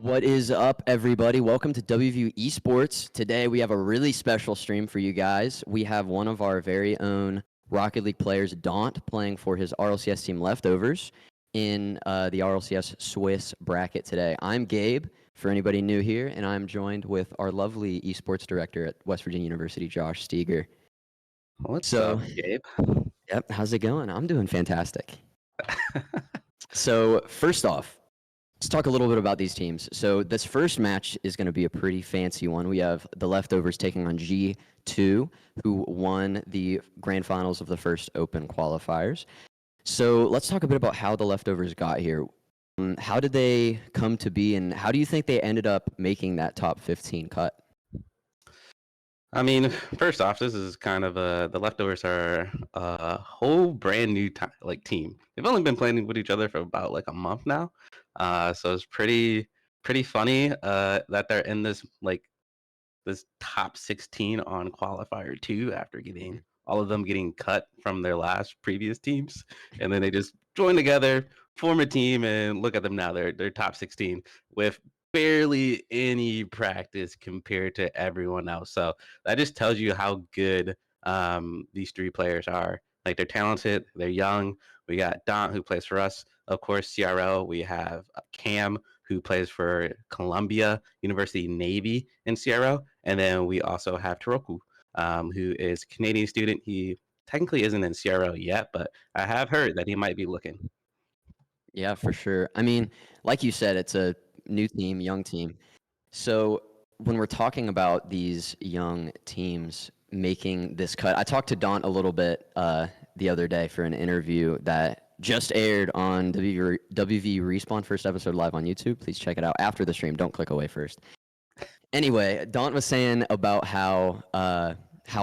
What is up, everybody? Welcome to WVU Esports. Today, we have a really special stream for you guys. We have one of our very own Rocket League players, Daunt, playing for his RLCS team Leftovers in the RLCS Swiss bracket today. I'm Gabe, for anybody new here, and I'm joined with our lovely esports director at West Virginia University, Josh Steger. What's up, Gabe? Yep, how's it going? I'm doing fantastic. So, first off, let's talk a little bit about these teams. So this first match is going to be a pretty fancy one. We have the Leftovers taking on G2, who won the grand finals of the first Open qualifiers. So let's talk a bit about how the Leftovers got here. How did they come to be, and how do you think they ended up making that top 15 cut? I mean, first off, this is kind of the Leftovers are a whole brand new team. They've only been playing with each other for about like a month now, so it's pretty funny that they're in this top 16 on qualifier 2 after getting all of them getting cut from their last previous teams, and then they just join together, form a team, and look at them now. They're top 16 with barely any practice compared to everyone else. So that just tells you how good these three players are. Like, they're talented, they're young. We got Daunt, who plays for us, of course, CRL. We have Cam, who plays for Columbia University Navy in CRL. And then we also have Taroku, who is a Canadian student. He technically isn't in CRL yet, but I have heard that he might be looking. Yeah, for sure. I mean, like you said, it's a new team, young team. So when we're talking about these young teams making this cut, I talked to Daunt a little bit the other day for an interview that just aired on WV Respawn, first episode live on YouTube. Please check it out after the stream. Don't click away first. Anyway, Daunt was saying about how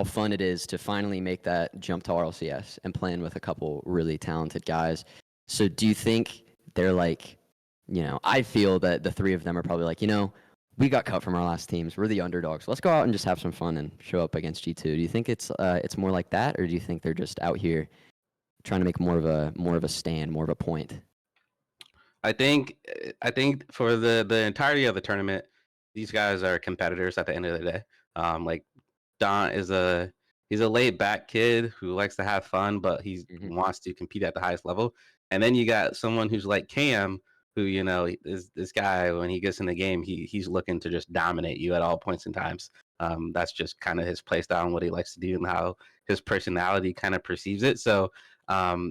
fun it is to finally make that jump to RLCS and playing with a couple really talented guys. So do you think they're like, I feel that the three of them are probably like, we got cut from our last teams. We're the underdogs. Let's go out and just have some fun and show up against G2. Do you think it's more like that, or do you think they're just out here trying to make more of a stand, more of a point? I think for the entirety of the tournament, these guys are competitors at the end of the day. Like, Don is he's a laid back kid who likes to have fun, but he wants to compete at the highest level. And then you got someone who's like Cam, who, is this guy, when he gets in the game, he's looking to just dominate you at all points in times. That's just kind of his play style and what he likes to do and how his personality kind of perceives it. So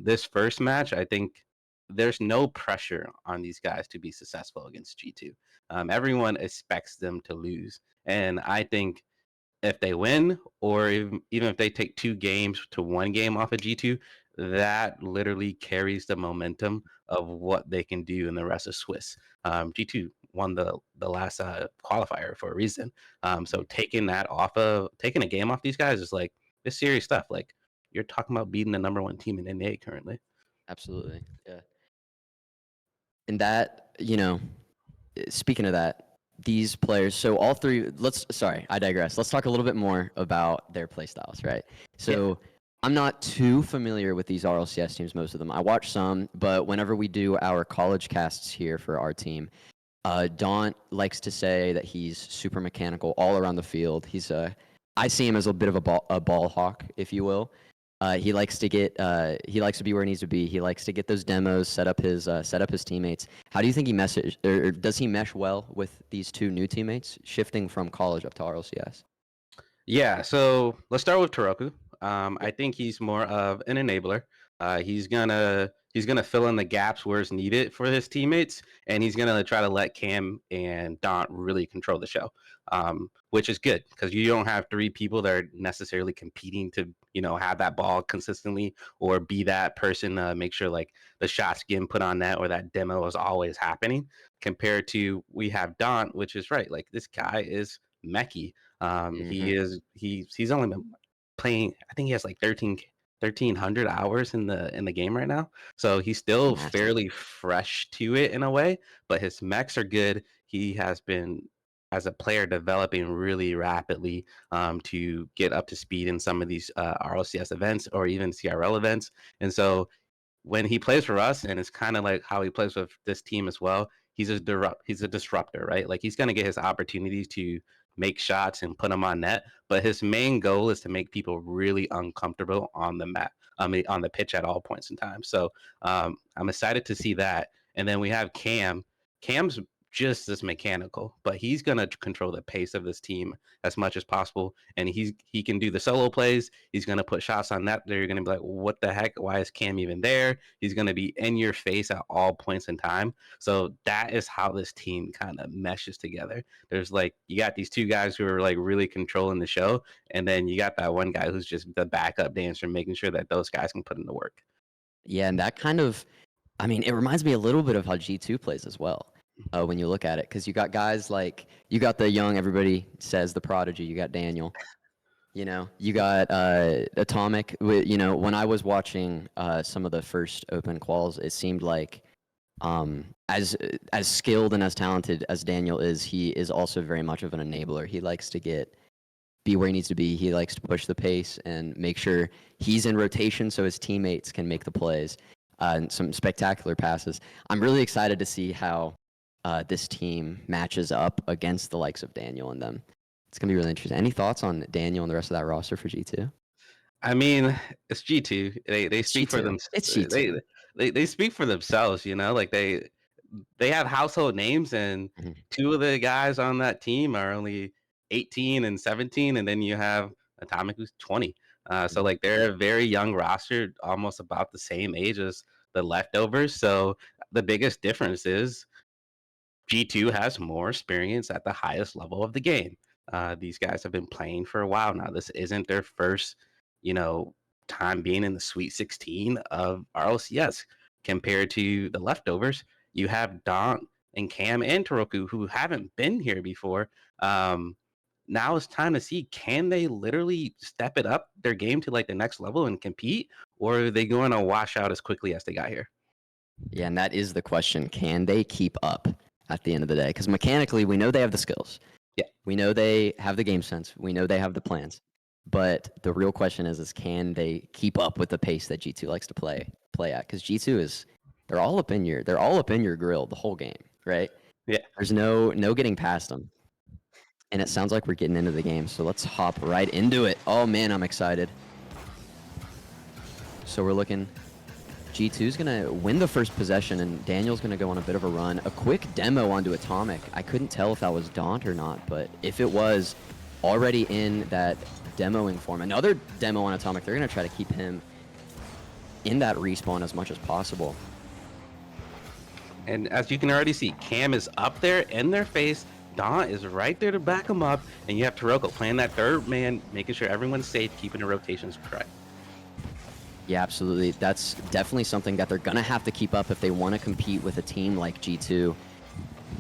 this first match, I think there's no pressure on these guys to be successful against G2. Everyone expects them to lose. And I think if they win, or even if they take 2 games to 1 game off of G2, that literally carries the momentum of what they can do in the rest of Swiss. G2 won the last qualifier for a reason. So taking a game off these guys is like, it's serious stuff. Like, you're talking about beating the #1 team in NA currently. Absolutely, yeah. And that, speaking of that, these players, so all three, I digress. Let's talk a little bit more about their play styles, right? So yeah. I'm not too familiar with these RLCS teams, most of them. I watch some, but whenever we do our college casts here for our team, Daunt likes to say that he's super mechanical all around the field. I see him as a bit of a ball hawk, if you will. He likes to be where he needs to be. He likes to get those demos, set up his teammates. How do you think or does he mesh well with these two new teammates, shifting from college up to RLCS? Yeah, so let's start with Taroku. I think he's more of an enabler. He's gonna fill in the gaps where it's needed for his teammates, and he's gonna try to let Cam and Daunt really control the show, which is good because you don't have 3 people that are necessarily competing to have that ball consistently or be that person to make sure like the shots getting put on net or that demo is always happening. Compared to we have Daunt, which is right, like, this guy is mechy. He's only been playing, I think he has like 1,300 hours in the game right now, so he's still fairly fresh to it in a way, but his mechs are good. He has been, as a player, developing really rapidly to get up to speed in some of these RLCS events or even CRL events. And so when he plays for us, and it's kind of like how he plays with this team as well, he's a disruptor, right? Like he's gonna get his opportunities to make shots and put them on net, but his main goal is to make people really uncomfortable on the mat. I mean, on the pitch at all points in time. So I'm excited to see that. And then we have Cam. Cam's just as mechanical, but he's gonna control the pace of this team as much as possible. And he can do the solo plays. He's gonna put shots on net. They're gonna be like, what the heck? Why is Cam even there? He's gonna be in your face at all points in time. So that is how this team kind of meshes together. There's like you got these two guys who are like really controlling the show, and then you got that one guy who's just the backup dancer, making sure that those guys can put in the work. Yeah, and that kind of, I mean, it reminds me a little bit of how G2 plays as well. When you look at it, because you got guys like you got the young, everybody says the prodigy. You got Daniel. You got Atomic. When I was watching some of the first open quals, it seemed like as skilled and as talented as Daniel is, he is also very much of an enabler. He likes to be where he needs to be. He likes to push the pace and make sure he's in rotation so his teammates can make the plays. And some spectacular passes. I'm really excited to see how this team matches up against the likes of Daniel and them. It's going to be really interesting. Any thoughts on Daniel and the rest of that roster for G2? I mean, it's G2. They speak for G2. them. It's G2. They speak for themselves. Like they have household names, and two of the guys on that team are only 18 and 17, and then you have Atomic who's 20. So like they're a very young roster, almost about the same age as the leftovers. So the biggest difference is G2 has more experience at the highest level of the game. These guys have been playing for a while now. This isn't their first, time being in the Sweet 16 of RLCS compared to the leftovers. You have Don and Cam and Toroku who haven't been here before. Now it's time to see, can they literally step it up their game to like the next level and compete, or are they going to wash out as quickly as they got here? Yeah, and that is the question. Can they keep up at the end of the day? Because mechanically, we know they have the skills. Yeah. We know they have the game sense. We know they have the plans. But the real question is can they keep up with the pace that G2 likes to play at? Because G2 they're all up in your grill the whole game, right? Yeah. There's no getting past them. And it sounds like we're getting into the game, so let's hop right into it. Oh man, I'm excited. So we're looking. G2's going to win the first possession, and Daniel's going to go on a bit of a run. A quick demo onto Atomic. I couldn't tell if that was Daunt or not, but if it was already in that demoing form, another demo on Atomic, they're going to try to keep him in that respawn as much as possible. And as you can already see, Cam is up there in their face. Daunt is right there to back him up, and you have Taroko playing that third man, making sure everyone's safe, keeping the rotations correct. Yeah, absolutely. That's definitely something that they're going to have to keep up if they want to compete with a team like G2.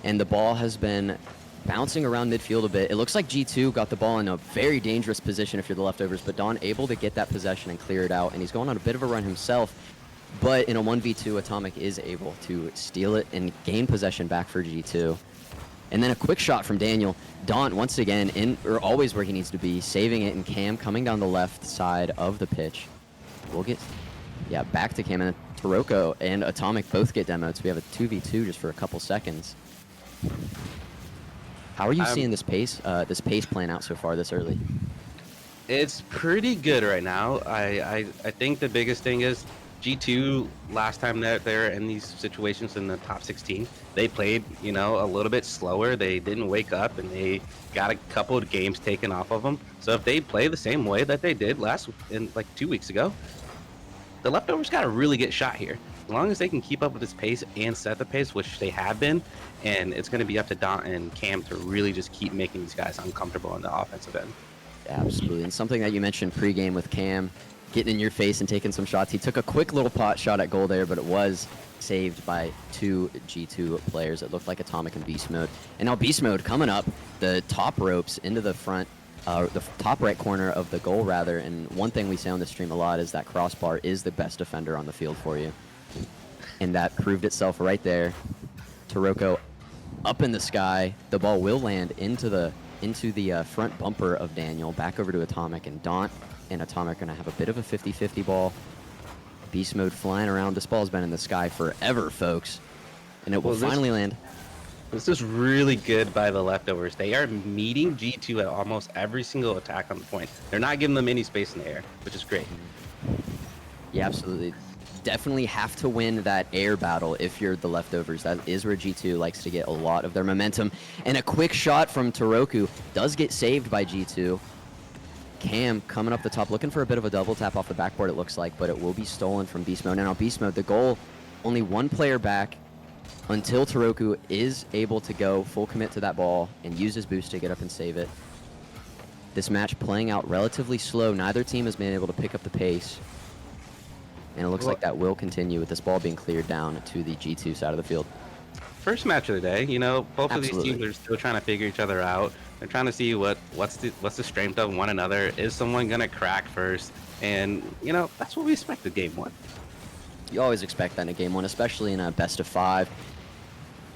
And the ball has been bouncing around midfield a bit. It looks like G2 got the ball in a very dangerous position if you're the leftovers, but Dawn able to get that possession and clear it out, and he's going on a bit of a run himself. But in a 1v2, Atomic is able to steal it and gain possession back for G2. And then a quick shot from Daniel. Daunt, once again, always where he needs to be, saving it, and Cam coming down the left side of the pitch. We'll get, back to Cam, and Taroko and Atomic both get demoed, so we have a 2v2 just for a couple seconds. How are you seeing this pace playing out so far this early? It's pretty good right now. I think the biggest thing is G2, last time that they're in these situations in the top 16, they played, a little bit slower. They didn't wake up, and they got a couple of games taken off of them. So if they play the same way that they did like 2 weeks ago, the leftovers got to really get shot here. As long as they can keep up with this pace and set the pace, which they have been, and it's going to be up to Daunt and Cam to really just keep making these guys uncomfortable on the offensive end. Absolutely, and something that you mentioned pregame with Cam getting in your face and taking some shots. He took a quick little pot shot at goal there, but it was saved by two G2 players. It looked like Atomic and Beast Mode. And now Beast Mode coming up the top ropes into the front, the top right corner of the goal, rather. And one thing we say on the stream a lot is that crossbar is the best defender on the field for you. And that proved itself right there. Taroko up in the sky. The ball will land into the front bumper of Daniel, back over to Atomic, and Daunt and Atomic are going to have a bit of a 50-50 ball. Beast Mode flying around. This ball's been in the sky forever, folks. And it will finally land. This is really good by the leftovers. They are meeting G2 at almost every single attack on the point. They're not giving them any space in the air, which is great. Yeah, absolutely. Definitely have to win that air battle if you're the leftovers. That is where G2 likes to get a lot of their momentum. And a quick shot from Taroku does get saved by G2. Cam coming up the top, looking for a bit of a double tap off the backboard, it looks like, but it will be stolen from Beast Mode. And now Beast Mode, the goal, only one player back until Taroku is able to go full commit to that ball and use his boost to get up and save it. This match playing out relatively slow. Neither team has been able to pick up the pace. And it looks like that will continue with this ball being cleared down to the G2 side of the field. First match of the day, you know, both Absolutely. of these teams are still trying to figure each other out. They're trying to see what's the strength of one another. Is someone gonna crack first? And you know, that's what we expected game one. You always expect that in a game one, especially in a best of 5.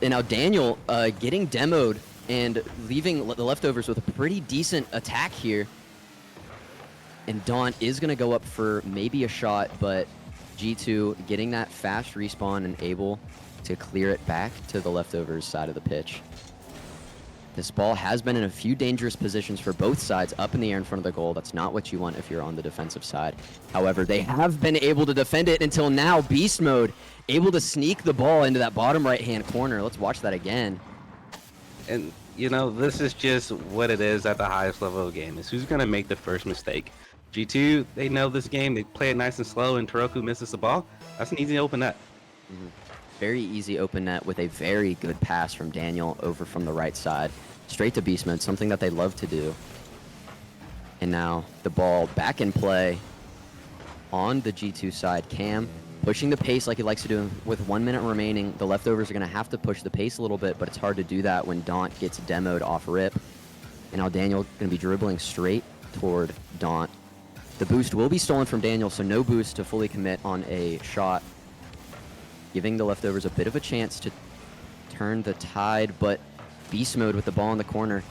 And now Daniel getting demoed and leaving the leftovers with a pretty decent attack here. And Daunt is gonna go up for maybe a shot, but G2 getting that fast respawn and able to clear it back to the leftovers side of the pitch. This ball has been in a few dangerous positions for both sides up in the air in front of the goal. That's not what you want if you're on the defensive side. However, they have been able to defend it until now. Beast Mode able to sneak the ball into that bottom right-hand corner. Let's watch that again. And you know, this is just what it is at the highest level of the game. Is who's gonna make the first mistake. G2, they know this game. They play it nice and slow, and Taroku misses the ball. That's an easy open net. Very easy open net with a very good pass from Daniel over from the right side. Straight to Beast Mode, something that they love to do. And now the ball back in play on the G2 side. Cam pushing the pace like he likes to do with 1 minute remaining. The leftovers are going to have to push the pace a little bit, but it's hard to do that when Daunt gets demoed off rip. And now Daniel going to be dribbling straight toward Daunt. The boost will be stolen from Daniel, so no boost to fully commit on a shot, giving the leftovers a bit of a chance to turn the tide, but Beast Mode with the ball in the corner,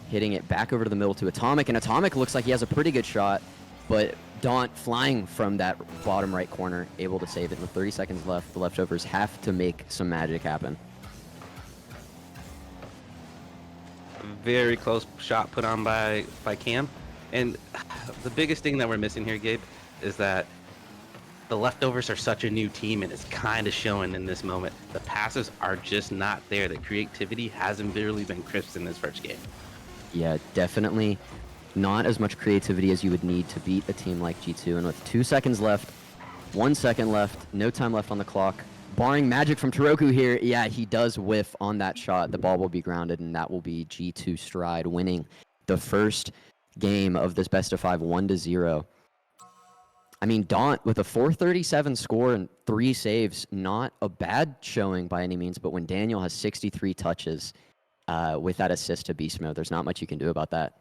hitting it back over to the middle to Atomic, and Atomic looks like he has a pretty good shot, but Daunt flying from that bottom right corner, able to save it. With 30 seconds left, the leftovers have to make some magic happen. Very close shot put on by Cam. And the biggest thing that we're missing here, Gabe, is that the leftovers are such a new team, and it's kind of showing in this moment. The passes are just not there. The creativity hasn't really been crisp in this first game. Yeah, definitely not as much creativity as you would need to beat a team like G2. And with 2 seconds left, 1 second left, no time left on the clock, barring magic from Taroku here, yeah, he does whiff on that shot. The ball will be grounded, and that will be G2 Stride winning the first game of this best of 5, 1-0. I mean, Daunt with a 437 score and 3 saves, not a bad showing by any means, but when Daniel has 63 touches with that assist to Beast Mode, there's not much you can do about that.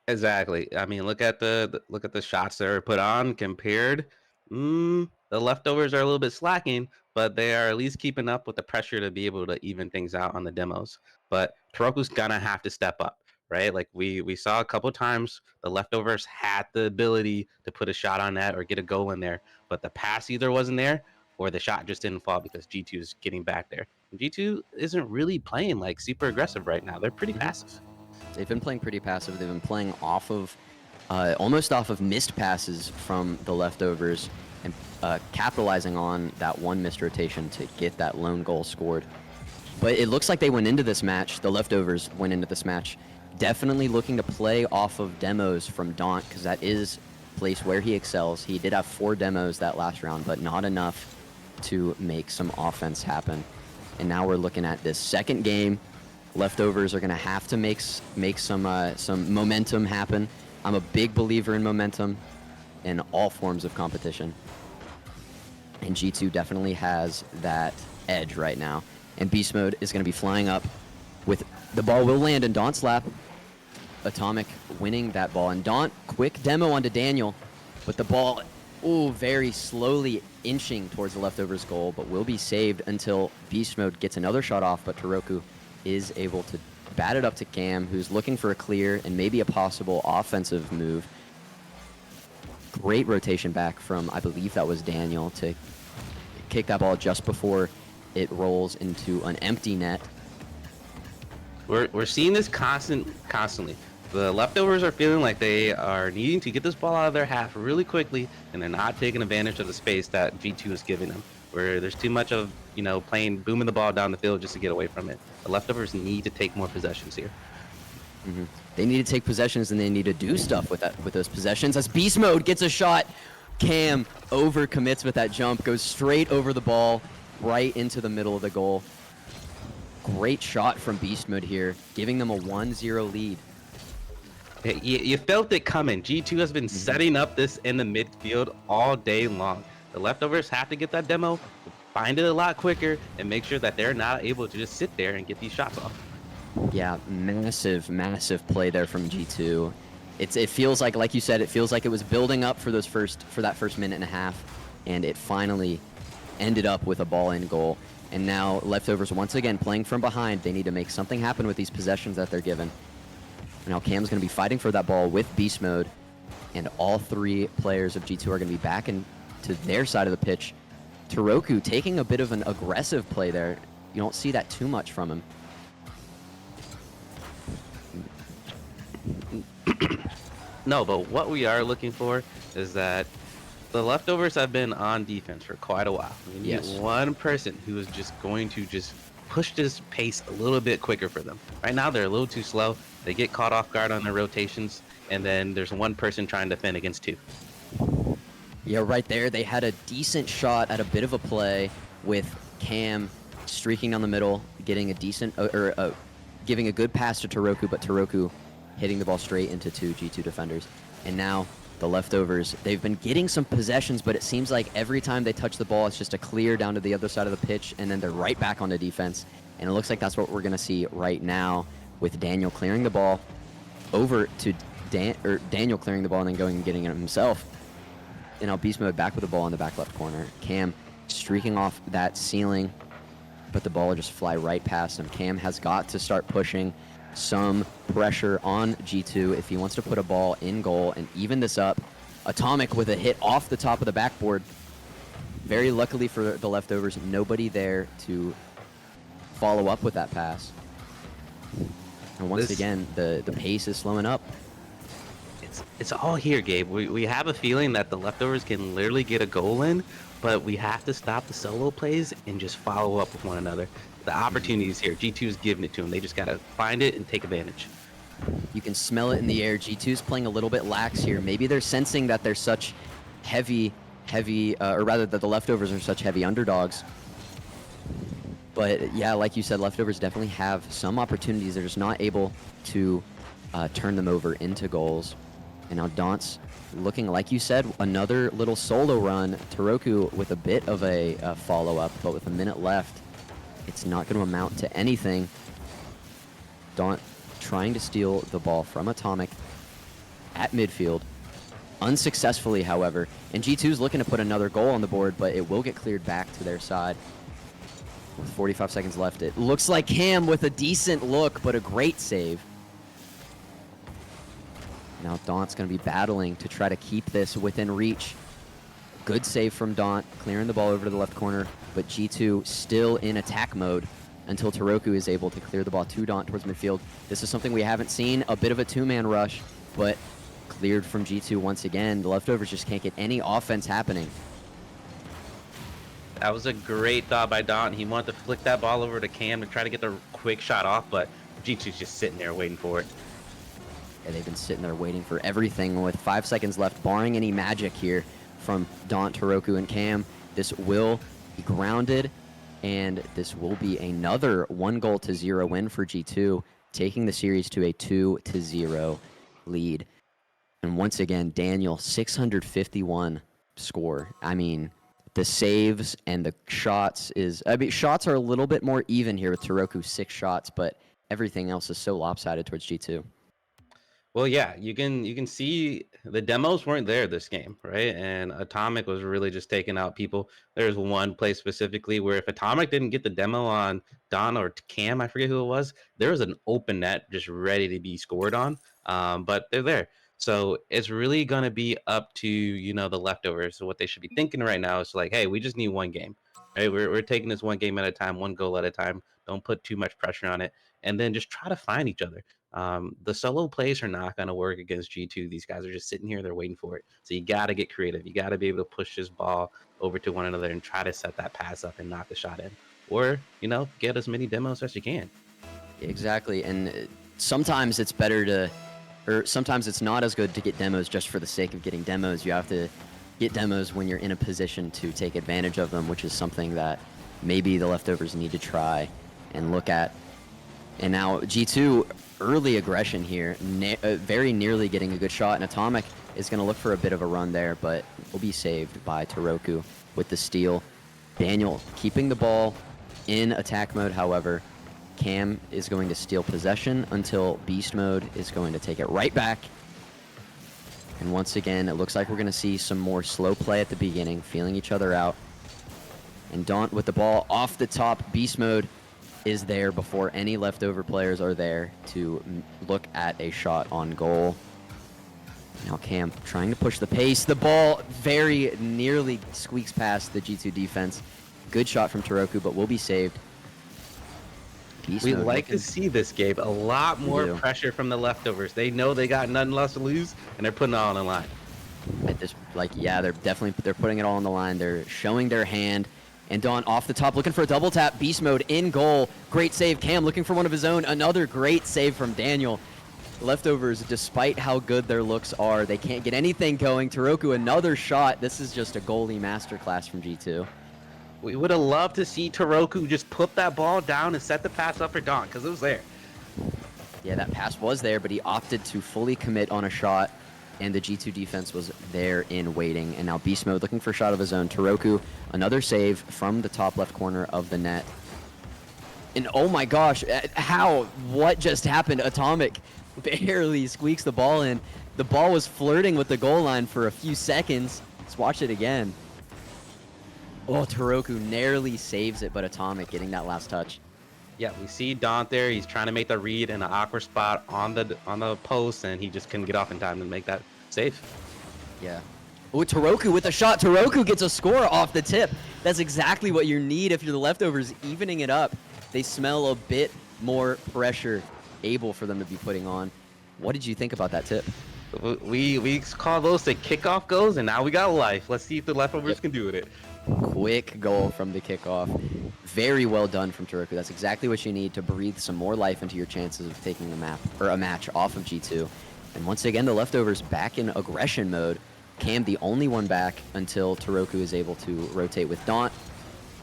Exactly. I mean, look at the shots that are put on compared. The leftovers are a little bit slacking, but they are at least keeping up with the pressure to be able to even things out on the demos. But Taroku's gonna have to step up. Right, like we saw a couple times the leftovers had the ability to put a shot on that or get a goal in there, but the pass either wasn't there or the shot just didn't fall because G2 is getting back there. And G2 isn't really playing like super aggressive right now. They're pretty passive. They've been playing pretty passive. They've been playing off of, almost off of missed passes from the leftovers and capitalizing on that one missed rotation to get that lone goal scored. But it looks like they went into this match, the leftovers went into this match, definitely looking to play off of demos from Daunt, because that is a place where he excels. He did have 4 demos that last round, but not enough to make some offense happen. And now we're looking at this second game. Leftovers are going to have to make some momentum happen. I'm a big believer in momentum in all forms of competition. And G2 definitely has that edge right now. And Beast Mode is going to be flying up with the ball will land in Daunt's lap. Atomic winning that ball. And Daunt, quick demo onto Daniel. But the ball, very slowly inching towards the leftovers goal, but will be saved until Beast Mode gets another shot off. But Taroku is able to bat it up to Cam, who's looking for a clear and maybe a possible offensive move. Great rotation back from, I believe that was Daniel, to kick that ball just before it rolls into an empty net. We're seeing this constantly. The leftovers are feeling like they are needing to get this ball out of their half really quickly, and they're not taking advantage of the space that G2 is giving them. Where there's too much of playing booming the ball down the field just to get away from it. The leftovers need to take more possessions here. They need to take possessions, and they need to do stuff with those possessions. As Beast Mode gets a shot, Cam overcommits with that jump, goes straight over the ball, right into the middle of the goal. Great shot from Beast Mode here, giving them a 1-0 lead. You felt it coming. G2 has been setting up this in the midfield all day long. The leftovers have to get that demo, find it a lot quicker, and make sure that they're not able to just sit there and get these shots off. Yeah, massive play there from G2. It feels like you said, it feels like it was building up for that first minute and a half, and it finally ended up with a ball in goal. And now leftovers once again playing from behind. They need to make something happen with these possessions that they're given. Now Cam's going to be fighting for that ball with Beast Mode, and all three players of G2 are going to be back into their side of the pitch. Taroku taking a bit of an aggressive play there. You don't see that too much from him. No, but what we are looking for is that the leftovers have been on defense for quite a while. We need one person who is just going to push this pace a little bit quicker for them. Right now, they're a little too slow. They get caught off guard on their rotations, and then there's one person trying to defend against two. Yeah, right there, they had a decent shot at a bit of a play with Cam streaking down the middle, getting a decent, giving a good pass to Taroku, but Taroku hitting the ball straight into two G2 defenders. And now the leftovers, they've been getting some possessions, but it seems like every time they touch the ball, it's just a clear down to the other side of the pitch, and then they're right back on the defense. And it looks like that's what we're going to see right now, with Daniel clearing the ball over to Daniel clearing the ball and then going and getting it himself. And now Beast Mode back with the ball in the back left corner. Cam streaking off that ceiling, but the ball will just fly right past him. Cam has got to start pushing some pressure on G2 if he wants to put a ball in goal and even this up. Atomic with a hit off the top of the backboard. Very luckily for the leftovers, nobody there to follow up with that pass. And once again, the pace is slowing up. It's all here, Gabe. We have a feeling that the leftovers can literally get a goal in, but we have to stop the solo plays and just follow up with one another. The opportunities here, G2 is giving it to them. They just got to find it and take advantage. You can smell it in the air. G2's playing a little bit lax here. Maybe they're sensing that they're such or rather that the leftovers are such heavy underdogs. But yeah, like you said, leftovers definitely have some opportunities. They're just not able to turn them over into goals. And now Daunt's looking, like you said, another little solo run. Taroku with a bit of a follow-up, but with a minute left, it's not going to amount to anything. Daunt trying to steal the ball from Atomic at midfield. Unsuccessfully, however. And G2's looking to put another goal on the board, but it will get cleared back to their side. With 45 seconds left, it looks like Cam with a decent look, but a great save. Now Daunt's going to be battling to try to keep this within reach. Good save from Daunt, clearing the ball over to the left corner, but G2 still in attack mode until Taroku is able to clear the ball to Daunt towards midfield. This is something we haven't seen, a bit of a two-man rush, but cleared from G2 once again. The leftovers just can't get any offense happening. That was a great thought by Daunt. He wanted to flick that ball over to Cam to try to get the quick shot off, but G2's just sitting there waiting for it. Yeah, they've been sitting there waiting for everything with 5 seconds left, barring any magic here from Daunt, Taroku, and Cam. This will be grounded, and this will be another 1-0 win for G2, taking the series to a 2-0 lead. And once again, Daniel, 651 score. I mean, the saves and the shots shots are a little bit more even here with Taroku, 6 shots, but everything else is so lopsided towards G2. Well, yeah, you can see the demos weren't there this game, right? And Atomic was really just taking out people. There's one play specifically where if Atomic didn't get the demo on Don or Cam, I forget who it was, there was an open net just ready to be scored on. But they're there. So it's really going to be up to, the leftovers. So what they should be thinking right now is like, hey, we just need one game. Hey, we're taking this one game at a time, one goal at a time. Don't put too much pressure on it, and then just try to find each other. The solo plays are not going to work against G2. These guys are just sitting here; they're waiting for it. So you got to get creative. You got to be able to push this ball over to one another and try to set that pass up and knock the shot in, or get as many demos as you can. Exactly, and sometimes it's better to, or sometimes it's not as good to get demos just for the sake of getting demos. You have to get demos when you're in a position to take advantage of them, which is something that maybe the leftovers need to try and look at. And now G2, early aggression here, very nearly getting a good shot, and Atomic is going to look for a bit of a run there, but will be saved by Taroku with the steal. Daniel keeping the ball in attack mode, however. Cam is going to steal possession until Beast Mode is going to take it right back. And once again, it looks like we're going to see some more slow play at the beginning, feeling each other out. And Daunt with the ball off the top. Beast Mode is there before any leftover players are there to look at a shot on goal. Now Cam trying to push the pace. The ball very nearly squeaks past the G2 defense. Good shot from Taroku, but will be saved. We like to see this, Gabe. A lot more pressure from the leftovers. They know they got nothing left to lose, and they're putting it all on the line. At this, yeah, they're putting it all on the line. They're showing their hand. And Dawn off the top, looking for a double tap. Beast Mode in goal. Great save. Cam looking for one of his own. Another great save from Daniel. Leftovers, despite how good their looks are, they can't get anything going. Taroku, another shot. This is just a goalie masterclass from G2. We would have loved to see Taroku just put that ball down and set the pass up for Don, because it was there. Yeah, that pass was there, but he opted to fully commit on a shot, and the G2 defense was there in waiting. And now Beast Mode looking for a shot of his own. Taroku, another save from the top left corner of the net. And oh my gosh, what just happened? Atomic barely squeaks the ball in. The ball was flirting with the goal line for a few seconds. Let's watch it again. Oh, Taroku narrowly saves it, but Atomic getting that last touch. Yeah, we see Don there. He's trying to make the read in an awkward spot on the post, and he just couldn't get off in time to make that save. Yeah. Oh, Taroku with a shot. Taroku gets a score off the tip. That's exactly what you need if you're the leftovers, evening it up. They smell a bit more pressure able for them to be putting on. What did you think about that tip? We call those the kickoff goals, and now we got life. Let's see if the leftovers can do with it. Quick goal from the kickoff. Very well done from Taroku. That's exactly what you need to breathe some more life into your chances of taking a match off of G2. And once again, the leftovers back in aggression mode. Cam the only one back until Taroku is able to rotate with Daunt.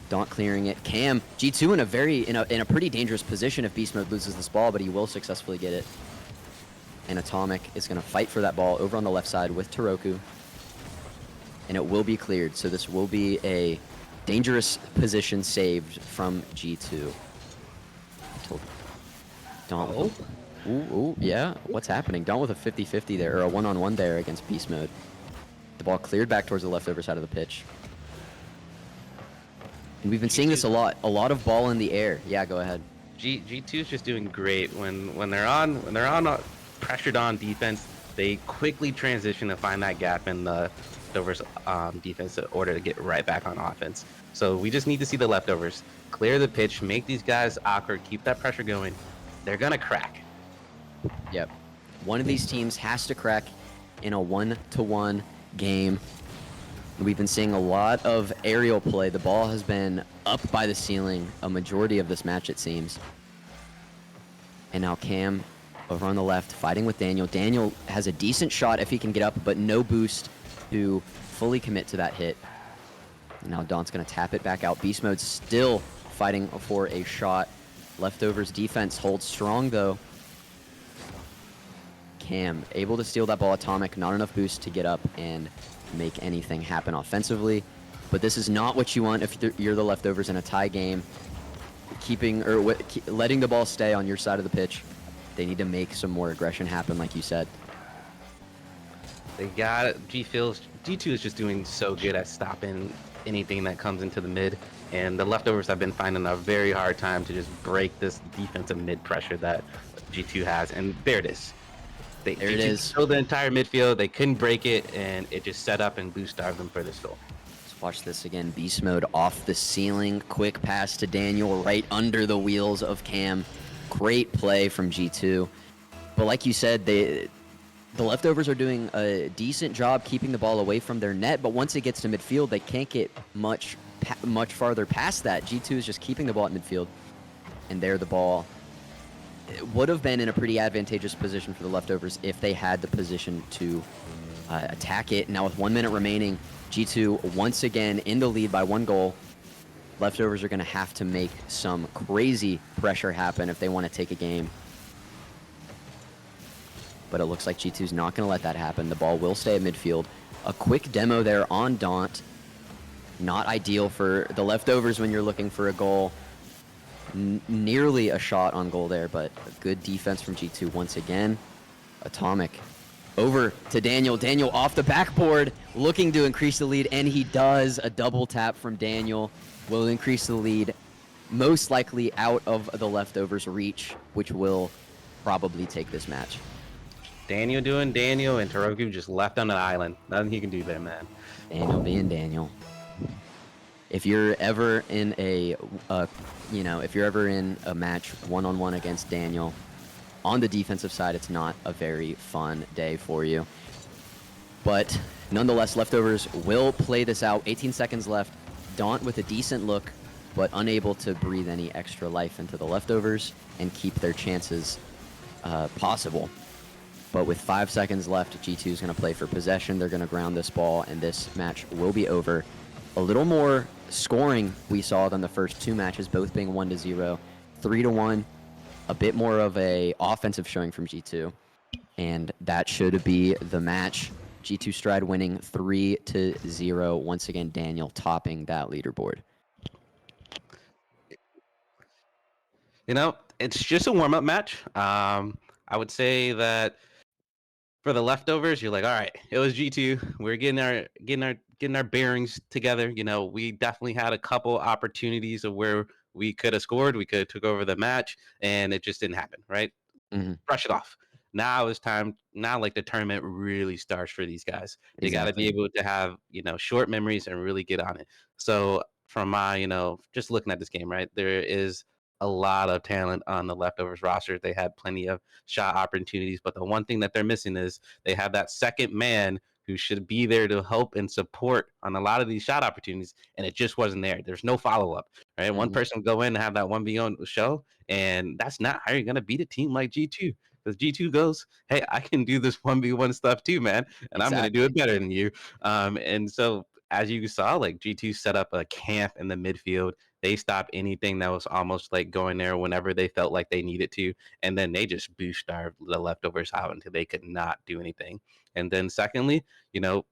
Daunt clearing it. Cam, G2 in a pretty dangerous position if Beast Mode loses this ball, but he will successfully get it. And Atomic is going to fight for that ball over on the left side with Taroku. And it will be cleared, so this will be a dangerous position saved from G2. Daunt. Ooh, yeah. What's happening? Daunt with a 50-50 there, or a one-on-one there against Beast Mode. The ball cleared back towards the leftover side of the pitch. And we've been seeing this a lot of ball in the air. Yeah, go ahead. G2 is just doing great when they're on pressured on defense. They quickly transition and find that gap in the leftovers defense in order to get right back on offense. So we just need to see the leftovers clear the pitch, make these guys awkward, keep that pressure going. They're gonna crack. Yep. One of these teams has to crack in a 1-to-1 game. We've been seeing a lot of aerial play. The ball has been up by the ceiling a majority of this match, it seems. And now Cam over on the left fighting with Daniel. Daniel has a decent shot if he can get up, but no boost to fully commit to that hit. Now Daunt's going to tap it back out. Beast Mode still fighting for a shot. Leftovers defense holds strong, though. Cam able to steal that ball. Atomic, not enough boost to get up and make anything happen offensively. But this is not what you want if you're the leftovers in a tie game. Letting the ball stay on your side of the pitch. They need to make some more aggression happen, like you said. They got it. G2 is just doing so good at stopping anything that comes into the mid, and the leftovers have been finding a very hard time to just break this defensive mid pressure that G2 has, and there it is. There it is. So the entire midfield, they couldn't break it, and it just set up and boost starved them for this goal. Watch this again. Beast mode off the ceiling. Quick pass to Daniel right under the wheels of Cam. Great play from G2. But like you said, the leftovers are doing a decent job keeping the ball away from their net. But once it gets to midfield, they can't get much farther past that. G2 is just keeping the ball at midfield. And there the ball would have been in a pretty advantageous position for the leftovers if they had the position to attack it. Now with 1 minute remaining, G2 once again in the lead by 1 goal. Leftovers are going to have to make some crazy pressure happen if they want to take a game. But it looks like G2's not going to let that happen. The ball will stay at midfield. A quick demo there on Daunt. Not ideal for the leftovers when you're looking for a goal. Nearly a shot on goal there, but a good defense from G2 once again. Atomic over to Daniel. Daniel off the backboard, looking to increase the lead, and he does. A double tap from Daniel will increase the lead, most likely out of the leftovers' reach, which will probably take this match. Daniel doing Daniel, and Taroku just left on an island. Nothing he can do there, man. Daniel being Daniel. If you're ever in a, if you're ever in a match one-on-one against Daniel, on the defensive side, it's not a very fun day for you. But nonetheless, leftovers will play this out. 18 seconds left. Daunt with a decent look, but unable to breathe any extra life into the leftovers and keep their chances possible. But with 5 seconds left, G2 is going to play for possession. They're going to ground this ball, and this match will be over. A little more scoring we saw than the first 2 matches, both being 1-0, 3-1. A bit more of a offensive showing from G2, and that should be the match. G2 Stride winning 3-0. Once again, Daniel topping that leaderboard. You know, it's just a warm-up match. I would say that for the leftovers, you're like, all right, it was G2. We're getting our bearings together. You know, we definitely had a couple opportunities of where we could have scored. We could have took over the match, and it just didn't happen, right? Mm-hmm. Brush it off. Now it's time. Now, like, the tournament really starts for these guys. They got to be able to have, short memories and really get on it. So from my, just looking at this game, right, there is a lot of talent on the leftovers roster. They had plenty of shot opportunities, but the one thing that they're missing is they have that second man who should be there to help and support on a lot of these shot opportunities, and it just wasn't there. There's no follow-up, right? Mm-hmm. One person would go in and have that 1v1 show, and that's not how you're going to beat a team like G2. Because G2 goes, hey, I can do this 1v1 stuff too, man, and exactly. I'm going to do it better than you. And so, as you saw, like, G2 set up a camp in the midfield. They stopped anything that was almost like going there whenever they felt like they needed to, and then they just boost-starved the leftovers out until they could not do anything. And then secondly,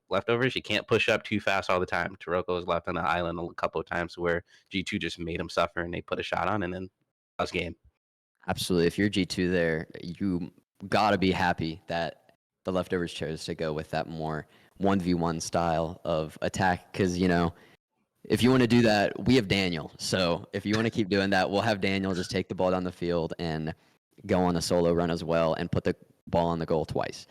leftovers, you can't push up too fast all the time. Taroko was left on the island a couple of times where G2 just made him suffer, and they put a shot on, and then that was game. Absolutely. If you're G2 there, you got to be happy that the leftovers chose to go with that more 1v1 style of attack because, if you want to do that, we have Daniel. So if you want to keep doing that, we'll have Daniel just take the ball down the field and go on a solo run as well and put the ball on the goal twice.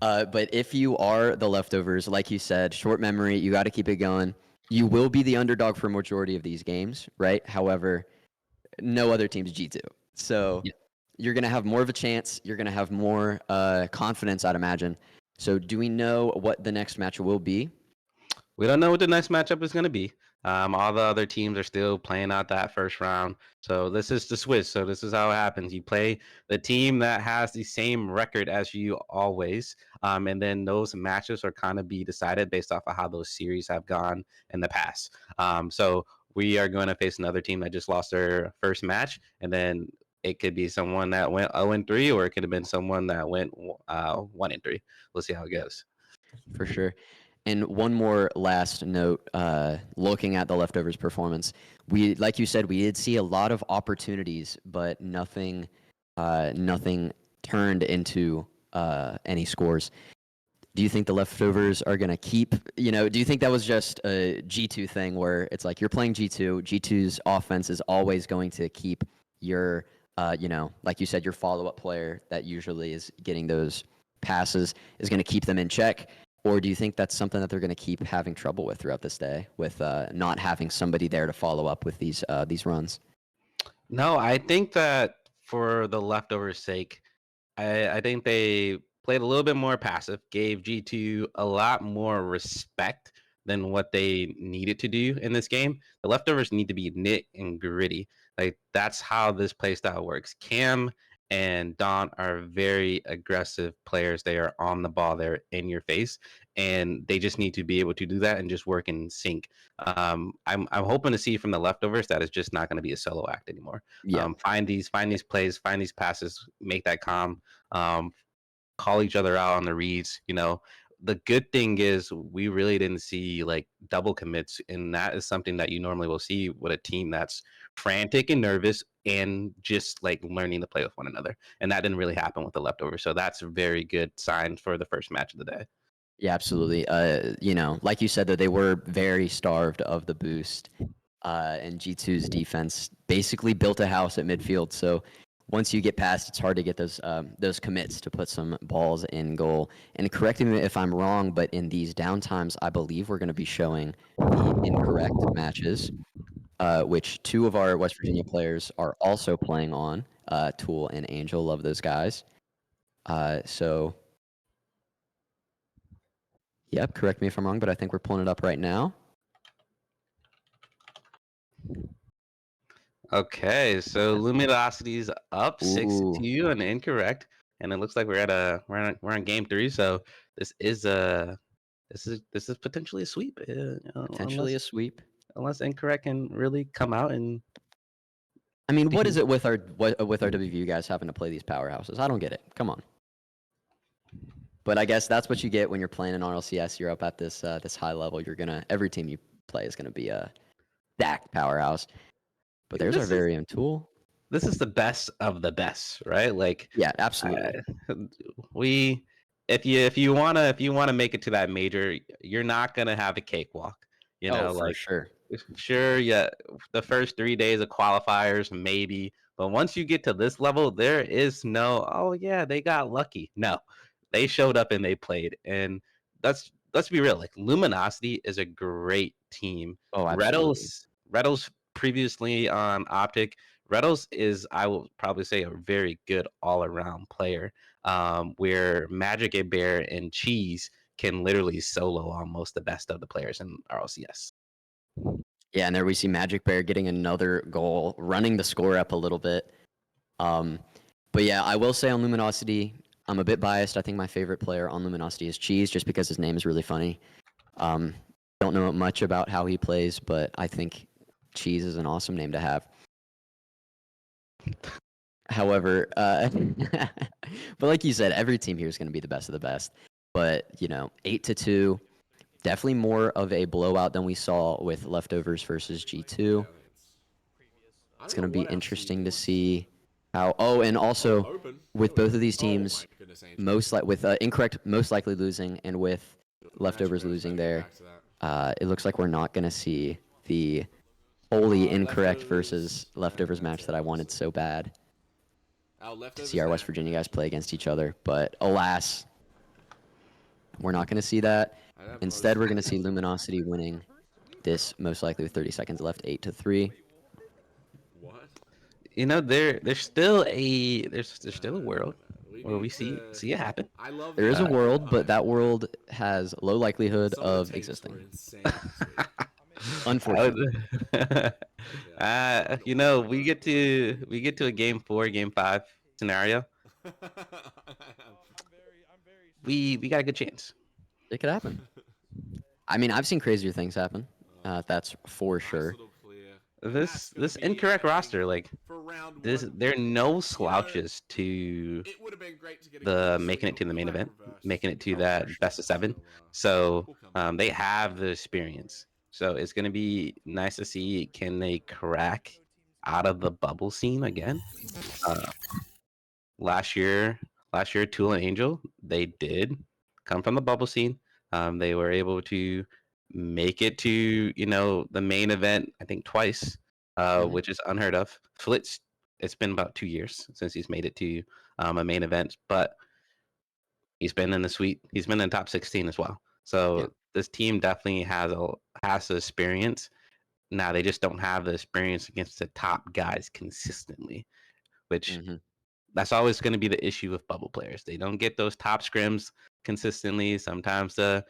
But if you are the leftovers, like you said, short memory, you got to keep it going. You will be the underdog for a majority of these games, right? However, no other team's G2. So You're going to have more of a chance. You're going to have more confidence, I'd imagine. So do we know what the next match will be? We don't know what the next matchup is going to be. All the other teams are still playing out that first round. So this is the Swiss. So this is how it happens. You play the team that has the same record as you always. And then those matches are kind of be decided based off of how those series have gone in the past. So we are going to face another team that just lost their first match. And then it could be someone that went 0-3, or it could have been someone that went 1-3. We'll see how it goes. For sure. And one more last note, looking at the leftovers performance, like you said, we did see a lot of opportunities, but nothing turned into any scores. Do you think the leftovers are going to keep, do you think that was just a G2 thing where it's like you're playing G2, G2's offense is always going to keep your, like you said, your follow-up player that usually is getting those passes is going to keep them in check? Or do you think that's something that they're going to keep having trouble with throughout this day, with not having somebody there to follow up with these runs? No, I think that for the leftovers' sake, I think they played a little bit more passive, gave G2 a lot more respect than what they needed to do in this game. The leftovers need to be knit and gritty. Like that's how this playstyle works. Cam and Don are very aggressive players. They are on the ball, they're in your face, and they just need to be able to do that and just work in sync. I'm hoping to see from the leftovers that it's just not going to be a solo act anymore. Yeah, Find these plays, find these passes, make that calm. Um, Call each other out on the reads. The good thing is we really didn't see like double commits, and that is something that you normally will see with a team that's frantic and nervous and just like learning to play with one another. And that didn't really happen with the leftovers. So that's a very good sign for the first match of the day. yeah, absolutely. Like you said, though, they were very starved of the boost, and G2's defense basically built a house at midfield. So once you get past, it's hard to get those commits to put some balls in goal. And correct me if I'm wrong, but in these downtimes, I believe we're going to be showing the incorrect matches, which two of our West Virginia players are also playing on. Tool and Angel, love those guys. So, yep, correct me if I'm wrong, but I think we're pulling it up right now. Okay, so Luminosity's up Ooh, 6-2 and incorrect, and it looks like we're on game 3. So this is a this is potentially a sweep, potentially a sweep. unless incorrect can really come out and I mean, what is do. it with our WVU guys having to play these powerhouses? I don't get it. Come on. But I guess that's what you get when you're playing in RLCS. You're up at this high level. Every team you play is gonna be a stacked powerhouse. But there's our This is very own Tool. this is the best of the best, right? Like Yeah, uh, absolutely. we if you wanna make it to that major, you're not gonna have a cakewalk. Oh, for Like sure. sure, yeah, the first 3 days of qualifiers, maybe. But once you get to this level, there is no, oh yeah, they got lucky. No. They showed up and they played. And let's be real, like Luminosity is a great team. Oh, absolutely. Reddles previously on Optic. Reddles is, I will probably say, a very good all-around player. Where Magic and Bear and Cheese can literally solo almost the best of the players in RLCS. Yeah, and there we see Magic Bear getting another goal, running the score up a little bit. Um, but yeah, I will say on Luminosity, I'm a bit biased. I think my favorite player on Luminosity is Cheese, just because his name is really funny. Um, don't know much about how he plays, but I think Cheese is an awesome name to have. However, but like you said, every team here is going to be the best of the best. But 8-2, definitely more of a blowout than we saw with leftovers versus G2. It's going to be interesting to see how. Oh, and also with both of these teams, with incorrect most likely losing, and with leftovers losing there, it looks like we're not going to see the wholly incorrect versus leftovers match that I wanted so bad to see our West Virginia guys play against each other. But alas, we're not going to see that. Instead, we're going to see Luminosity winning this most likely with 30 seconds left, 8-3. What? There's still a world where we see it happen. I love There the is a idea world, but behind that it. world has low likelihood Some of of the takes were existing. insane this week. Unfortunately. We get to a game 4, game 5 scenario. We got a good chance. It could happen. I mean, I've seen crazier things happen. That's for Nice sure. little clear. And that's This going to this be it, incorrect I think, roster, like for round this, one. there are no You know, slouches to it would have been great to get a the clean making sweep, it to but the we main might event, reverse making it to the that situation. best of 7. So So we'll come back. they have the experience. So it's going to be nice to see, can they crack out of the bubble scene again? Uh, last year, Tool and Angel, they did come from the bubble scene. They were able to make it to the main event, I think twice, Mhm. which is unheard of. Flitz, it's been about 2 years since he's made it to a main event, but he's been in the top 16 as well. So Yep. this team definitely has the experience. Now they just don't have the experience against the top guys consistently, which Hmm. that's always going to be the issue with bubble players. They don't get those top scrims consistently. Sometimes the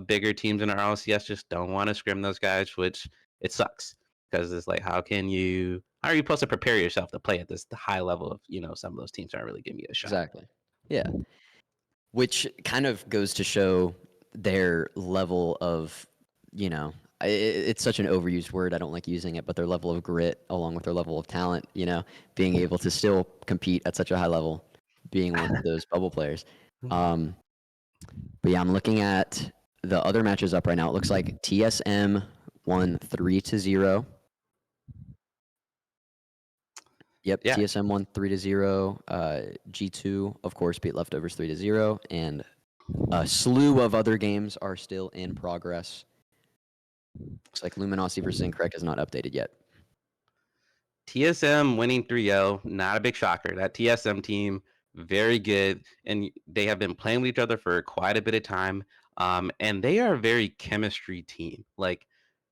bigger teams in our RLCS just don't want to scrim those guys, which it sucks because it's like how are you supposed to prepare yourself to play at this high level if some of those teams aren't really giving you a shot. Exactly. Yeah. Which kind of goes to show their level of, it's such an overused word. I don't like using it, but their level of grit along with their level of talent, being able to still compete at such a high level, being one of those bubble players. Um, but yeah, I'm looking at the other matches up right now. It looks like TSM won 3-0. Yep, Yeah. TSM won 3-0. G2, of course, beat Leftovers 3-0, and a slew of other games are still in progress. Looks like Luminosity versus Incorrect is not updated yet. TSM winning 3-0, not a big shocker. That TSM team, very good, and they have been playing with each other for quite a bit of time. And they are a very chemistry team. Like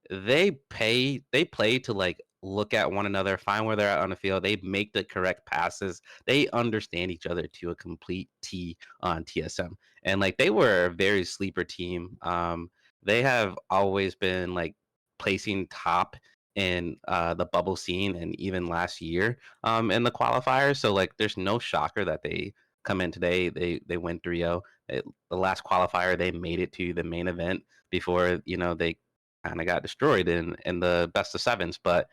they play to like look at one another, find where they're at on the field. They make the correct passes. They understand each other to a complete T on TSM. And like they were a very sleeper team. They have always been like placing top in the bubble scene and even last year in the qualifiers. So like there's no shocker that they come in today. They win 3-0. The last qualifier they made it to the main event before they kind of got destroyed in the best of sevens. But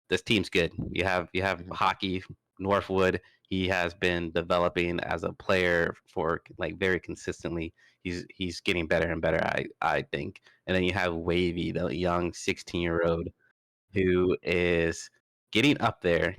this team's good. You have Mhm. Hockey Northwood. He has been developing as a player for like very consistently. He's getting better and better. I think. And then you have Wavy, the young 16-year-old who is getting up there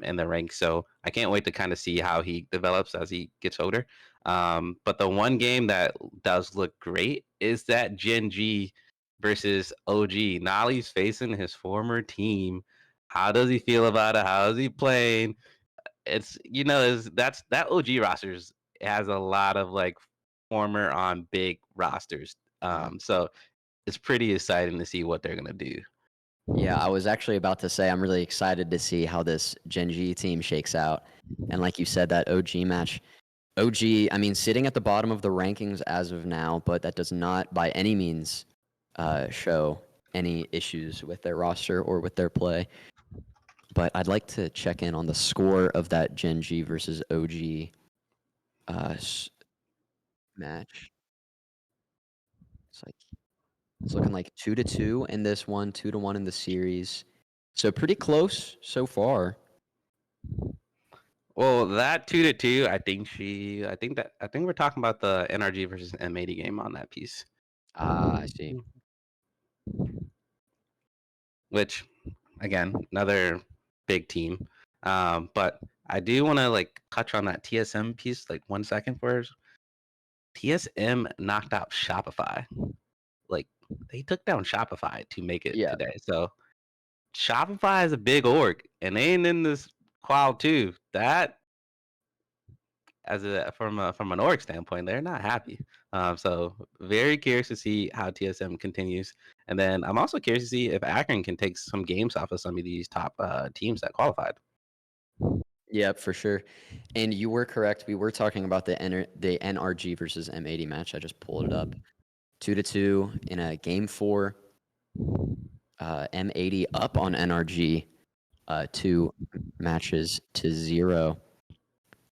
in the ranks. So I can't wait to kind of see how he develops as he gets older. But the one game that does look great is that Gen G versus OG. Nolly's facing his former team. How does he feel about it? How is he playing? It's that OG rosters has a lot of like former on big rosters. Mhm. So it's pretty exciting to see what they're gonna do. Yeah, I was actually about to say I'm really excited to see how this Gen G team shakes out. And like you said, that OG match, OG, I mean, sitting at the bottom of the rankings as of now, but that does not by any means show any issues with their roster or with their play. But I'd like to check in on the score of that Gen G versus OG match. It's looking like 2-2 in this one, 2-1 in the series. So pretty close so far. Well, that 2-2, I think we're talking about the NRG versus M80 game on that piece. Ah, I see. Which, again, another big team. But I do want to like touch on that TSM piece like 1 second first. TSM knocked out Shopify. Like they took down Shopify to make it Yeah. today. So Shopify is a big org, and they ain't in this qual too. That as a from an org standpoint, they're not happy. So very curious to see how TSM continues, and then I'm also curious to see if Akron can take some games off of some of these top teams that qualified. Yep, for sure. And you were correct. We were talking about the NRG versus M80 match. I just pulled it up. 2-2 in a game 4. M80 up on NRG 2 matches to 0,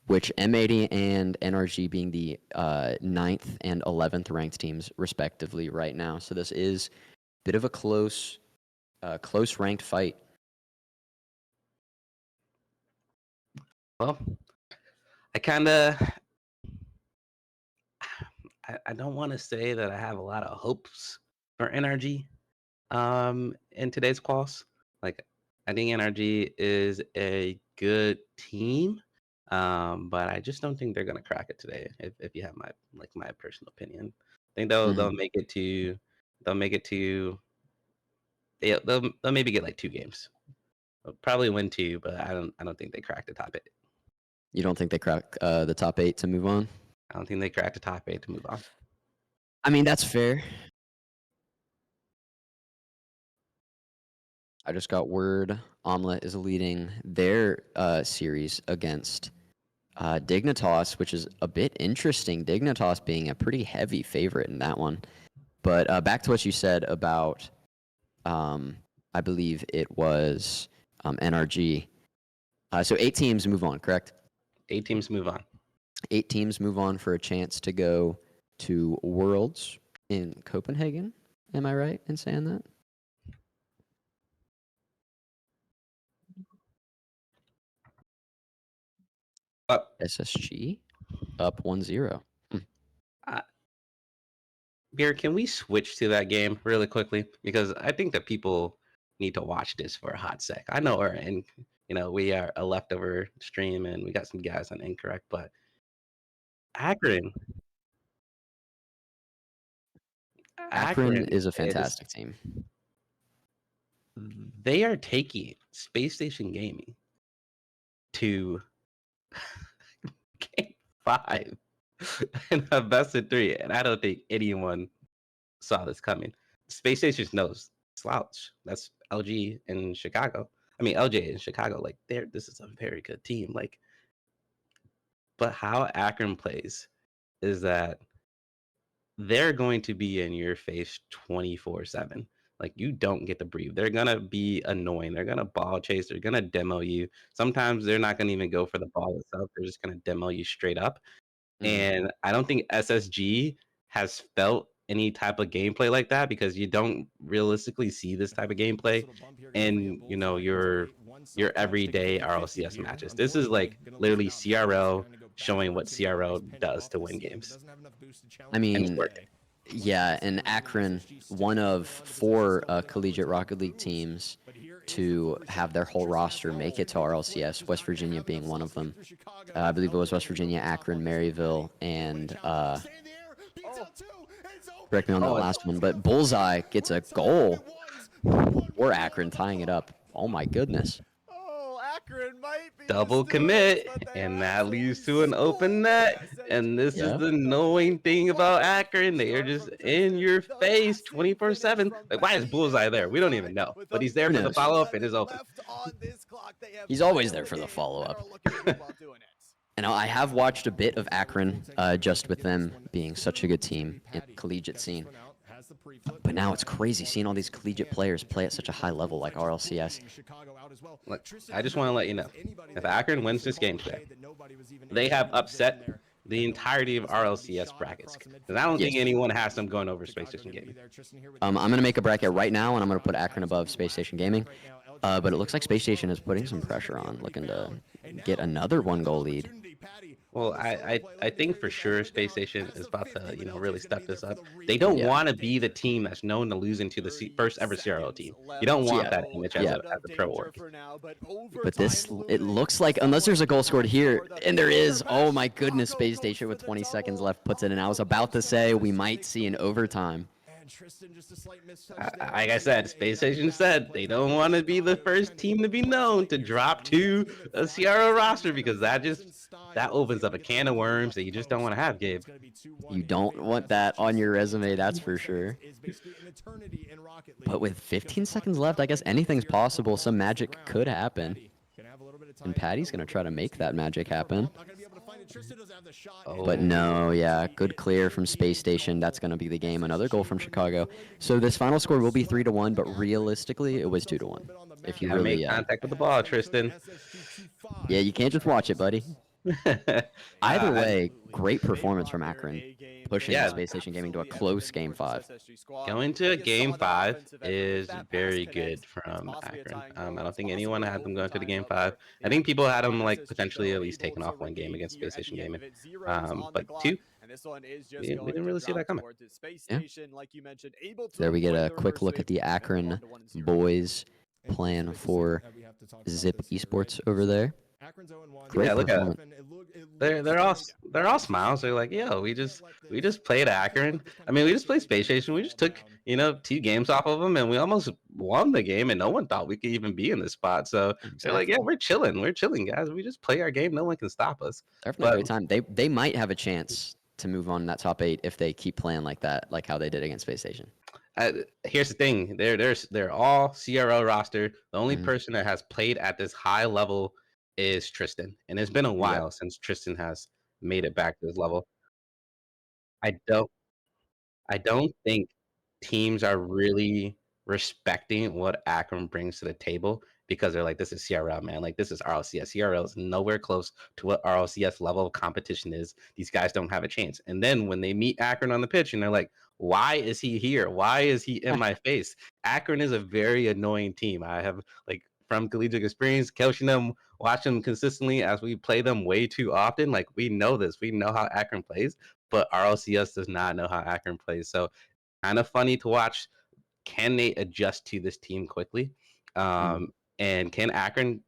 which M80 and NRG being the 9th and 11th ranked teams respectively right now. So this is a bit of a close ranked fight. Well, I kind of I don't want to say that I have a lot of hopes for NRG in today's quals. Like I think NRG is a good team, but I just don't think they're gonna crack it today. If you have my personal opinion, I think they'll Mhm. make it to they'll make it to they'll maybe get like 2 games. They'll probably win 2, but I don't think they crack the top 8. You don't think they crack the top 8 to move on? I don't think they crack the top 8 to move on. I mean, that's fair. I just got word Omelette is leading their series against Dignitas, which is a bit interesting. Dignitas being a pretty heavy favorite in that one. But back to what you said about, I believe it was NRG. So 8 teams move on, correct? 8 teams move on. 8 teams move on for a chance to go to Worlds in Copenhagen. Am I right in saying that? SSG up 1-0. Beer, can we switch to that game really quickly? Because I think that people need to watch this for a hot sec. I know we are a leftover stream and we got some guys on incorrect, but Akron Is a fantastic team. They are taking Space Station Gaming to game 5 in a best of 3, and I don't think anyone saw this coming. Space Station's no slouch. That's LG in Chicago. I mean LJ in Chicago. Like, this is a very good team. Like, but how Akron plays is that they're going to be in your face 24/7. Like, you don't get to breathe. They're gonna be annoying. They're gonna ball chase. They're gonna demo you. Sometimes they're not gonna even go for the ball itself. They're just gonna demo you straight up. And I don't think SSG has felt any type of gameplay like that, because you don't realistically see this type of gameplay in your everyday RLCS matches. This is like literally CRL showing what CRL does to win games. I mean, yeah, and Akron, one of 4 collegiate Rocket League teams to have their whole roster make it to RLCS, West Virginia being one of them. I believe it was West Virginia, Akron, Maryville, and correct me on that last one, but Bullseye gets a goal for Akron, tying it up. Oh my goodness. Double commit, and that leads to an open net. And this is the annoying thing about Akron. They are just in your face 24/7. Like, why is Bullseye there? We don't even know. But he's there for the follow-up and is open. He's always there for the follow-up. And I have watched a bit of Akron, just with them being such a good team in the collegiate scene. But now it's crazy seeing all these collegiate players play at such a high level like RLCS. Look, I just want to let you know, if Akron wins this game today, they have upset the entirety of RLCS brackets. Because I don't think anyone has them going over Space Station Gaming. I'm going to make a bracket right now, and I'm going to put Akron above Space Station Gaming. But it looks like Space Station is putting some pressure on, looking to get another 1-goal lead. Well, I think for sure Space Station is about to, really step this up. They don't want to be the team that's known to losing to the first ever CRO team. You don't want that image as a pro org. But it looks like, unless there's a goal scored here, and there is, oh my goodness, Space Station with 20 seconds left puts it in. I was about to say we might see an overtime. Like I said, Space Station said they don't want to be the first team to be known to drop to a CRO roster, because that opens up a can of worms that you just don't want to have, Gabe. You don't want that on your resume, that's for sure. But with 15 seconds left, I guess anything's possible. Some magic could happen. And Patty's going to try to make that magic happen. But no, yeah, good clear from Space Station. That's going to be the game. Another goal from Chicago. So this final score will be 3-1, but realistically, it was 2-1. If you really make contact with the ball, Tristan. Yeah, you can't just watch it, buddy. Either way, great performance from Akron, pushing Space Station Gaming to a close Game 5. Going to Game 5 is very good from Akron. I don't think anyone had them going to the Game 5. I think people had them potentially at least taking off one game against Space Station Gaming. But 2, we didn't really see that coming. Yeah. There we get a quick look at the Akron boys plan for Zip Esports over there. Great look at it. They're all smiles. They're like, yo, we just played Akron. I mean, we just played Space Station. We just took 2 games off of them, and we almost won the game, and no one thought we could even be in this spot. So they're like, yeah, we're chilling, guys. We just play our game. No one can stop us. They're having a great time. They might have a chance to move on in that top 8 if they keep playing like that, like how they did against Space Station. Here's the thing: they're all CRO roster. The only Mhm. person that has played at this high level is Tristan, and it's been a while since Tristan has made it back to this level. I don't I don't think teams are really respecting what Akron brings to the table because they're like, this is CRL, man. Like, this is RLCS. CRL is nowhere close to what RLCS level of competition is. These guys don't have a chance. And then when they meet Akron on the pitch and they're like, why is he here? Why is he in my face? Akron is a very annoying team. I have, like, from collegiate experience, coaching them, watching them consistently as we play them way too often. Like, we know this. We know how Akron plays, but RLCS does not know how Akron plays. So kind of funny to watch. Can they adjust to this team quickly? And can Akron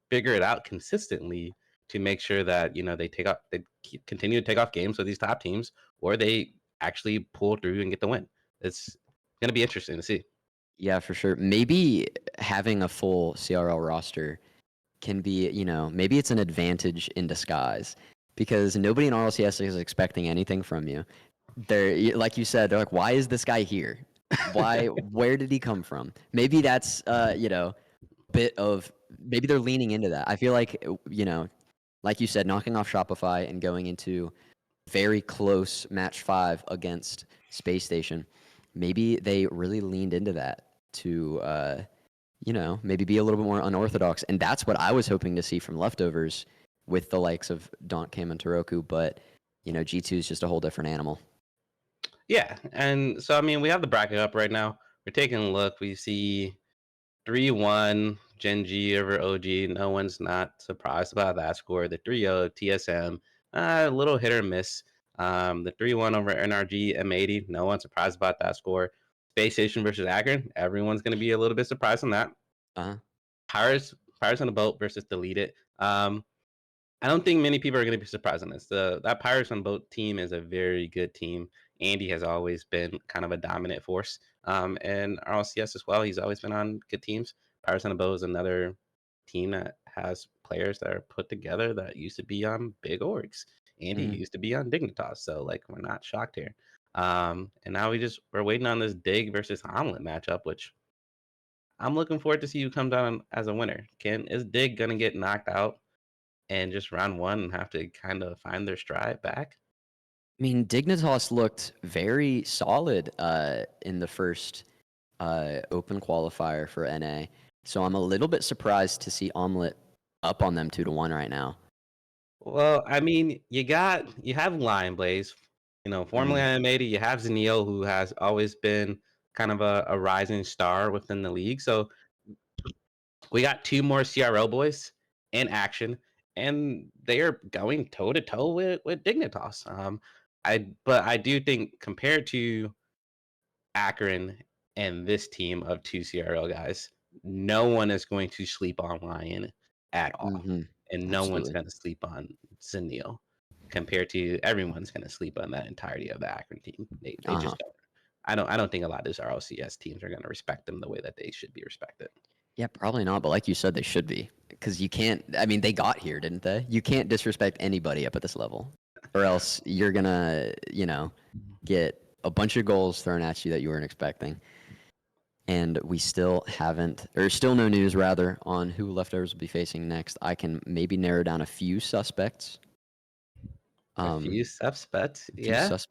figure it out consistently to make sure that they continue to take off games with these top teams, or they actually pull through and get the win? It's going to be interesting to see. Yeah, for sure. Maybe having a full CRL roster can be, maybe it's an advantage in disguise because nobody in RLCS is expecting anything from you. They're, like you said, they're like, why is this guy here? Where did he come from? Maybe that's, maybe they're leaning into that. I feel like, like you said, knocking off Shopify and going into very close match 5 against Space Station, maybe they really leaned into that to, maybe be a little bit more unorthodox. And that's what I was hoping to see from Leftovers with the likes of Daunt Cam and Taroku. But, G2 is just a whole different animal. Yeah. And so, I mean, we have the bracket up right now. We're taking a look. We see 3-1 Gen G over OG. No one's not surprised about that score. The 3-0 TSM, a little hit or miss. The 3-1 over NRG M80. No one's surprised about that score. Space Station versus Akron. Everyone's going to be a little bit surprised on that. Pirates on the boat versus Deleted. I don't think many people are going to be surprised on this. That Pirates on Boat team is a very good team. Andy has always been kind of a dominant force. And RLCS as well. He's always been on good teams. Pirates on the Boat is another team that has players that are put together that used to be on big orgs. Andy used to be on Dignitas. So, like, we're not shocked here. And now we're waiting on this Dig versus Omelet matchup, which I'm looking forward to see who comes down as a winner. Is Dig going to get knocked out and just round 1 and have to kind of find their stride back? I mean, Dignitas looked very solid in the first open qualifier for NA. So I'm a little bit surprised to see Omelet up on them 2-1 right now. Well, I mean, you have Lion Blaze, formerly animated. You have Zenio, who has always been kind of a rising star within the league. So we got 2 more CRO boys in action, and they are going toe to toe with Dignitas. But I do think compared to Akron and this team of 2 CRL guys, no one is going to sleep on Lion at all. And no one's going to sleep on Zenio compared to everyone's going to sleep on that entirety of the Akron team. They just don't. I don't think a lot of these RLCS teams are going to respect them the way that they should be respected. Yeah, probably not. But like you said, they should be because you can't. I mean, they got here, didn't they? You can't disrespect anybody up at this level, or else you're gonna, get a bunch of goals thrown at you that you weren't expecting. And we still no news rather on who Leftovers will be facing next. I can maybe narrow down a few suspects. A few suspects, yeah. If let's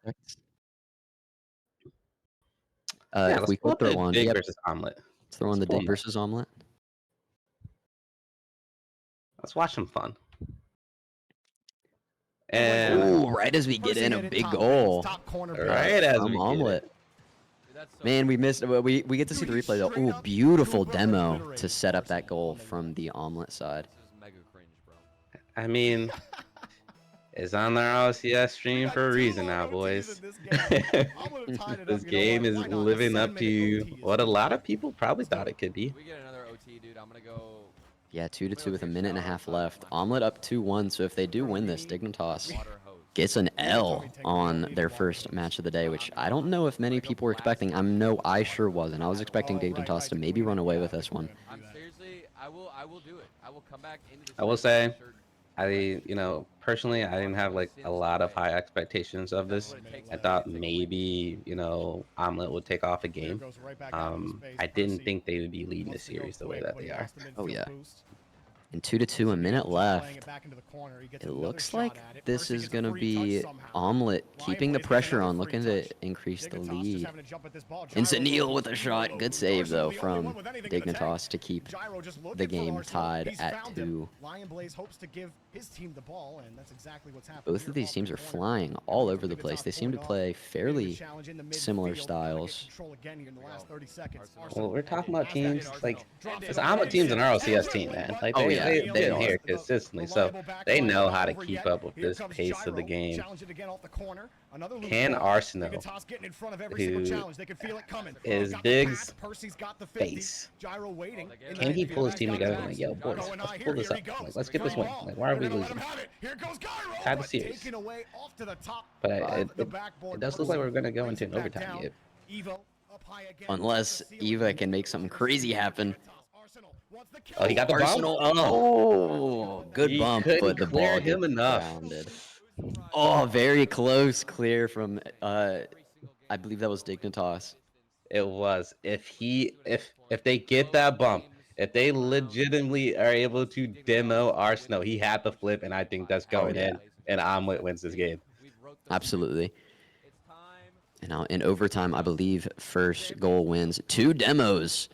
we could throw on Dig versus Omelet. Let's throw on the Dig versus Omelet. Let's watch some fun. And right as we get in, a big goal. Right as we Omelet. Man, we missed. We get to see the replay though. Ooh, beautiful demo to set up that goal from the Omelet side. I mean, it's on the RLCS stream for a reason now, boys. This game is living up to what a lot of people probably thought it could be. Yeah, 2-2 with a minute and a half left. Omelet up 2-1. So if they do win this, Dignitas gets an L on their first match of the day, which I don't know if many people were expecting. I sure wasn't. I was expecting Dignitas to maybe run away with this one. I'm seriously, I will do it. I will come back into this. I will say, Personally, I didn't have like a lot of high expectations of this. I thought maybe, Omelet would take off a game. I didn't think they would be leading the series the way that they are. Oh yeah. And 2-2, a minute left. It looks like this is going to be Omelet keeping the pressure on, looking to increase the lead. And Zanil with a shot. Good save, though, from Dignitas to keep the game tied at 2. Both of these teams are flying all over the place. They seem to play fairly similar styles. Well, we're talking about teams like this Omelet team's an RLCS team, man. Like they've been here consistently, so they know how to keep up with this pace of the game. Can Arsenal, who is Dig's face, can he pull his team together and like, yo, boys, let's pull this up. Like, let's get this win. Like, why are we losing? Tied the series. But it does look like we're going to go into an overtime game. Unless Eva can make something crazy happen. Oh, he got the Arsenal. bump? Oh, good bump, but the ball him gets enough. grounded. Oh, very close clear from, I believe that was Dignitas. It was. If they get that bump, if they legitimately are able to demo Arsenal, he had the flip, and I think that's going in, and Omelet wins this game. Absolutely. And now in overtime, I believe first goal wins. 2 demos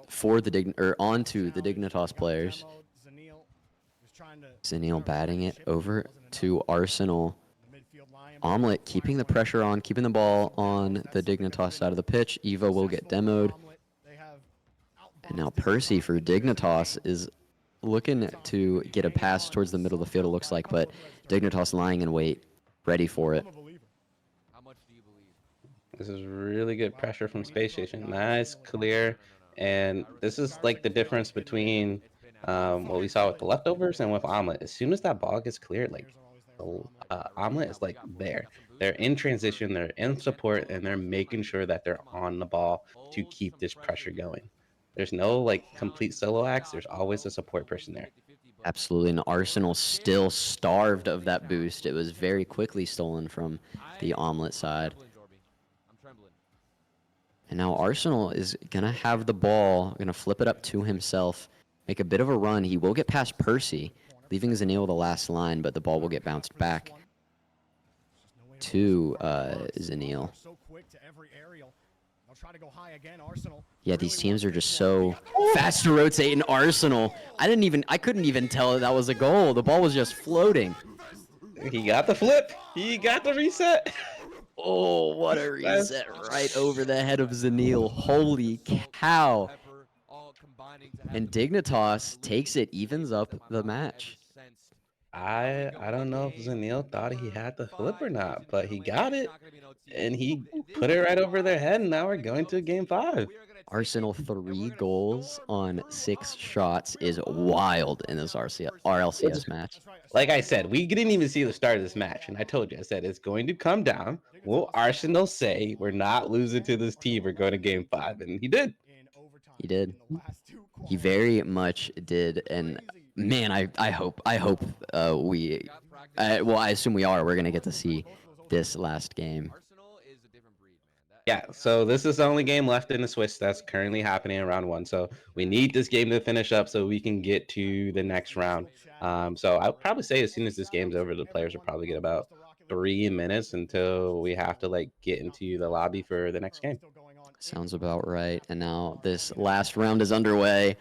for the onto the Dignitas players. Zanil batting it over to Arsenal. Omelet keeping the pressure on, keeping the ball on the Dignitas side of the pitch. Evo will get demoed. And now Percy for Dignitas is looking to get a pass towards the middle of the field, it looks like, but Dignitas lying in wait, ready for it. This is really good pressure from Space Station. Nice, clear. And this is like the difference between what we saw with the leftovers and with Omelet. As soon as that ball gets cleared, like Omelet is like there. They're in transition, they're in support, and they're making sure that they're on the ball to keep this pressure going. There's no like complete solo acts. There's always a support person there. Absolutely, and Arsenal still starved of that boost. It was very quickly stolen from the Omelet side. And now Arsenal is going to have the ball, going to flip it up to himself, make a bit of a run. He will get past Percy, leaving Zanil the last line, but the ball will get bounced back to Zanil. Yeah, these teams are just so fast to rotate in Arsenal. I couldn't even tell that was a goal. The ball was just floating. He got the flip. He got the reset. Oh, what a reset right over the head of Zanil. Holy cow. And Dignitas takes it, evens up the match. I don't know if Zanil thought he had the flip or not, but he got it, and he put it right over their head, and now we're going to game 5. Arsenal 3 goals on 6 shots is wild in this RLCS match. Like I said, we didn't even see the start of this match, and I told you, I said it's going to come down. Will Arsenal say we're not losing to this team, we're going to game 5? And he did. He did. He very much did, and man, I hope we, well, I assume we are. We're gonna get to see this last game. Yeah, so this is the only game left in the Swiss that's currently happening in round 1. So we need this game to finish up so we can get to the next round. So I would probably say as soon as this game's over, the players will probably get about 3 minutes until we have to like get into the lobby for the next game. Sounds about right. And now this last round is underway.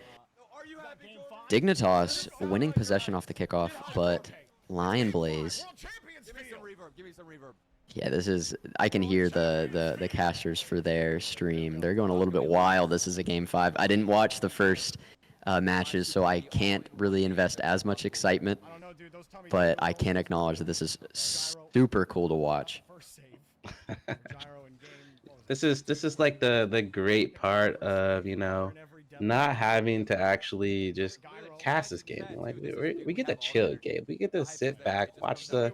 Dignitas winning possession off the kickoff, but Lion Blaze. Yeah, this is, I can hear the casters for their stream. They're going a little bit wild. This is a game 5. I didn't watch the first matches, so I can't really invest as much excitement, but I can acknowledge that this is super cool to watch. This is like the great part of, not having to actually just cast this game. Like we get to chill game. We get to sit back, watch the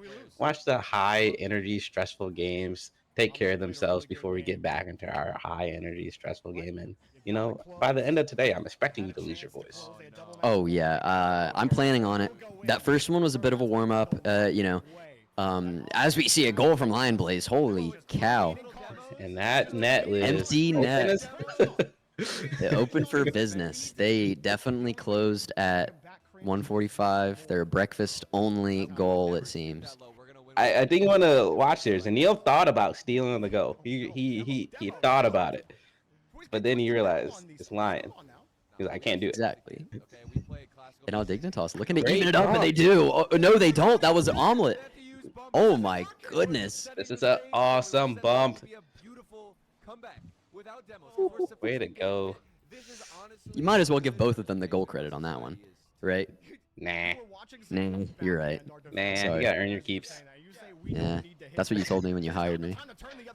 high energy stressful games take care of themselves before we get back into our high energy stressful game, and you know, by the end of today, I'm expecting you to lose your voice. Oh yeah, I'm planning on it. That first one was a bit of a warm up. As we see a goal from Lion Blaze, holy cow! And that net is Empty open net. as- They opened for business. They definitely closed at 145. Their breakfast only goal, it seems. I think you want to watch this. And Neil thought about stealing on the go. He thought about it, but then he realized it's Lion. He's like, I can't do it. Exactly. And now Dignitas looking to Great even it up, and they bump. do. Oh, no, they don't. That was an omelet. Oh my goodness. This is an awesome bump. Way to go. You might as well give both of them the goal credit on that one, right? Nah, Nah, you're right. man, Sorry. you gotta earn your keeps. Yeah, that's what you told me when you hired me.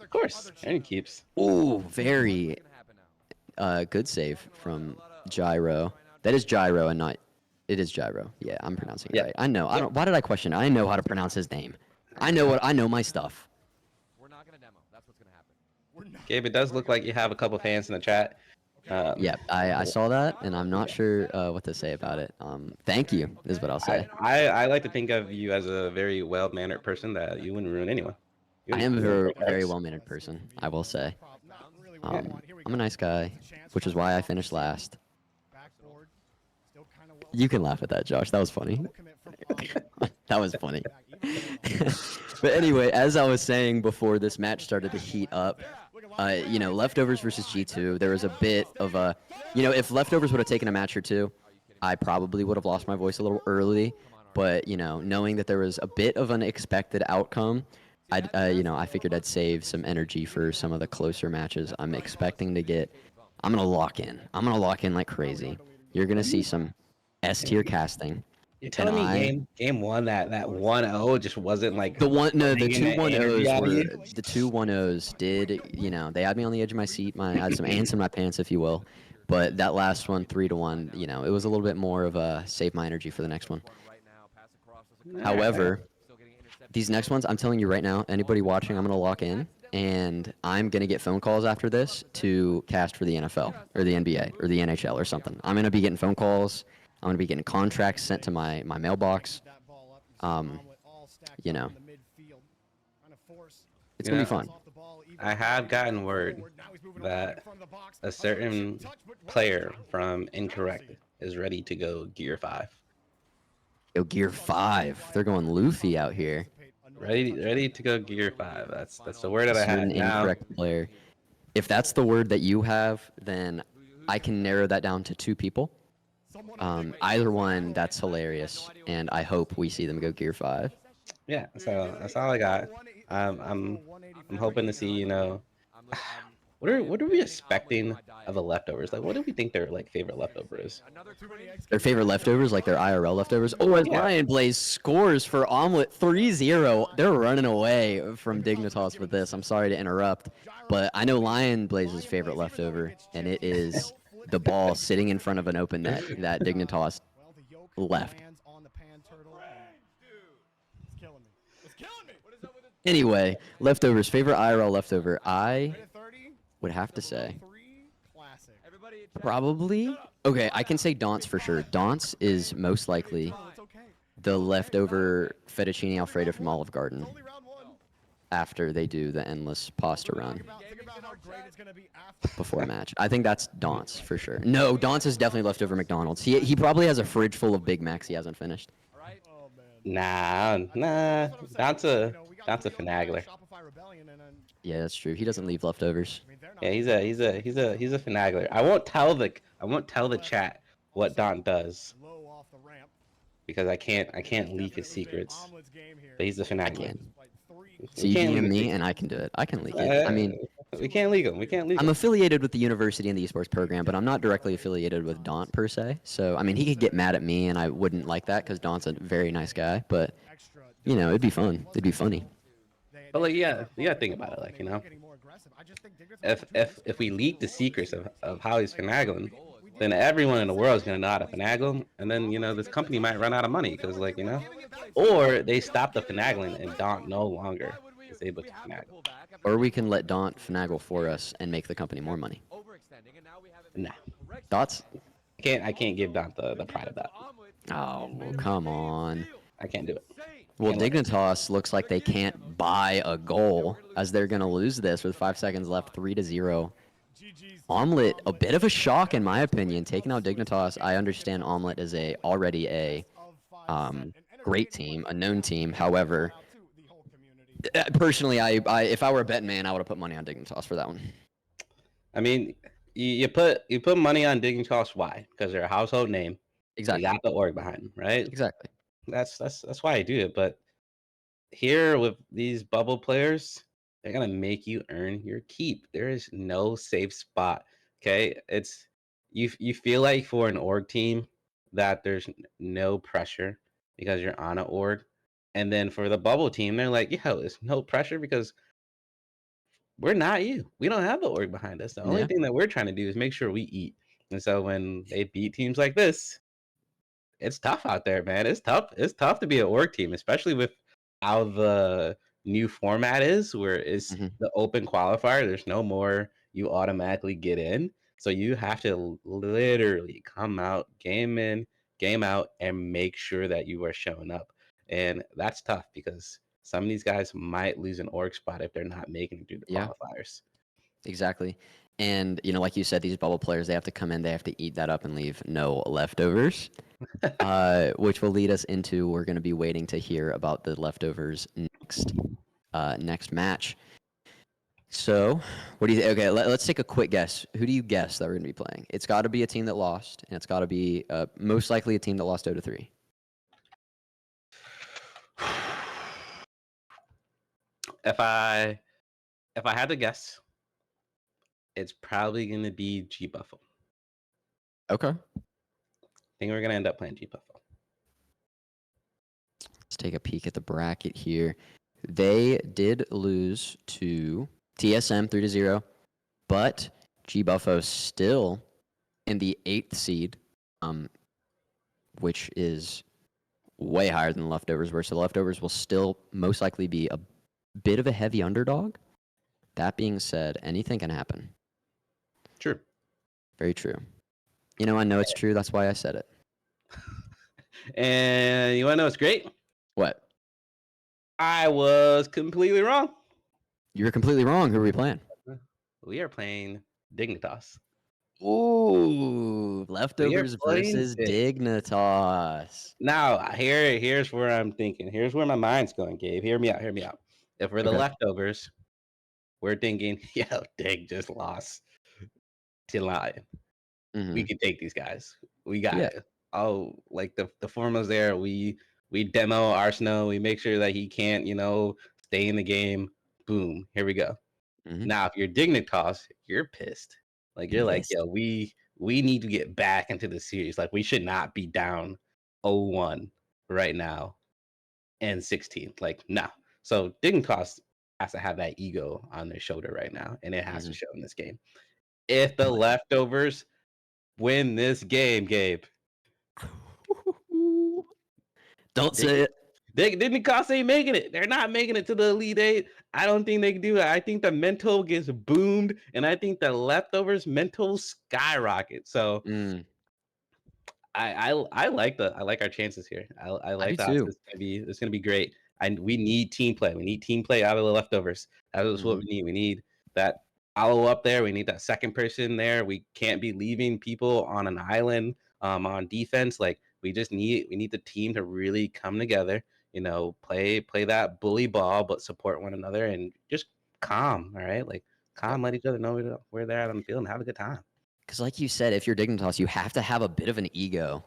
Of course, earn your keeps. Ooh, very good save from Gyro. That is Gyro and not. It is Gyro. Yeah, I'm pronouncing it Yeah. right. I know. I don't. Why did I question it? I know how to pronounce his name. I know my stuff. Gabe, it does look like you have a couple fans in the chat. Yeah, I saw that, and I'm not sure what to say about it. Thank you is what I'll say. I like to think of you as a very well-mannered person that you wouldn't ruin anyone. I am a very well-mannered person, I will say. I'm a nice guy, which is why I finished last. You can laugh at that, Josh. That was funny. That was funny. But anyway, as I was saying before this match started to heat up, Leftovers versus G2, there was a bit of a, if Leftovers would have taken a match or two, I probably would have lost my voice a little early. But, knowing that there was a bit of an expected outcome, I figured I'd save some energy for some of the closer matches. I'm expecting to get, I'm going to lock in. I'm going to lock in like crazy. You're going to see some S-tier casting. You're telling me game one that 1-0 just wasn't like the 2 bringing that energy 1-0s out of were you? the 2 1-0s did, they had me on the edge of my seat. I had some ants in my pants, if you will. But that last one, 3-1, it was a little bit more of a save my energy for the next one. However, these next ones, I'm telling you right now, anybody watching, I'm going to lock in, and I'm going to get phone calls after this to cast for the NFL or the NBA or the NHL or something. I'm going to be getting phone calls. I'm going to be getting contracts sent to my mailbox. It's going to be fun. I have gotten word that a certain player from Incorrect is ready to go Gear 5. Yo, Gear 5. They're going Luffy out here. Ready to go Gear 5. That's the word that I Certain had. Now, incorrect player. If that's the word that you have, then I can narrow that down to 2 people. Either one, that's hilarious, and I hope we see them go Gear 5. yeah, so that's all I got. I'm hoping to see, what are we expecting of the Leftovers? Like, what do we think their favorite leftover is? Their favorite leftovers, like their IRL leftovers. Oh, as Yeah. Lion Blaze scores for Omelet 3-0. They're running away from Dignitas with this. I'm sorry to interrupt, but I know Lion Blaze's favorite leftover, and it is the ball sitting in front of an open net that Dignitas left. Anyway, leftovers, favorite IRL leftover. I would have to say probably. Okay, I can say Daunt's for sure. Daunt's is most likely the leftover fettuccine alfredo from Olive Garden after they do the endless pasta run before a match. I think that's Daunt's for sure. No, Daunt's is definitely leftover McDonald's. He probably has a fridge full of Big Macs he hasn't finished. Nah. That's a finagler. Yeah, that's true. He doesn't leave leftovers. Yeah, he's a finagler. I won't tell the chat what Don does because I can't leak his secrets. But he's a finagler. So you DM me and I can do it. I can leak it. I mean, we can't leak him. I'm affiliated with the university and the esports program, but I'm not directly affiliated with Daunt per se. So I mean, he could get mad at me, and I wouldn't like that because Daunt's a very nice guy. But it'd be fun. It'd be funny. But you gotta think about it, if we leak the secrets of how he's finagling, then everyone in the world is gonna know how to finagle, and then this company might run out of money because or they stop the finagling and Daunt no longer is able to finagle. Or we can let Daunt finagle for us and make the company more money. Nah, Thoughts? I can't give Don the pride of that. Oh, well, come on. I can't do it. Well, Can't let it. Dignitas looks like they can't buy a goal as they're going to lose this with 5 seconds left, 3-0. Omelet, a bit of a shock in my opinion, taking out Dignitas. I understand Omelet is already a great team, a known team. However, personally, if I were a betting man, I would have put money on Dignitas for that one. I mean, you put money on Dignitas. Why? Because they're a household name. Exactly. They got the org behind them, right? Exactly. That's why I do it. But here with these bubble players, they're gonna make you earn your keep. There is no safe spot. Okay, it's you feel like for an org team that there's no pressure because you're on an org, and then for the bubble team, they're like, yo, there's no pressure because we're not you. We don't have the org behind us. The only Yeah. thing that we're trying to do is make sure we eat. And so when they beat teams like this, it's tough out there, man. It's tough. It's tough to be an org team, especially with how the new format is, where it's the open qualifier. There's no more you automatically get in. So you have to literally come out, game in, game out, and make sure that you are showing up. And that's tough because some of these guys might lose an org spot if they're not making it through the Yeah. qualifiers. Exactly. And, like you said, these bubble players, they have to come in, they have to eat that up and leave no leftovers, which will lead us into we're going to be waiting to hear about the leftovers next match. So, what do you think? Okay, let's take a quick guess. Who do you guess that we're going to be playing? It's got to be a team that lost, and it's got to be most likely a team that lost 0-3. If I had to guess, it's probably going to be G Buffalo. Okay. I think we're going to end up playing G Buffalo. Let's take a peek at the bracket here. They did lose to TSM 3-0, but G Buffo still in the 8th seed, which is way higher than the leftovers were. So the leftovers will still most likely be a bit of a heavy underdog. That being said, anything can happen. True. Very true. I know it's true. That's why I said it. And you want to know what's great? What? I was completely wrong. You were completely wrong. Who are we playing? We are playing Dignitas. Ooh, leftovers versus Dignitas. Now, here's where I'm thinking. Here's where my mind's going, Gabe. Hear me out. If we're the leftovers, we're thinking, yo, Dig just lost to Lion. We can take these guys. We got it. Oh, like the formulas there. We demo Arsenal. We make sure that he can't, stay in the game. Boom. Here we go. Now, if you're Dignitas, you're pissed. Like you're like, yo, we need to get back into the series. Like we should not be down 0-1 right now and 16. Like, no. So Dignitas has to have that ego on their shoulder right now, and it has to show in this game. If the leftovers win this game, Gabe. Don't say it. Dignitas ain't making it. They're not making it to the Elite Eight. I don't think they can do it. I think the mental gets boomed, and I think the leftovers mental skyrocket. So I like our chances here. I like that. It's gonna be great. And we need team play. We need team play out of the leftovers. That is what we need. We need that follow up there. We need that second person there. We can't be leaving people on an island on defense. Like we need the team to really come together. Play that bully ball, but support one another and just calm. All right, like calm. Let each other know where they're at on the field and have a good time. Because like you said, if you're Dignitas, you have to have a bit of an ego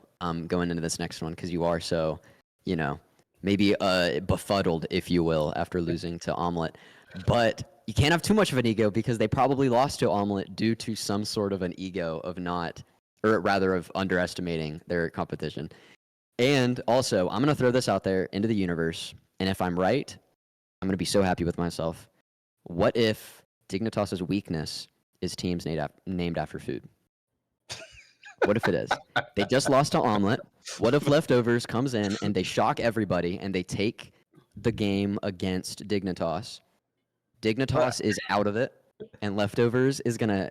going into this next one because you are so, maybe befuddled, if you will, after losing to Omelet. But you can't have too much of an ego because they probably lost to Omelet due to some sort of an ego of of underestimating their competition. And also, I'm going to throw this out there into the universe. And if I'm right, I'm going to be so happy with myself. What if Dignitas' weakness is teams named after food? What if it is? They just lost to Omelet. What if Leftovers comes in and they shock everybody and they take the game against Dignitas? Dignitas is out of it, and Leftovers is going to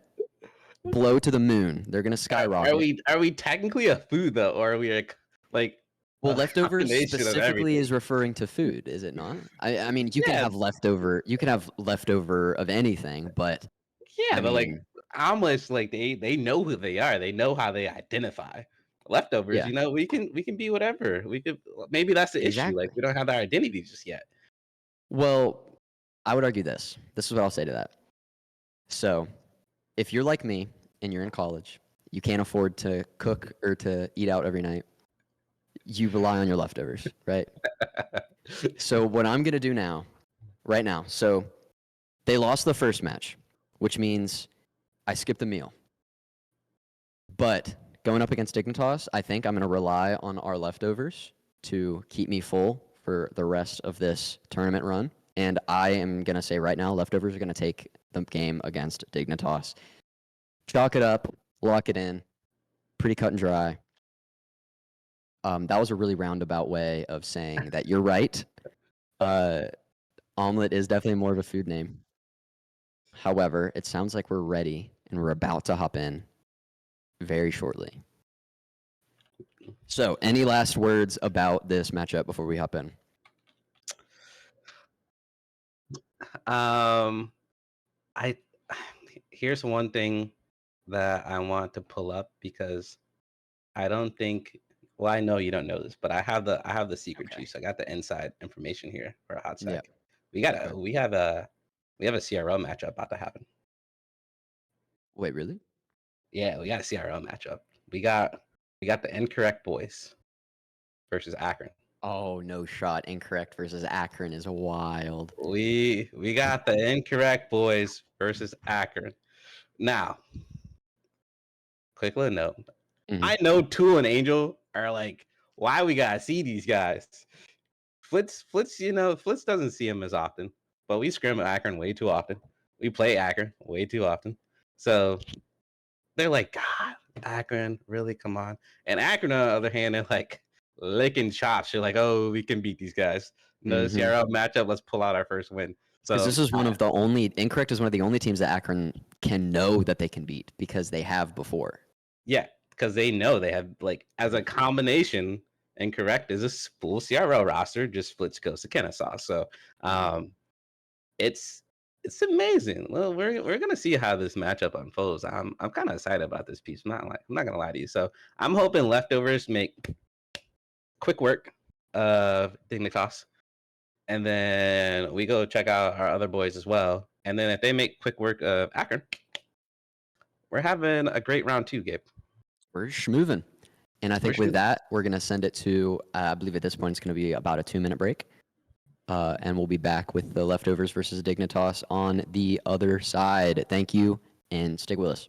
blow to the moon. They're gonna skyrocket. Are we technically a food though, or are we like Well, a leftovers combination of specifically everything? is referring to food, is it not? I mean, you can Yeah, have leftover. You can have leftover of anything, but yeah, I but like mean, omelets, like they know who they are. They know how they identify. Leftovers, yeah, we can be whatever. We could maybe that's the issue. Like exactly. we don't have our identity just yet. Well, I would argue this. This is what I'll say to that. So, if you're like me and you're in college, you can't afford to cook or to eat out every night. You rely on your leftovers, right? So, what I'm gonna do now, right now, so they lost the first match, which means I skipped a meal. But going up against Dignitas, I think I'm going to rely on our leftovers to keep me full for the rest of this tournament run. And I am going to say right now, leftovers are going to take the game against Dignitas. Chalk it up, lock it in, pretty cut and dry. That was a really roundabout way of saying that you're right. Omelet is definitely more of a food name. However, it sounds like we're ready and we're about to hop in very shortly. So, any last words about this matchup before we hop in? Um, I here's one thing that I want to pull up because I don't think. Well, I know you don't know this, but I have the secret Okay. juice. I got the inside information here for a hot Yeah. sec. We got Okay. a we have a CRO matchup about to happen. Wait, really? Yeah, we got a CRO matchup. We got the incorrect boys versus Akron. Oh, no shot. Incorrect versus Akron is wild. We got the incorrect boys versus Akron. Now, quick little note. Mhm. I know Tool and Angel are like, why we gotta see these guys? Flitz, Flitz doesn't see him as often, but we scrim at Akron way too often. We play Akron way too often. So they're like, God, Akron, really? Come on. And Akron, on the other hand, they're like licking chops. They're like, oh, we can beat these guys. No, this Mhm. Sierra matchup, let's pull out our first win. Because So this is one of the only Incorrect is one of the only teams that Akron can know that they can beat because they have before. yeah, because they know they have like as a combination, Incorrect is a full CRO roster, just splits goes to Kennesaw. So it's amazing. Well, we're gonna see how this matchup unfolds. I'm kind of excited about this piece. I'm not gonna lie to you. So I'm hoping leftovers make quick work of Dignitas, and then we go check out our other boys as well. And then if they make quick work of Akron, we're having a great round two, Gabe. We're schmoovin'. And I We're think with shooting. that, we're going to send it to, I believe at this point, it's going to be about a 2-minute break. And we'll be back with the leftovers versus Dignitas on the other side. Thank you, and stick with us.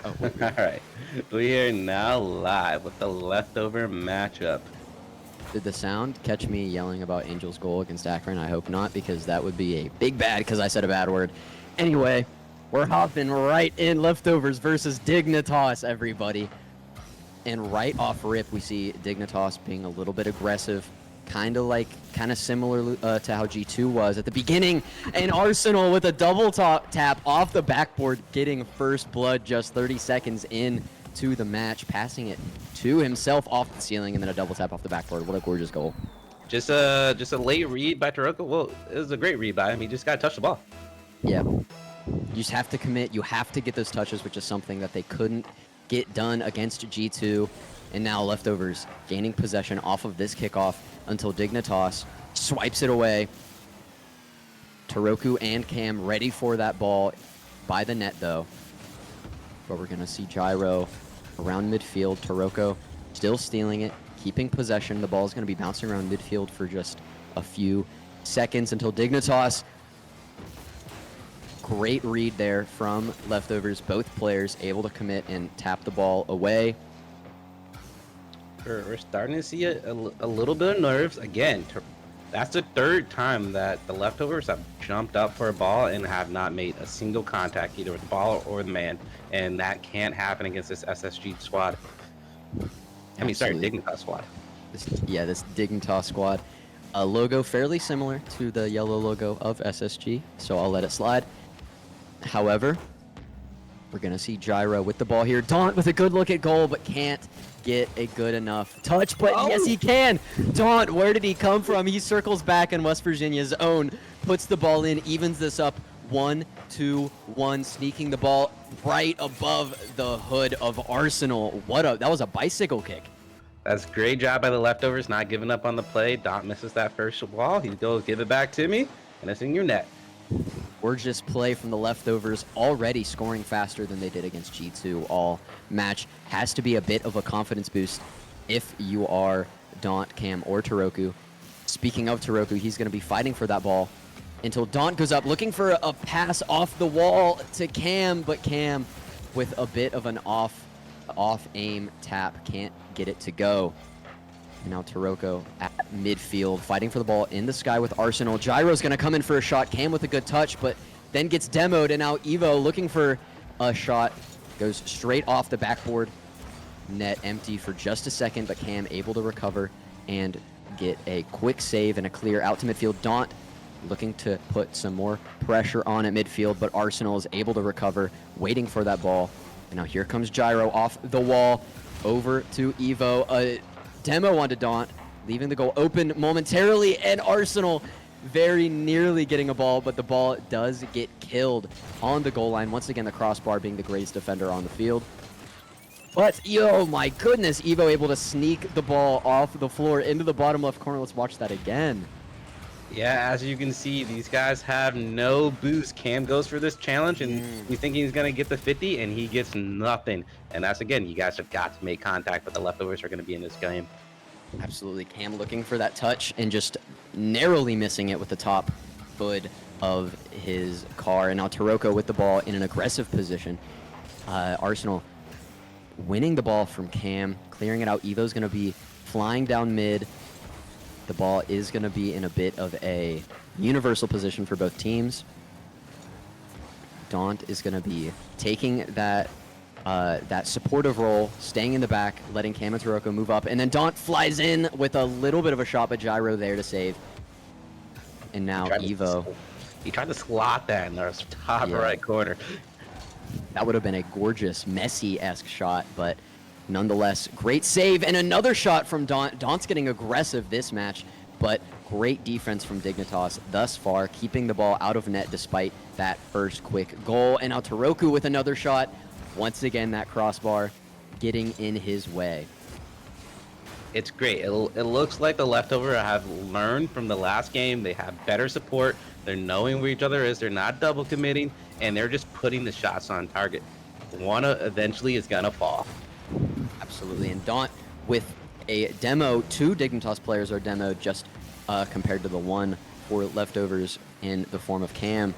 Oh, wait, All right, we are now live with the leftover matchup. did the sound catch me yelling about Angel's goal against Akron? I hope not, because that would be a big bad because I said a bad word. Anyway, we're hopping right in Leftovers versus Dignitas, everybody. And right off rip, we see Dignitas being a little bit aggressive, kind of similar to how G2 was at the beginning. And Arsenal with a double tap off the backboard, getting first blood just 30 seconds in to the match, passing it to himself off the ceiling, and then a double tap off the backboard. What a gorgeous goal. Just a late read by Taroko. Well, it was a great read by him. He just got to touch the ball. Yeah. You just have to commit. You have to get those touches, which is something that they couldn't get done against G2. And now Leftovers gaining possession off of this kickoff until Dignitas swipes it away. Taroku and Cam ready for that ball by the net, though. But we're going to see Gyro around midfield. Taroko still stealing it, keeping possession. The ball is going to be bouncing around midfield for just a few seconds until Dignitas. Great read there from Leftovers. Both players able to commit and tap the ball away. We're starting to see a little bit of nerves. Again, that's the third time that the Leftovers have jumped up for a ball and have not made a single contact, either with the ball or the man. And that can't happen against this SSG squad. I mean, sorry, Dignitas squad. This Dignitas squad. A logo fairly similar to the yellow logo of SSG, so I'll let it slide. However, we're going to see Gyro with the ball here. Daunt with a good look at goal, but can't get a good enough touch. But yes, he can. Daunt, where did he come from? He circles back in West Virginia's own, puts the ball in, evens this up 1-2-1, sneaking the ball right above the hood of Arsenal. That was a bicycle kick. That's a great job by the Leftovers, not giving up on the play. Daunt misses that first ball. He goes, give it back to me, and it's in your net. Gorgeous play from the Leftovers, already scoring faster than they did against G2 all match. Has to be a bit of a confidence boost if you are Daunt, Cam, or Taroku. Speaking of Taroku, he's going to be fighting for that ball until Daunt goes up, looking for a pass off the wall to Cam, but Cam with a bit of an off-aim tap can't get it to go. And now Taroko at midfield, fighting for the ball in the sky with Arsenal. Gyro's going to come in for a shot. Cam with a good touch, but then gets demoed. And now Evo looking for a shot. Goes straight off the backboard. Net empty for just a second, but Cam able to recover and get a quick save and a clear out to midfield. Daunt looking to put some more pressure on at midfield, but Arsenal is able to recover, waiting for that ball. And now here comes Gyro off the wall, over to Evo. A demo onto Daunt, leaving the goal open momentarily, and Arsenal very nearly getting a ball, but the ball does get killed on the goal line. Once again, the crossbar being the greatest defender on the field. But, oh my goodness, Evo able to sneak the ball off the floor into the bottom left corner. Let's watch that again. Yeah, as you can see, these guys have no boost. Cam goes for this challenge, and he's thinking he's going to get the 50, and he gets nothing. And that's, again, you guys have got to make contact, but the Leftovers are going to be in this game. Absolutely. Cam looking for that touch and just narrowly missing it with the top hood of his car. And now Taroko with the ball in an aggressive position. Arsenal winning the ball from Cam, clearing it out. Evo's going to be flying down mid. The ball is going to be in a bit of a universal position for both teams. Daunt is going to be taking that supportive role, staying in the back, letting Cam and Taroko move up, and then Daunt flies in with a little bit of a shot, but Gyro there to save. And now Evo. He tried to slot that in the top right corner. That would have been a gorgeous, Messi-esque shot, but nonetheless, great save, and another shot from Daunt. Daunt's getting aggressive this match, but great defense from Dignitas thus far, keeping the ball out of net despite that first quick goal. And now Taroku with another shot. Once again, that crossbar getting in his way. It's great. It looks like the Leftover have learned from the last game. They have better support. They're knowing where each other is. They're not double committing, and they're just putting the shots on target. One eventually is going to fall. Absolutely. And Daunt with a demo. 2 Dignitas players are demoed just compared to the one for Leftovers in the form of Cam.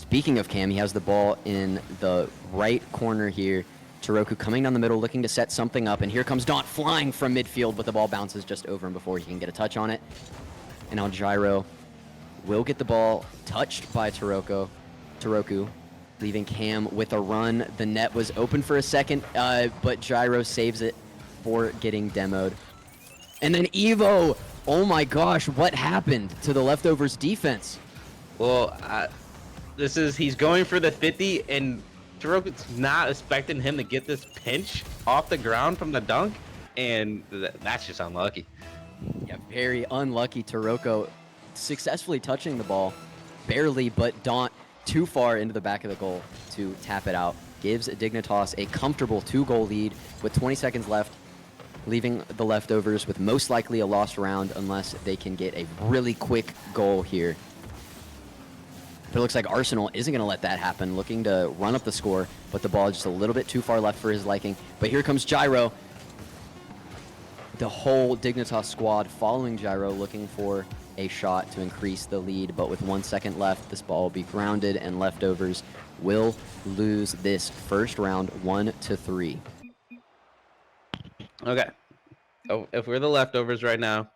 Speaking of Cam, he has the ball in the right corner here. Taroku coming down the middle, looking to set something up, and here comes Daunt flying from midfield, but the ball bounces just over him before he can get a touch on it. And now Gyro will get the ball touched by Taroku, leaving Cam with a run. The net was open for a second, but Gyro saves it for getting demoed. And then Evo, oh my gosh, what happened to the Leftovers defense? Well, he's going for the 50, and Taroku's not expecting him to get this pinch off the ground from the dunk, and that's just unlucky. Yeah, very unlucky. Taroko successfully touching the ball, barely, but Daunt too far into the back of the goal to tap it out. Gives Dignitas a comfortable 2-goal lead with 20 seconds left, leaving the Leftovers with most likely a lost round unless they can get a really quick goal here. But it looks like Arsenal isn't going to let that happen, looking to run up the score, but the ball is just a little bit too far left for his liking. But here comes Gyro. The whole Dignitas squad following Gyro, looking for a shot to increase the lead, but with 1 second left, this ball will be grounded, and Leftovers will lose this first round 1-3. Okay. So if we're the Leftovers right now,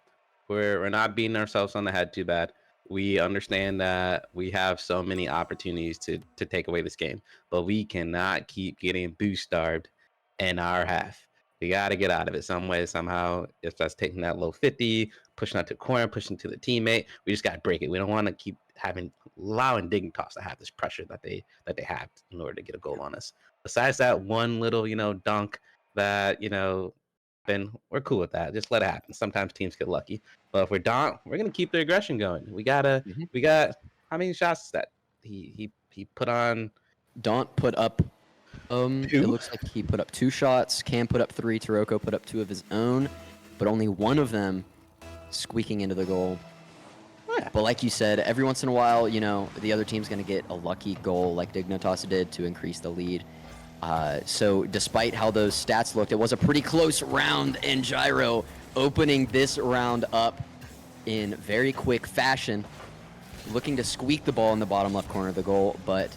we're not beating ourselves on the head too bad. We understand that we have so many opportunities to take away this game, but we cannot keep getting boost starved in our half. We got to get out of it some way, somehow. If that's taking that low 50, pushing out to the corner, pushing to the teammate, we just got to break it. We don't want to keep allowing Dignitas to have this pressure that they have in order to get a goal on us. Besides that one little, dunk that, then we're cool with that. Just let it happen. Sometimes teams get lucky. But if we're Daunt, we're gonna keep the aggression going. We got how many shots is that? He put on Daunt put up Two? it looks like he put up 2 shots. Cam put up 3. Taroko put up 2 of his own, but only one of them squeaking into the goal. Yeah. But like you said, every once in a while, the other team's going to get a lucky goal like Dignitas did to increase the lead. So despite how those stats looked, it was a pretty close round, and Gyro opening this round up in very quick fashion, looking to squeak the ball in the bottom left corner of the goal, but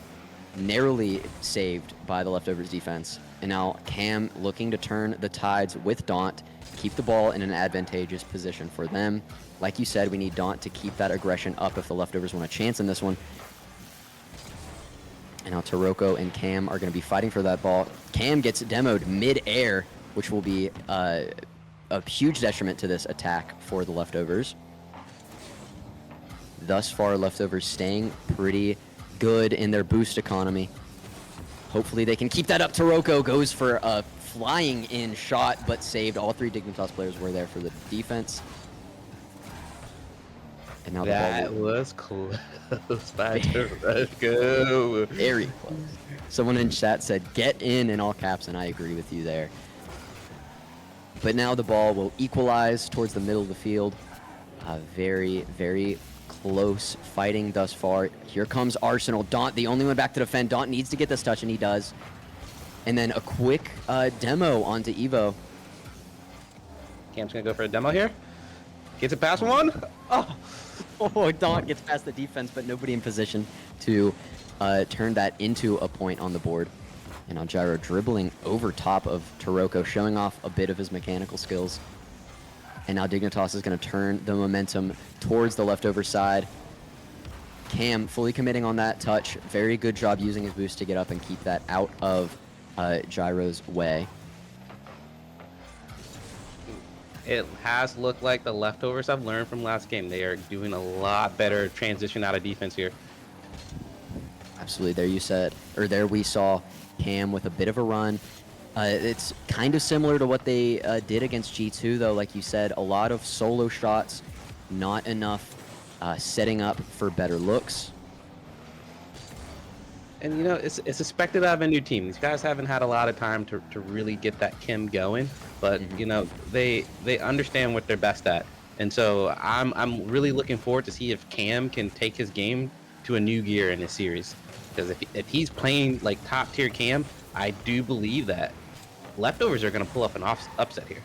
narrowly saved by the Leftovers defense. And now Cam looking to turn the tides with Daunt, keep the ball in an advantageous position for them. Like you said, we need Daunt to keep that aggression up if the Leftovers want a chance in this one. And now Taroko and Cam are going to be fighting for that ball. Cam gets demoed mid-air, which will be a huge detriment to this attack for the Leftovers. Thus far, Leftovers staying pretty good in their boost economy. Hopefully they can keep that up. Taroko goes for a flying in shot, but saved. All 3 Dignitas players were there for the defense. And now that the ball was close. Let's go. Very close. Someone in chat said, "Get in all caps," and I agree with you there. But now the ball will equalize towards the middle of the field. Very, very close fighting thus far. Here comes Arsenal. Daunt, the only one back to defend. Daunt needs to get this touch, and he does. And then a quick demo onto Evo. Cam's going to go for a demo here. Gets it past one. Oh, Daunt gets past the defense, but nobody in position to turn that into a point on the board. And now Gyro dribbling over top of Taroko, showing off a bit of his mechanical skills. And now Dignitas is going to turn the momentum towards the Leftover side. Cam fully committing on that touch. Very good job using his boost to get up and keep that out of Gyro's way. It has looked like the Leftovers have learned from last game. They are doing a lot better transition out of defense here. Absolutely. There we saw Cam with a bit of a run. It's kind of similar to what they did against G2, though. Like you said, a lot of solo shots, not enough setting up for better looks. And, it's expected out of a new team. These guys haven't had a lot of time to really get that chem going. But, they understand what they're best at. And so I'm really looking forward to see if Cam can take his game to a new gear in this series. Because if he's playing like top tier Cam, I do believe that Leftovers are going to pull up an upset here.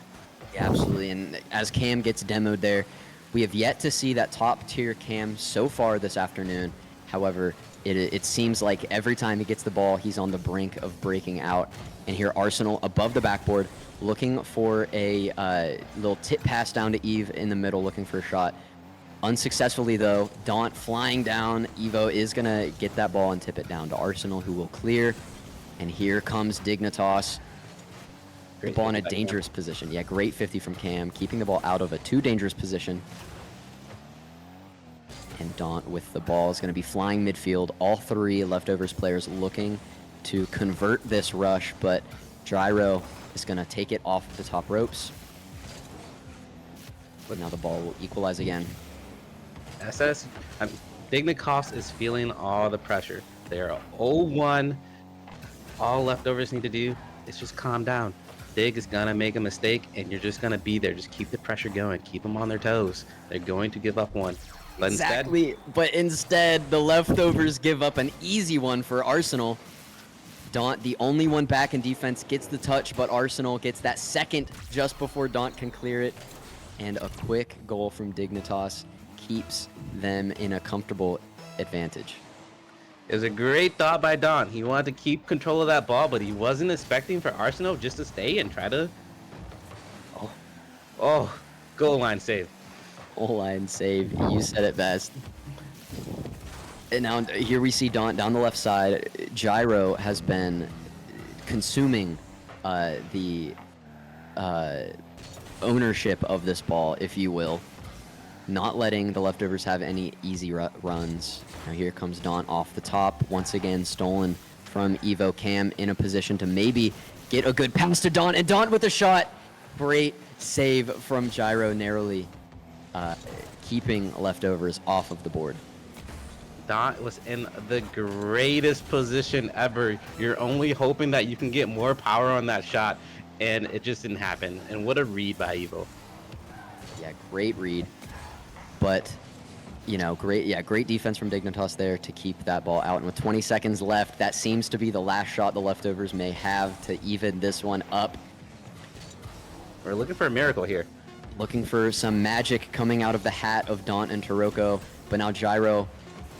Yeah, absolutely. And as Cam gets demoed there, we have yet to see that top tier Cam so far this afternoon. However, it seems like every time he gets the ball, he's on the brink of breaking out. And here, Arsenal above the backboard, looking for a little tip pass down to Eve in the middle, looking for a shot. Unsuccessfully, though, Daunt flying down. Evo is going to get that ball and tip it down to Arsenal, who will clear. And here comes Dignitas. The ball in a dangerous position. Yeah, great 50 from Cam, keeping the ball out of a too dangerous position. And Daunt with the ball is going to be flying midfield. All three leftovers players looking to convert this rush, but Gyro is going to take it off the top ropes. But now the ball will equalize again. Dignitas is feeling all the pressure. They're 0-1. All leftovers need to do is just calm down. Dig is gonna make a mistake, and you're just gonna be there. Just keep the pressure going. Keep them on their toes. They're going to give up one. But instead, the leftovers give up an easy one for Arsenal. Daunt, the only one back in defense, gets the touch, but Arsenal gets that second just before Daunt can clear it. And a quick goal from Dignitas keeps them in a comfortable advantage. It was a great thought by Daunt. He wanted to keep control of that ball, but he wasn't expecting for Arsenal just to stay and try to... Oh, goal line save. Goal line save. You said it best. And now here we see Daunt down the left side. Gyro has been consuming the ownership of this ball, if you will. Not letting the leftovers have any easy runs. Now here comes Daunt off the top. Once again, stolen from Evo. Cam in a position to maybe get a good pass to Daunt. And Daunt with a shot. Great save from Gyro, narrowly keeping leftovers off of the board. Daunt was in the greatest position ever. You're only hoping that you can get more power on that shot, and it just didn't happen. And what a read by Evo. Yeah, great read. But, you know, great defense from Dignitas there to keep that ball out. And with 20 seconds left, that seems to be the last shot the leftovers may have to even this one up. We're looking for a miracle here. Looking for some magic coming out of the hat of Daunt and Taroko. But now Gyro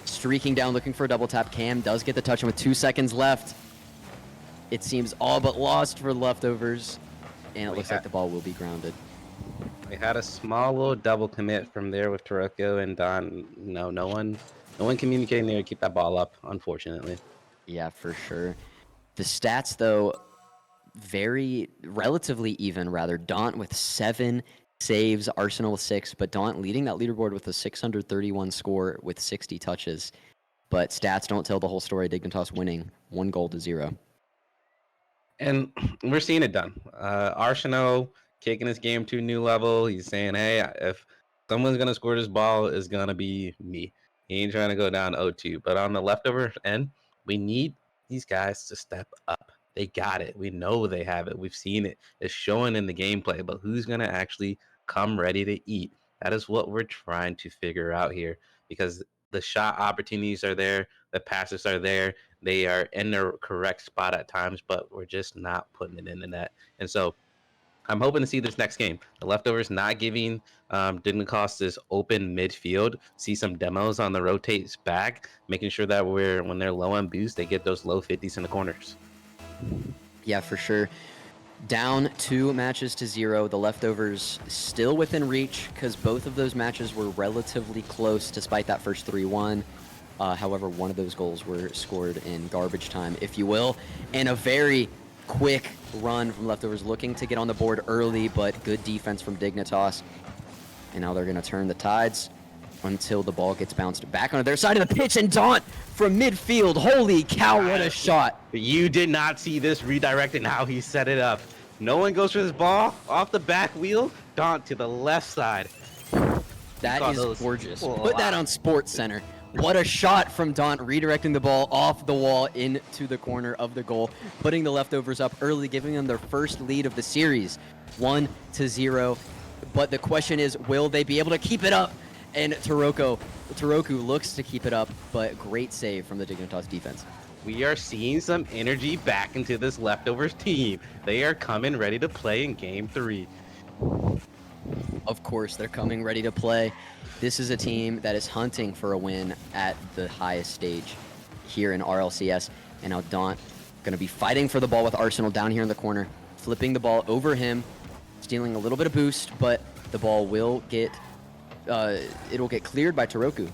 streaking down, looking for a double tap. Cam does get the touch, and with 2 seconds left, it seems all but lost for the leftovers. And it looks like the ball will be grounded. We had a small little double commit from there with Taroko and Daunt. No one communicating there to keep that ball up, unfortunately. Yeah, for sure. The stats, though, relatively even, rather. Daunt with 7 saves, Arsenal with 6, but Daunt leading that leaderboard with a 631 score with 60 touches. But stats don't tell the whole story. Dignitas winning 1-0. And we're seeing it done. Arsenal taking this game to a new level. He's saying, hey, if someone's going to score this ball, it's going to be me. He ain't trying to go down 0-2. But on the leftover end, we need these guys to step up. They got it. We know they have it. We've seen it. It's showing in the gameplay. But who's going to actually come ready to eat? That is what we're trying to figure out here. Because the shot opportunities are there. The passes are there. They are in the correct spot at times. But we're just not putting it in the net. And so I'm hoping to see this next game. The leftovers not giving Dignitas this open midfield. See some demos on the rotates back, making sure that when they're low on boost, they get those low 50s in the corners. Yeah, for sure. Down 2 matches to 0. The leftovers still within reach because both of those matches were relatively close despite that first 3-1. However, one of those goals were scored in garbage time, if you will, and a very quick run from leftovers looking to get on the board early, but good defense from Dignitas. And now they're going to turn the tides until the ball gets bounced back onto their side of the pitch, and Daunt from midfield. Holy cow, what a shot. You did not see this redirect and how he set it up. No one goes for this ball off the back wheel. Daunt to the left side. That is gorgeous. Put that on Sports Center. What a shot from Daunt, redirecting the ball off the wall into the corner of the goal, putting the leftovers up early, giving them their first lead of the series, 1-0. But the question is, will they be able to keep it up? And Taroko looks to keep it up, but great save from the Dignitas defense. We are seeing some energy back into this leftovers team. They are coming ready to play in Game 3. Of course, they're coming ready to play. This is a team that is hunting for a win at the highest stage here in RLCS. And now Daunt going to be fighting for the ball with Arsenal down here in the corner, flipping the ball over him, stealing a little bit of boost, but the ball will get, it'll get cleared by Toroku.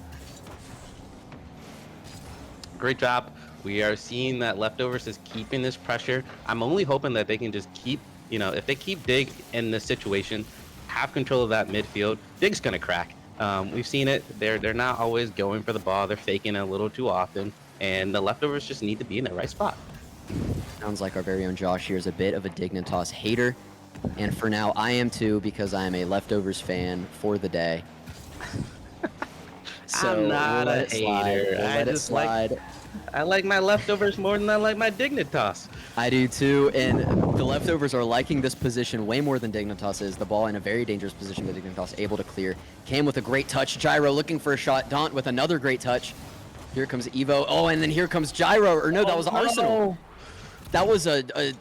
Great job. We are seeing that Leftovers is keeping this pressure. I'm only hoping that they can just keep, if they keep Dig in this situation, have control of that midfield, Dig's going to crack. We've seen it. They're not always going for the ball. They're faking it a little too often. And the Leftovers just need to be in the right spot. Sounds like our very own Josh here is a bit of a Dignitas hater. And for now, I am too, because I am a Leftovers fan for the day. So I'm not we'll a hater. Let it slide. I like my Leftovers more than I like my Dignitas. I do too, and the Leftovers are liking this position way more than Dignitas is. The ball in a very dangerous position that Dignitas able to clear. Cam with a great touch. Gyro looking for a shot. Daunt with another great touch. Here comes Evo. Oh, and then here comes Gyro. Or no, that was Arsenal. That was a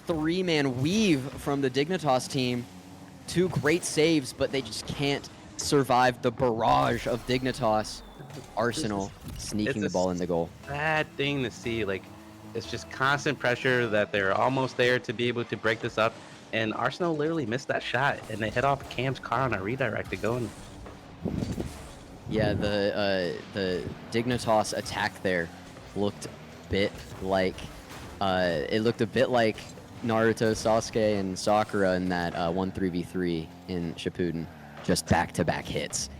three-man weave from the Dignitas team. Two great saves, but they just can't survive the barrage of Dignitas. Arsenal sneaking the ball in the goal. Bad thing to see. Like, it's just constant pressure that they're almost there to be able to break this up. And Arsenal literally missed that shot, and they hit off Cam's car on a redirect to go in. Yeah, the Dignitas attack there looked a bit like Naruto, Sasuke, and Sakura in that 1-3v3 in Shippuden. Just back-to-back hits.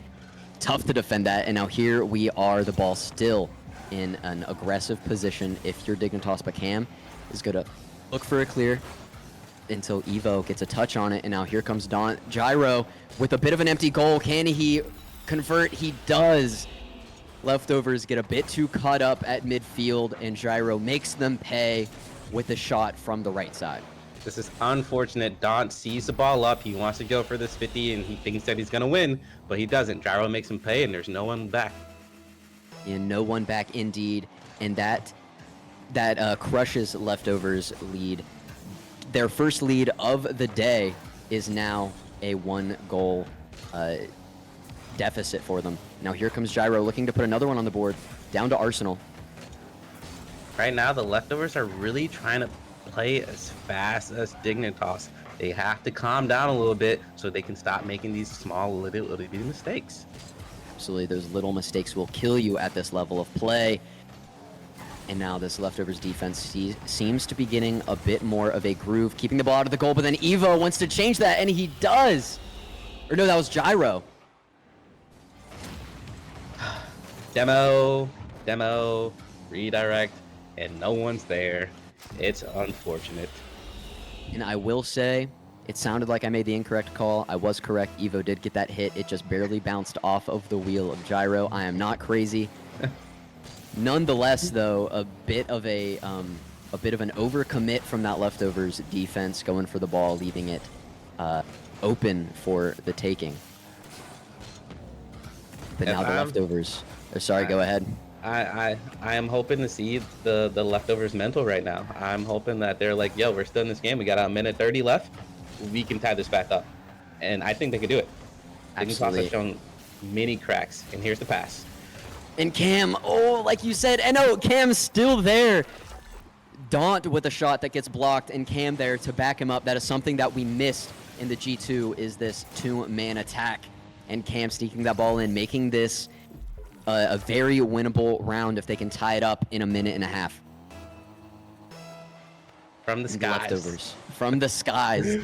Tough to defend that, and now here we are, the ball still in an aggressive position. If you're Dignitas, but Cam is going to look for a clear until Evo gets a touch on it, and now here comes Daunt. Gyro with a bit of an empty goal. Can he convert? He does. Leftovers get a bit too caught up at midfield, and Gyro makes them pay with a shot from the right side. This is unfortunate. Daunt sees the ball up. He wants to go for this 50, and he thinks that he's going to win, but he doesn't. Gyro makes him pay, and there's no one back. And no one back indeed. And that crushes Leftovers' lead. Their first lead of the day is now a 1-goal deficit for them. Now here comes Gyro looking to put another one on the board. Down to Arsenal. Right now, the Leftovers are really trying to play as fast as Dignitas. They have to calm down a little bit so they can stop making these small little mistakes. Absolutely, those little mistakes will kill you at this level of play. And now this Leftovers defense seems to be getting a bit more of a groove, keeping the ball out of the goal, but then Evo wants to change that, and he does! Or no, that was Gyro. Demo, redirect, and no one's there. It's unfortunate. And I will say, it sounded like I made the incorrect call. I was correct. Evo did get that hit. It just barely bounced off of the wheel of Gyro. I am not crazy. Nonetheless, though, a bit of an overcommit from that Leftovers defense, going for the ball, leaving it open for the taking. But now the Leftovers. Oh, sorry, go ahead. I am hoping to see the Leftovers mental right now. I'm hoping that they're like, yo, we're still in this game. We got a minute 30 left. We can tie this back up. And I think they could do it. Absolutely. Dignitas have shown many cracks. And here's the pass. And Cam, oh, like you said, and oh, Cam's still there. Daunt with a shot that gets blocked, and Cam there to back him up. That is something that we missed in the G2, is this two-man attack. And Cam sneaking that ball in, making this a very winnable round if they can tie it up in a minute and a half. From the skies. Leftovers. From the skies.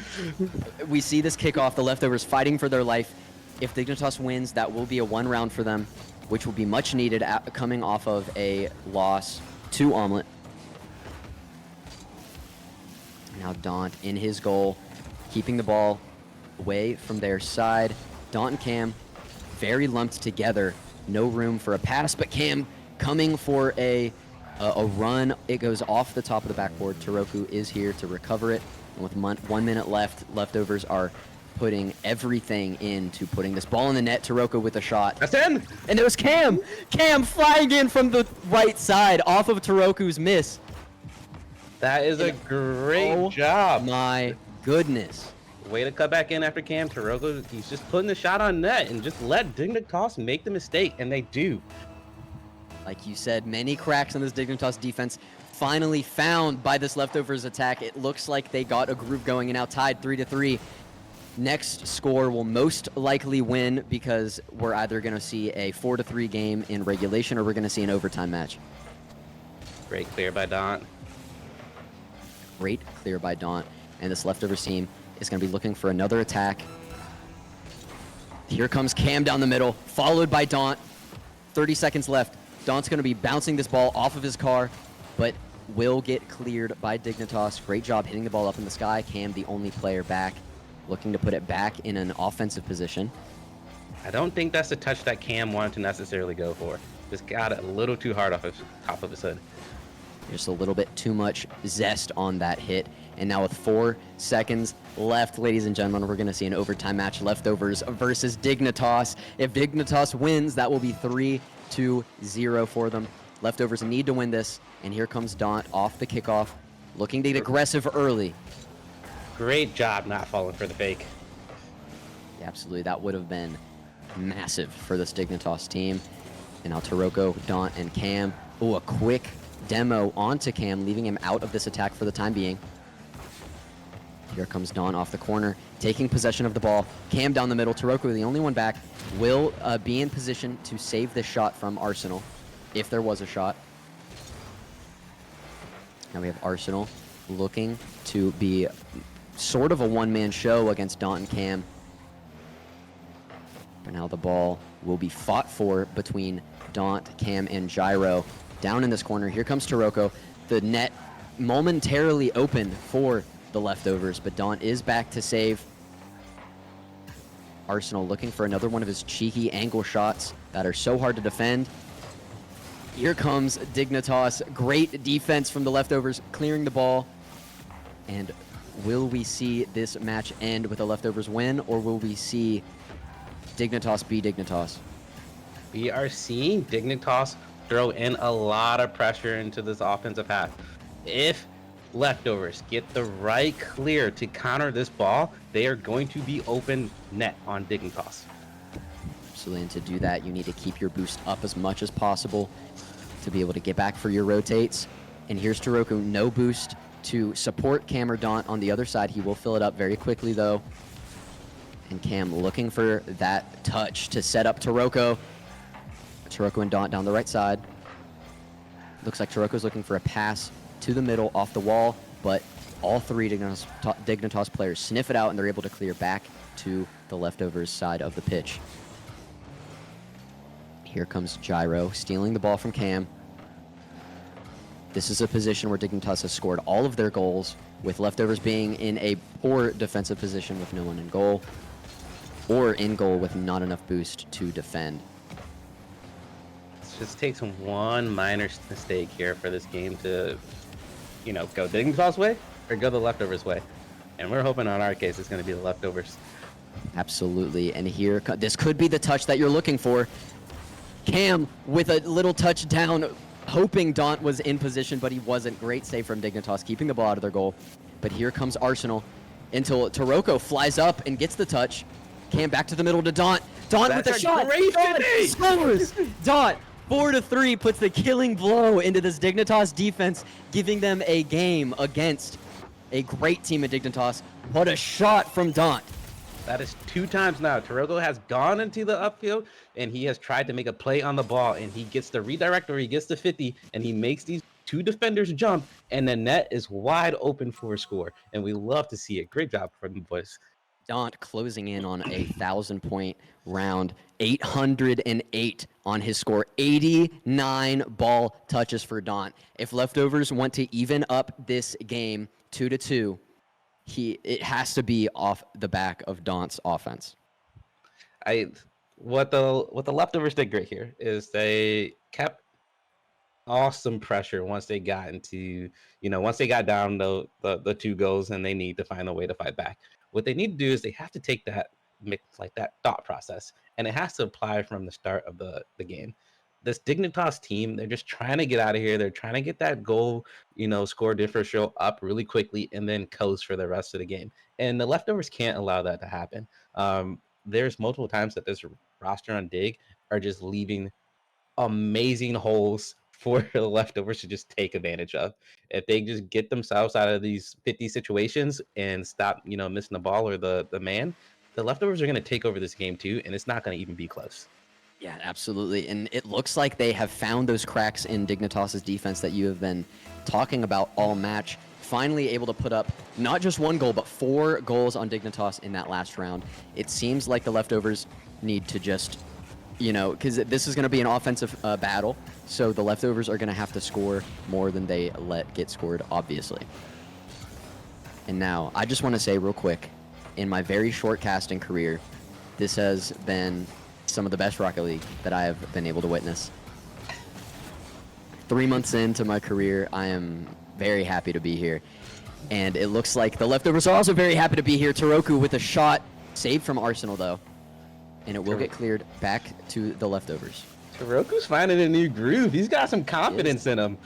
We see this kickoff, the Leftovers fighting for their life. If Dignitas wins, that will be a 1 round for them, which will be much needed coming off of a loss to Omelet. Now Daunt in his goal, keeping the ball away from their side. Daunt and Cam very lumped together. No room for a pass, but Cam coming for a run. It goes off the top of the backboard. Toroku is here to recover it. And with 1 minute left, Leftovers are putting everything into putting this ball in the net. Toroku with a shot. That's in! And there was Cam! Cam flying in from the right side off of Toroku's miss. That is a great job. My goodness. Way to cut back in after Cam. Taroko, he's just putting the shot on net and just let Dignitas make the mistake, and they do. Like you said, many cracks in this Dignitas defense finally found by this leftovers attack. It looks like they got a groove going and now tied 3-3. Next score will most likely win because we're either going to see a 4-3 game in regulation or we're going to see an overtime match. Great clear by Daunt. Great clear by Daunt. And this leftovers team is going to be looking for another attack. Here comes Cam down the middle, followed by Daunt. 30 seconds left. Daunt's going to be bouncing this ball off of his car, but will get cleared by Dignitas. Great job hitting the ball up in the sky. Cam, the only player back, looking to put it back in an offensive position. I don't think that's the touch that Cam wanted to necessarily go for. Just got it a little too hard off his top of his head. Just a little bit too much zest on that hit. And now with 4 seconds left, ladies and gentlemen, we're going to see an overtime match, leftovers versus Dignitas. If Dignitas wins, that will be 3-0 for them. Leftovers need to win this. And here comes Daunt off the kickoff, looking to get aggressive early. Great job not falling for the fake. Yeah, absolutely. That would have been massive for this Dignitas team. And now Taroko, Daunt, and Cam. Oh, a quick demo onto Cam, leaving him out of this attack for the time being. Here comes Daunt off the corner, taking possession of the ball. Cam down the middle. Taroko, the only one back, will be in position to save this shot from Arsenal, if there was a shot. Now we have Arsenal looking to be sort of a one-man show against Daunt and Cam. But now the ball will be fought for between Daunt, Cam, and Gyro. Down in this corner, here comes Taroko. The net momentarily open for the leftovers, but Daunt is back to save. Arsenal looking for another one of his cheeky angle shots that are so hard to defend. Here comes Dignitas. Great defense from the leftovers, clearing the ball. And will we see this match end with a leftovers win, or will we see Dignitas be Dignitas? We are seeing Dignitas throw in a lot of pressure into this offensive half. If leftovers get the right clear to counter this ball, they are going to be open net on Dignitas. Absolutely, and to do that, you need to keep your boost up as much as possible to be able to get back for your rotates. And here's Taroko, no boost to support Cam or Daunt on the other side. He will fill it up very quickly, though. And Cam looking for that touch to set up Taroko. Taroko and Daunt down the right side. Looks like Taroko's looking for a pass to the middle off the wall, but all three Dignitas players sniff it out, and they're able to clear back to the leftovers side of the pitch. Here comes Gyro, stealing the ball from Cam. This is a position where Dignitas has scored all of their goals, with leftovers being in a poor defensive position with no one in goal, or in goal with not enough boost to defend. It just takes one minor mistake here for this game to, go Dignitas' way or go the leftovers' way. And we're hoping on our case it's going to be the leftovers. Absolutely, and here, this could be the touch that you're looking for. Cam with a little touch down, hoping Daunt was in position, but he wasn't. Great save from Dignitas, keeping the ball out of their goal. But here comes Arsenal until Taroko flies up and gets the touch. Cam back to the middle to Daunt. Daunt with the shot. Daunt scores. Daunt, 4-3, puts the killing blow into this Dignitas defense, giving them a game against a great team at Dignitas. What a shot from Daunt. That is 2 times now. Taroko has gone into the upfield, and he has tried to make a play on the ball, and he gets the redirect, or he gets the 50, and he makes these 2 defenders jump, and the net is wide open for a score. And we love to see it. Great job from the boys. Daunt closing in on a 1,000-point round, 808 on his score, 89 ball touches for Daunt. If leftovers want to even up this game 2-2, it has to be off the back of Daunt's offense. What the leftovers did great here is they kept awesome pressure once they got into, once they got down the 2 goals, and they need to find a way to fight back. What they need to do is they have to take that thought process, and it has to apply from the start of the game. this Dignitas team, they're just trying to get out of here. They're trying to get that goal, score differential up really quickly and then coast for the rest of the game. And the leftovers can't allow that to happen. There's multiple times that this roster on Dig are just leaving amazing holes for the leftovers to just take advantage of. If they just get themselves out of these 50 situations and stop, missing the ball or the man, the leftovers are going to take over this game too, and it's not going to even be close. Yeah, absolutely. And it looks like they have found those cracks in Dignitas's defense that you have been talking about all match. Finally able to put up not just 1 goal, but 4 goals on Dignitas in that last round. It seems like the leftovers need to just, because this is going to be an offensive battle, so the leftovers are going to have to score more than they let get scored, obviously. And now, I just want to say real quick, in my very short casting career, this has been some of the best Rocket League that I have been able to witness. 3 months into my career, I am very happy to be here. And it looks like the leftovers are also very happy to be here. Taroku with a shot, saved from Arsenal though. And it will get cleared back to the leftovers. Taroku's finding a new groove. He's got some confidence in him.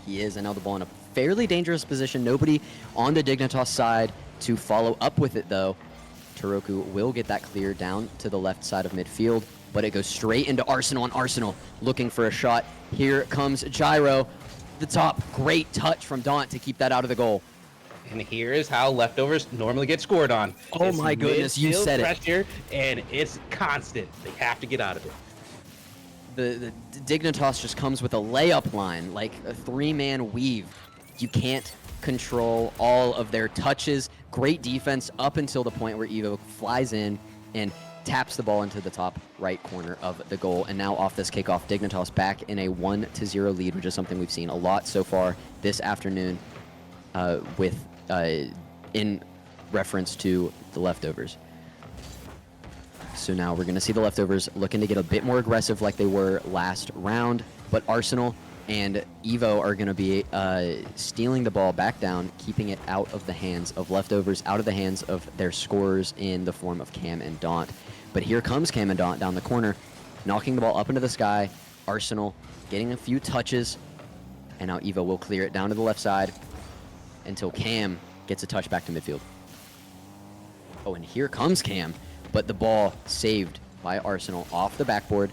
He is, and now the ball in a fairly dangerous position. Nobody on the Dignitas side to follow up with it though. Taroku will get that clear down to the left side of midfield, but it goes straight into Arsenal, and Arsenal looking for a shot. Here comes Gyro, the top. Great touch from Daunt to keep that out of the goal. And here is how leftovers normally get scored on. Oh my goodness, you said it. Pressure, and it's constant. They have to get out of it. The Dignitas just comes with a layup line, like a 3-man weave. You can't control all of their touches. Great defense up until the point where Evo flies in and taps the ball into the top right corner of the goal. And now off this kickoff, Dignitas back in a 1-0 lead, which is something we've seen a lot so far this afternoon in reference to the leftovers. So now we're going to see the leftovers looking to get a bit more aggressive like they were last round, but Arsenal and Evo are going to be stealing the ball back down, keeping it out of the hands of leftovers, out of the hands of their scorers in the form of Cam and Daunt. But here comes Cam and Daunt down the corner, knocking the ball up into the sky. Arsenal getting a few touches, and now Evo will clear it down to the left side until Cam gets a touch back to midfield. Oh, and here comes Cam, but the ball saved by Arsenal off the backboard.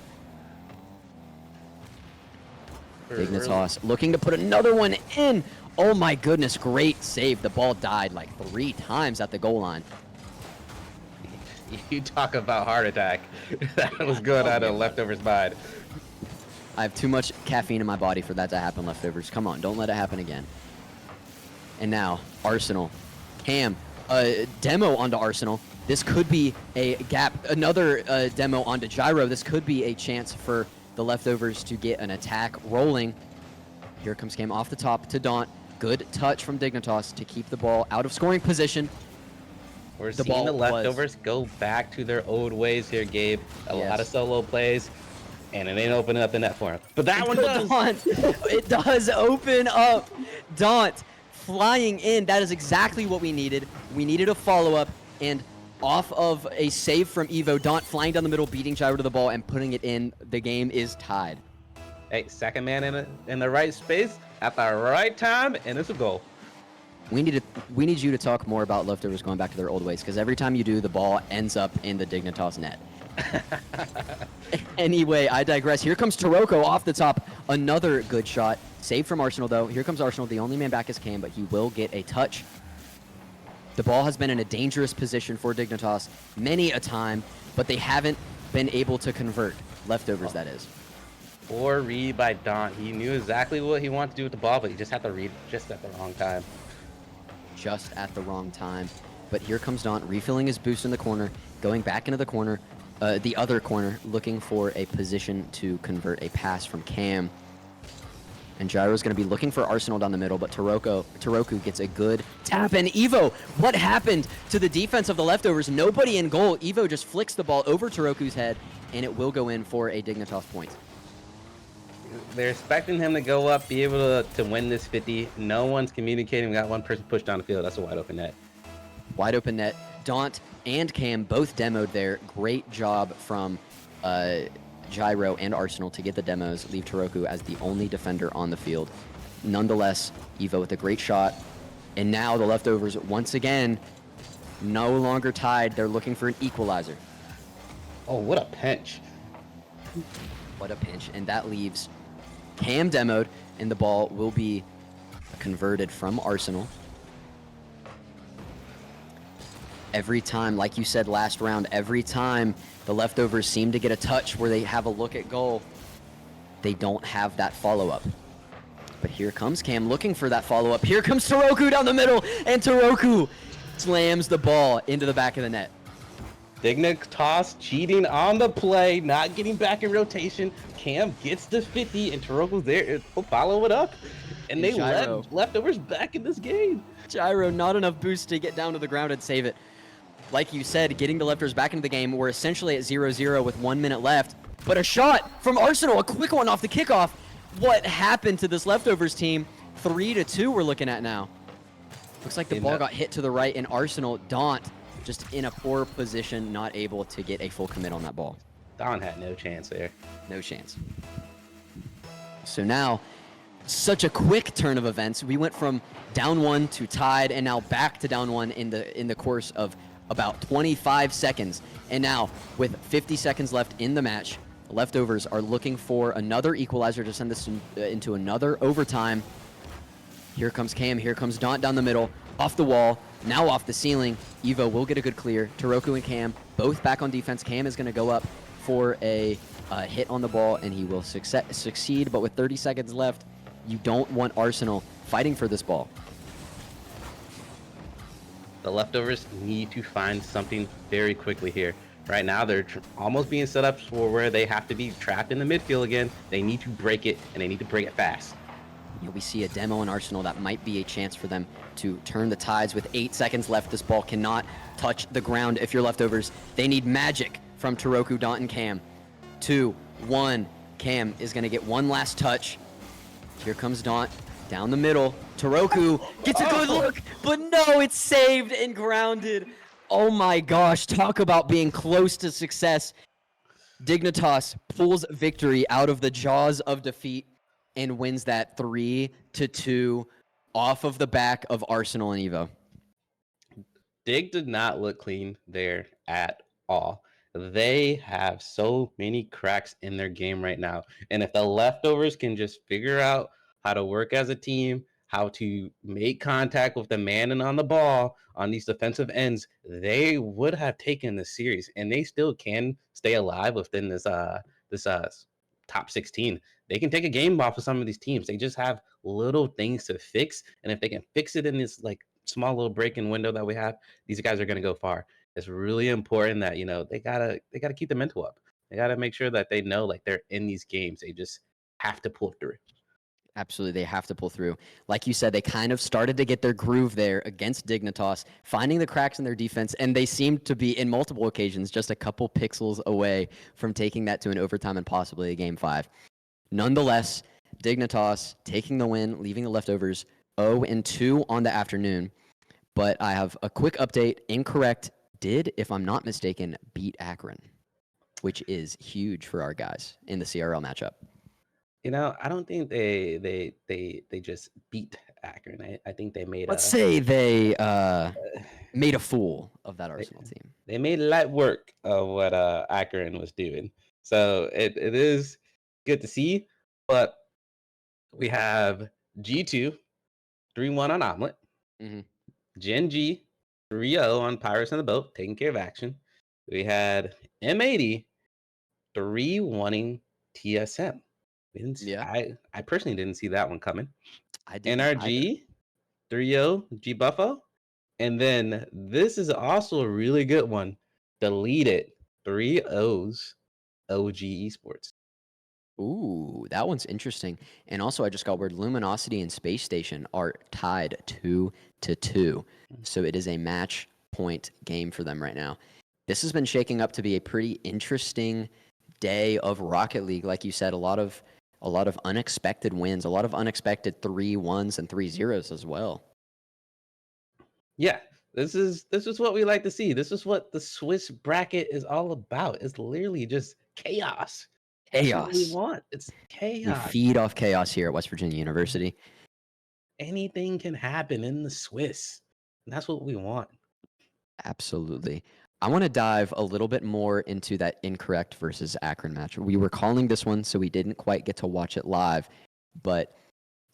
Dignitas looking to put another one in. Oh my goodness, great save. The ball died like 3 times at the goal line. You talk about heart attack. That was good out of leftovers mind. I have too much caffeine in my body for that to happen, leftovers. Come on, don't let it happen again. And now, Arsenal. Cam, demo onto Arsenal. This could be a gap. Another demo onto Gyro. This could be a chance for the leftovers to get an attack rolling. Here comes Cam off the top to Daunt. Good touch from Dignitas to keep the ball out of scoring position. We're seeing the leftovers go back to their old ways here, Gabe. A lot of solo plays, and it ain't opening up in that form. But that one does. Daunt. It does open up. Daunt flying in. That is exactly what we needed. We needed a follow-up, and off of a save from Evo, Daunt flying down the middle, beating Gyro to the ball, and putting it in. The game is tied. Hey, second man in the right space at the right time, and it's a goal. We need you to talk more about leftovers going back to their old ways, because every time you do, the ball ends up in the Dignitas net. Anyway, I digress. Here comes Taroko off the top. Another good shot. Saved from Arsenal, though. Here comes Arsenal. The only man back is Cam, but he will get a touch. The ball has been in a dangerous position for Dignitas many a time, but they haven't been able to convert. Leftovers, that is. Poor read by Daunt. He knew exactly what he wanted to do with the ball, but he just had to read just at the wrong time. Just at the wrong time. But here comes Daunt, refilling his boost in the corner, going back into the corner, the other corner, looking for a position to convert a pass from Cam. And Gyro's going to be looking for Arsenal down the middle, but Taroku gets a good tap. And Evo, what happened to the defense of the leftovers? Nobody in goal. Evo just flicks the ball over Taroku's head, and it will go in for a Dignitas point. They're expecting him to go up, be able to win this 50. No one's communicating. We got one person pushed down the field. That's a wide open net. Wide open net. Daunt and Cam both demoed there. Great job from Gyro, and Arsenal to get the demos, leave Toroku as the only defender on the field. Nonetheless, Evo with a great shot. And now the leftovers, once again, no longer tied. They're looking for an equalizer. Oh, what a pinch. What a pinch. And that leaves Cam demoed, and the ball will be converted from Arsenal. Every time, like you said last round, every time the leftovers seem to get a touch where they have a look at goal, they don't have that follow-up. But here comes Cam looking for that follow-up. Here comes Toroku down the middle, and Toroku slams the ball into the back of the net. Dignitas cheating on the play, not getting back in rotation. Cam gets the 50, and Toroku's there. He'll follow it up. And they Gyro. let leftovers back in this game. Gyro, not enough boost to get down to the ground and save it. Like you said, getting the leftovers back into the game. We're essentially at 0-0 with 1 minute left. But a shot from Arsenal, a quick one off the kickoff. What happened to this leftovers team? 3-2 we're looking at now. Looks like the ball got hit to the right, and Arsenal, Daunt, just in a poor position, not able to get a full commit on that ball. Don had no chance there. No chance. So now, such a quick turn of events. We went from down 1 to tied, and now back to down 1 in the course of about 25 seconds. And now, with 50 seconds left in the match, the leftovers are looking for another equalizer to send this into another overtime. Here comes Cam, here comes Daunt down the middle, off the wall, now off the ceiling. Evo will get a good clear. Toroku and Cam both back on defense. Cam is going to go up for a hit on the ball, and he will succeed. But with 30 seconds left, you don't want Arsenal fighting for this ball. The leftovers need to find something very quickly here. Right now, they're almost being set up for where they have to be trapped in the midfield again. They need to break it, and they need to break it fast. You know, we see a demo in Arsenal that might be a chance for them to turn the tides. With 8 seconds left, this ball cannot touch the ground if you're leftovers. They need magic from Toroku, Daunt, and Cam. 2, 1. Cam is going to get one last touch. Here comes Daunt down the middle. Toroku gets a good look, but no, it's saved and grounded. Oh my gosh, talk about being close to success. Dignitas pulls victory out of the jaws of defeat and wins that 3-2 off of the back of Arsenal and Evo. Dig did not look clean there at all. They have so many cracks in their game right now. And if the leftovers can just figure out how to work as a team, how to make contact with the man and on the ball on these defensive ends, they would have taken the series, and they still can stay alive within this top 16. They can take a game off of some of these teams. They just have little things to fix, and if they can fix it in this like small little break-in window that we have, these guys are going to go far. It's really important that they gotta keep the mental up. They gotta make sure that they know like they're in these games. They just have to pull through. Absolutely, they have to pull through. Like you said, they kind of started to get their groove there against Dignitas, finding the cracks in their defense, and they seemed to be, in multiple occasions, just a couple pixels away from taking that to an overtime and possibly a Game 5. Nonetheless, Dignitas taking the win, leaving the leftovers 0-2 on the afternoon. But I have a quick update. Incorrect did, if I'm not mistaken, beat Akron, which is huge for our guys in the CRL matchup. I don't think they just beat Akron. I think they made. Let's say they made a fool of that Arsenal team. They made light work of what Akron was doing. So it is good to see. But we have G2 3-1 on Omelet. Mm-hmm. Gen G 3-0 on Pirates in the Boat, taking care of action. We had M80 3-1ing TSM. We didn't see, I personally didn't see that one coming. I didn't NRG 3-0 G Buffo. And then this is also a really good one. Deleted 3-0s OG Esports. Ooh, that one's interesting. And also, I just got word Luminosity and Space Station are tied 2-2. So it is a match point game for them right now. This has been shaking up to be a pretty interesting day of Rocket League. Like you said, a lot of unexpected wins, a lot of unexpected 3-1s and 3-0s as well. Yeah, this is what we like to see. This is what the Swiss bracket is all about. It's literally just chaos. That's what we Chaos. want. It's We chaos. feed off chaos here at West Virginia University. Anything can happen in the Swiss. And that's what we want. Absolutely. I want to dive a little bit more into that incorrect versus Akron match. We were calling this one, so we didn't quite get to watch it live, but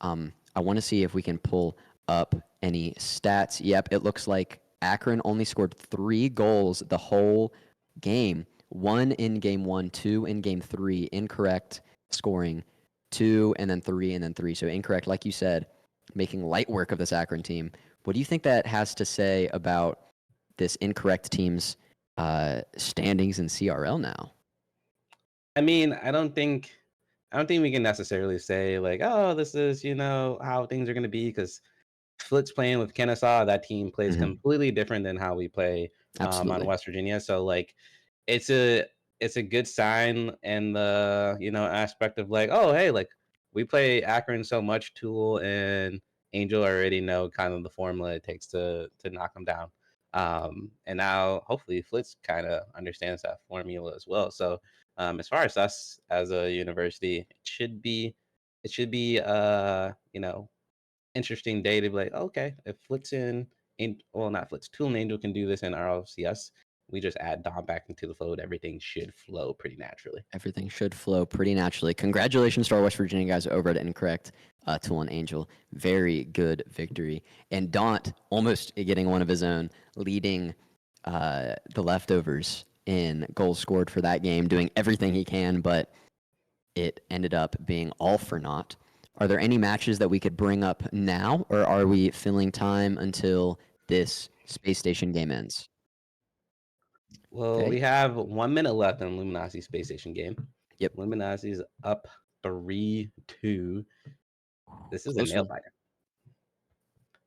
I want to see if we can pull up any stats. Yep, it looks like Akron only scored 3 goals the whole game. 1 in game 1, 2 in game 3. Incorrect scoring. 2 and then 3 and then 3. So incorrect, like you said, making light work of this Akron team. What do you think that has to say about this incorrect team's standings in CRL now? I mean, I don't think we can necessarily say like, oh, this is, how things are going to be, because Flick's playing with Kennesaw. That team plays completely different than how we play on West Virginia. So like, it's a good sign in the aspect of like, oh hey, like we play Akron so much. Tool and Angel already know kind of the formula it takes to knock them down. And now hopefully Flitz kind of understands that formula as well. So as far as us as a university, it should be interesting day to be like, okay, if Flitz not Flitz, Tool and Angel can do this in RLCS, we just add Dom back into the float, everything should flow pretty naturally. Everything should flow pretty naturally. Congratulations to our West Virginia guys over at Incorrect, Tool and Angel. Very good victory. And Daunt almost getting one of his own, leading the leftovers in goals scored for that game, doing everything he can, but it ended up being all for naught. Are there any matches that we could bring up now, or are we filling time until this Space Station game ends? Well, Okay. we have 1 minute left in Luminosity Space Station game. Yep. Luminosity's up 3-2. This is Close a nail one. biter.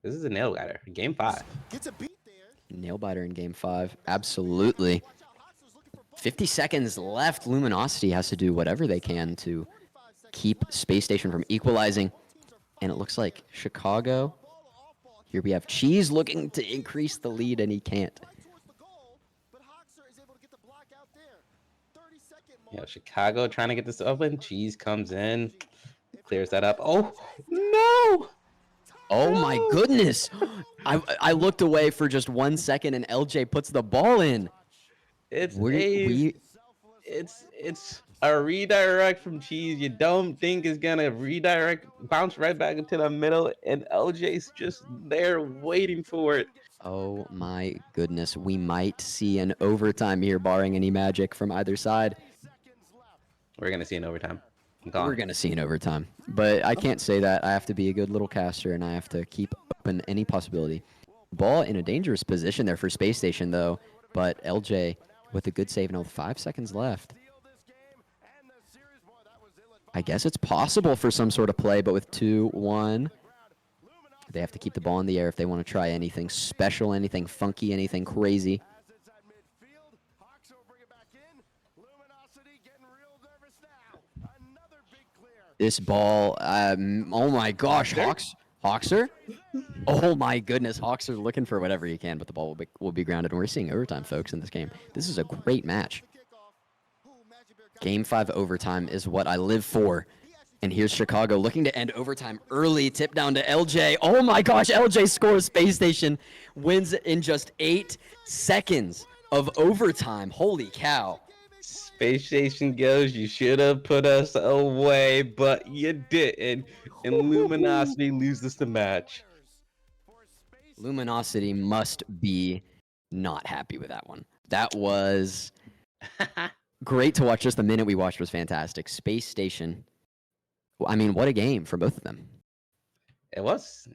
This is a nail biter. Game 5. Gets a beat there. Nail biter in game 5. Absolutely. 50 seconds left. Luminosity has to do whatever they can to keep Space Station from equalizing. And it looks like Chicago. Here we have Cheese looking to increase the lead, and he can't. Yeah, Chicago trying to get this open. Cheese comes in, clears that up. Oh, no! Oh my goodness. I looked away for just 1 second, and LJ puts the ball in. It's a redirect from Cheese. You don't think it's gonna redirect, bounce right back into the middle, and LJ's just there waiting for it. Oh my goodness. We might see an overtime here, barring any magic from either side. We're gonna see an overtime. We're going to see an overtime. But I can't say that. I have to be a good little caster, and I have to keep open any possibility. Ball in a dangerous position there for Space Station, though. But LJ with a good save, and with 5 seconds left. I guess it's possible for some sort of play, but with 2-1, they have to keep the ball in the air if they want to try anything special, anything funky, anything crazy. This ball, oh my gosh, Hawkser? Oh my goodness, Hawkser looking for whatever he can, but the ball will be grounded. And we're seeing overtime, folks, in this game. This is a great match. Game 5 overtime is what I live for. And here's Chicago looking to end overtime early. Tip down to LJ. Oh my gosh, LJ scores. Space Station wins in just 8 seconds of overtime. Holy cow. Space Station goes, you should have put us away, but you didn't. And Luminosity loses the match. Luminosity must be not happy with that one. That was great to watch. Just the minute we watched was fantastic. Space Station. I mean, what a game for both of them. It was.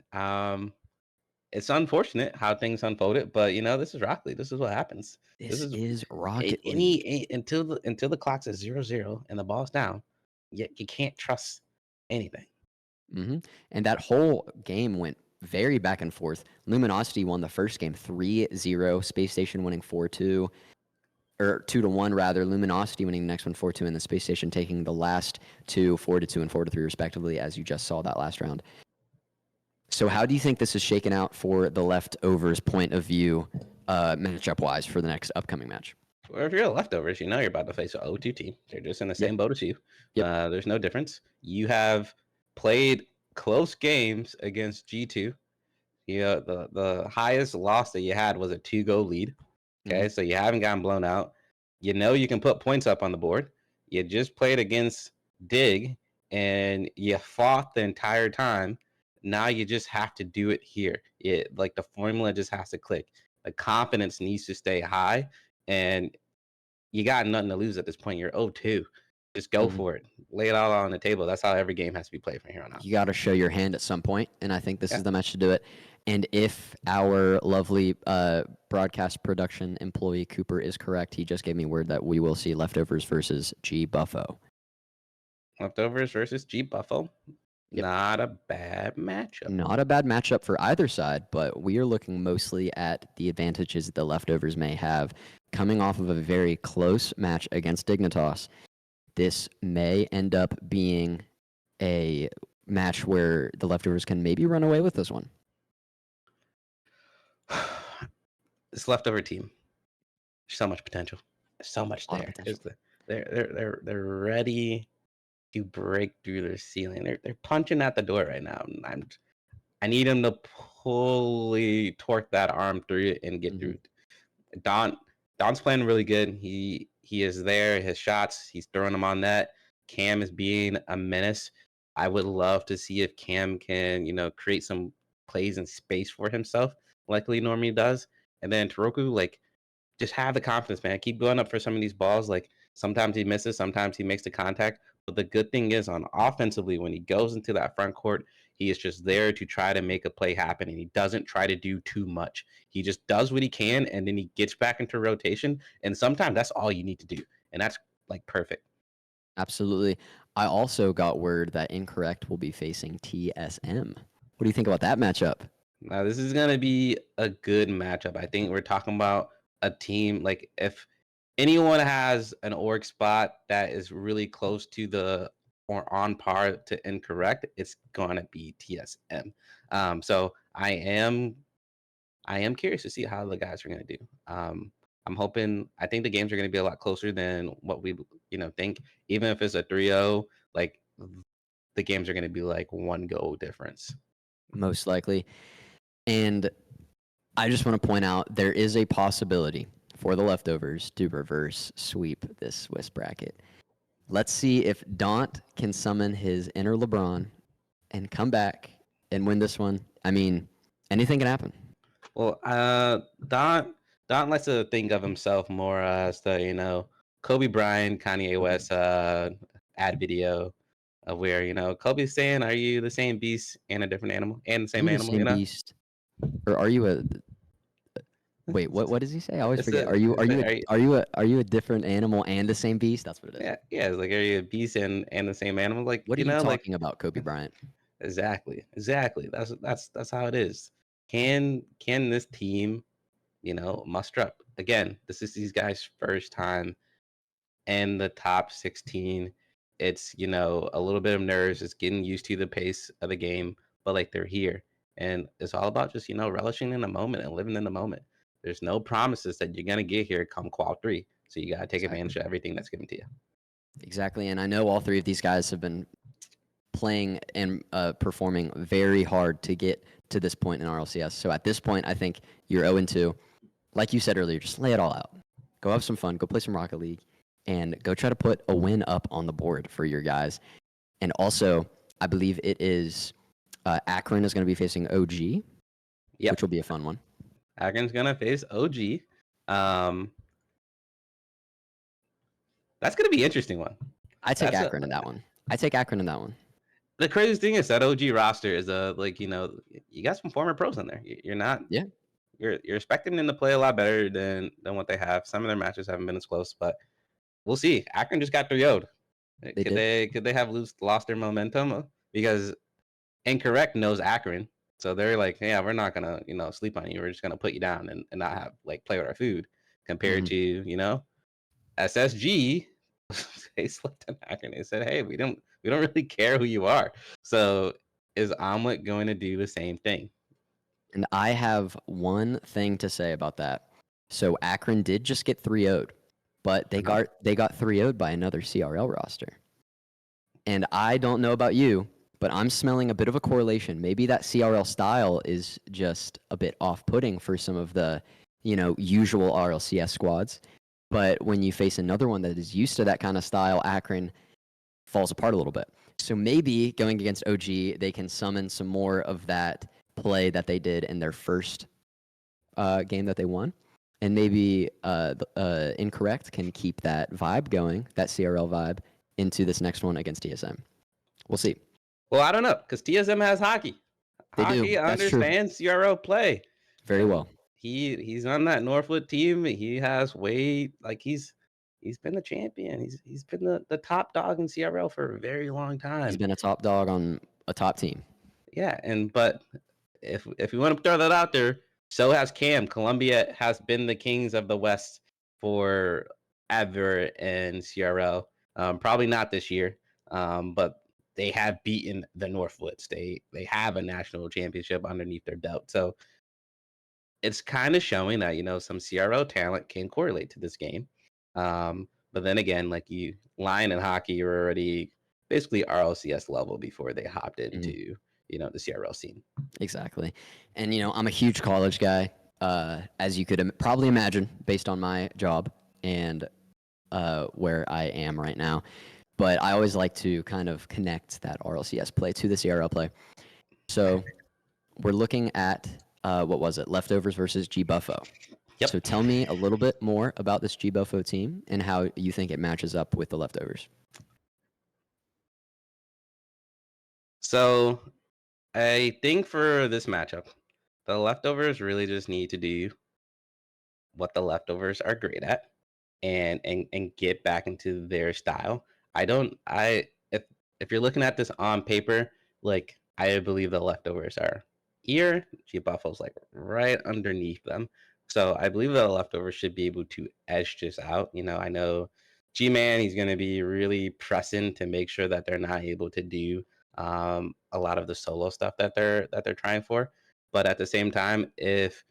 It's unfortunate how things unfolded, but this is Rocket League. This is what happens. This is Rocket League. Until the clock's at 0-0 and the ball's down, you can't trust anything. And that whole game went very back and forth. Luminosity won the first game 3-0. Space Station winning 4-2. Or 2-1 rather. Luminosity winning the next one 4-2, and the Space Station taking the last two 4-2 and 4-3 respectively, as you just saw that last round. So how do you think this is shaken out for the leftovers' point of view, matchup-wise, for the next upcoming match? Or if you're the leftovers, you know you're about to face an O2 team. They're just in the Yep. same boat as you. Yep. There's no difference. You have played close games against G2. The highest loss that you had was a 2-goal lead. Okay, so you haven't gotten blown out. You know you can put points up on the board. You just played against Dig and you fought the entire time. Now you just have to do it here. Like the formula just has to click. The confidence needs to stay high, and you got nothing to lose at this point. You're 0-2. Just go for it. Lay it all on the table. That's how every game has to be played from here on out. You got to show your hand at some point, and I think this Yeah. is the match to do it. And if our lovely broadcast production employee Cooper is correct, he just gave me word that we will see Leftovers versus G Buffo. Leftovers versus G Buffo. Yep. Not a bad matchup. Not a bad matchup for either side, but we are looking mostly at the advantages that the Leftovers may have coming off of a very close match against Dignitas. This may end up being a match where the Leftovers can maybe run away with this one. This leftover team, there's so much potential. There's so much A lot of there. potential. They're ready to break through their ceiling. They're punching at the door right now. I need them to fully torque that arm through it and get through it. Don's playing really good. He is there. His shots, he's throwing them on net. Cam is being a menace. I would love to see if Cam can, create some plays and space for himself, like he normally does. And then Toroku, like, just have the confidence, man. Keep going up for some of these balls. Like, sometimes he misses, sometimes he makes the contact. But the good thing is, on offensively, when he goes into that front court, he is just there to try to make a play happen, and he doesn't try to do too much. He just does what he can, and then he gets back into rotation. And sometimes that's all you need to do, and that's like perfect. Absolutely. I also got word that Incorrect will be facing TSM. What do you think about that matchup? Now, this is going to be a good matchup. I think we're talking about a team, like, if anyone has an org spot that is really close to the or on par to Incorrect, it's going to be TSM. So I am curious to see how the guys are going to do. I think the games are going to be a lot closer than what we think. Even if it's a 3-0, like, the games are going to be like 1 goal difference. Most likely. And I just want to point out there is a possibility for the Leftovers to reverse sweep this Swiss bracket. Let's see if Daunt can summon his inner LeBron and come back and win this one. I mean, anything can happen. Well, Don likes to think of himself more as the Kobe Bryant, Kanye West ad video of where Kobe's saying, "Are you the same beast and a different animal and the Are same you the animal?" same beast, or are you a? Wait, what does he say? I always forget. Are you a different animal and the same beast? That's what it is. Yeah. It's like, are you a beast and the same animal? Like, What are you like, talking about, Kobe Bryant? exactly. That's how it is. Can this team, muster up again? This is these guys' first time in the top 16. It's, a little bit of nerves. It's getting used to the pace of the game, but like, they're here. And it's all about just, relishing in the moment and living in the moment. There's no promises that you're going to get here come qual 3. So you got to take advantage of everything that's given to you. Exactly. And I know all three of these guys have been playing and performing very hard to get to this point in RLCS. So at this point, I think you're 0-2. Like you said earlier, just lay it all out. Go have some fun. Go play some Rocket League. And go try to put a win up on the board for your guys. And also, I believe it is Akron is going to be facing OG, which will be a fun one. Akron's going to face OG. That's going to be an interesting one. I take Akron in that one. The craziest thing is that OG roster is you got some former pros in there. You're not. Yeah. You're expecting them to play a lot better than what they have. Some of their matches haven't been as close, but we'll see. Akron just got 3-0'd. Could they have lost their momentum? Because Incorrect knows Akron, so they're like, yeah, we're not gonna sleep on you. We're just gonna put you down and not have play with our food. Compared to SSG, they slept on Akron. They said, hey, we don't really care who you are. So is Omelet going to do the same thing? And I have one thing to say about that. So Akron did just get 3-0'd. but they got 3-0'd by another CRL roster. And I don't know about you, but I'm smelling a bit of a correlation. Maybe that CRL style is just a bit off-putting for some of the, usual RLCS squads. But when you face another one that is used to that kind of style, Akron falls apart a little bit. So maybe going against OG, they can summon some more of that play that they did in their first game that they won. And maybe Incorrect can keep that vibe going, that CRL vibe, into this next one against TSM. We'll see. Well, I don't know, because TSM has hockey. Hockey understands CRL play. Very well. He's on that Northwood team. He has weight. Like he's been the champion. He's been the top dog in CRL for a very long time. He's been a top dog on a top team. Yeah, but if we want to throw that out there, so has Cam. Columbia has been the kings of the West for ever in CRL. Probably not this year, but they have beaten the Northwoods. They have a national championship underneath their belt. So it's kind of showing that, some CRO talent can correlate to this game. But then again, like Lion and Hockey, you're already basically RLCS level before they hopped into, the CRL scene. Exactly. And, I'm a huge college guy, as you could probably imagine based on my job and where I am right now. But I always like to kind of connect that RLCS play to the CRL play. So we're looking at, what was it? Leftovers versus G Buffo. Yep. So tell me a little bit more about this G Buffo team and how you think it matches up with the Leftovers. So I think for this matchup, the Leftovers really just need to do what the Leftovers are great at and get back into their style. If you're looking at this on paper, like I believe the Leftovers are here, G Buffalo's like right underneath them. So I believe the Leftovers should be able to edge this out. I know G-Man, he's going to be really pressing to make sure that they're not able to do a lot of the solo stuff that they're trying for. But at the same time, if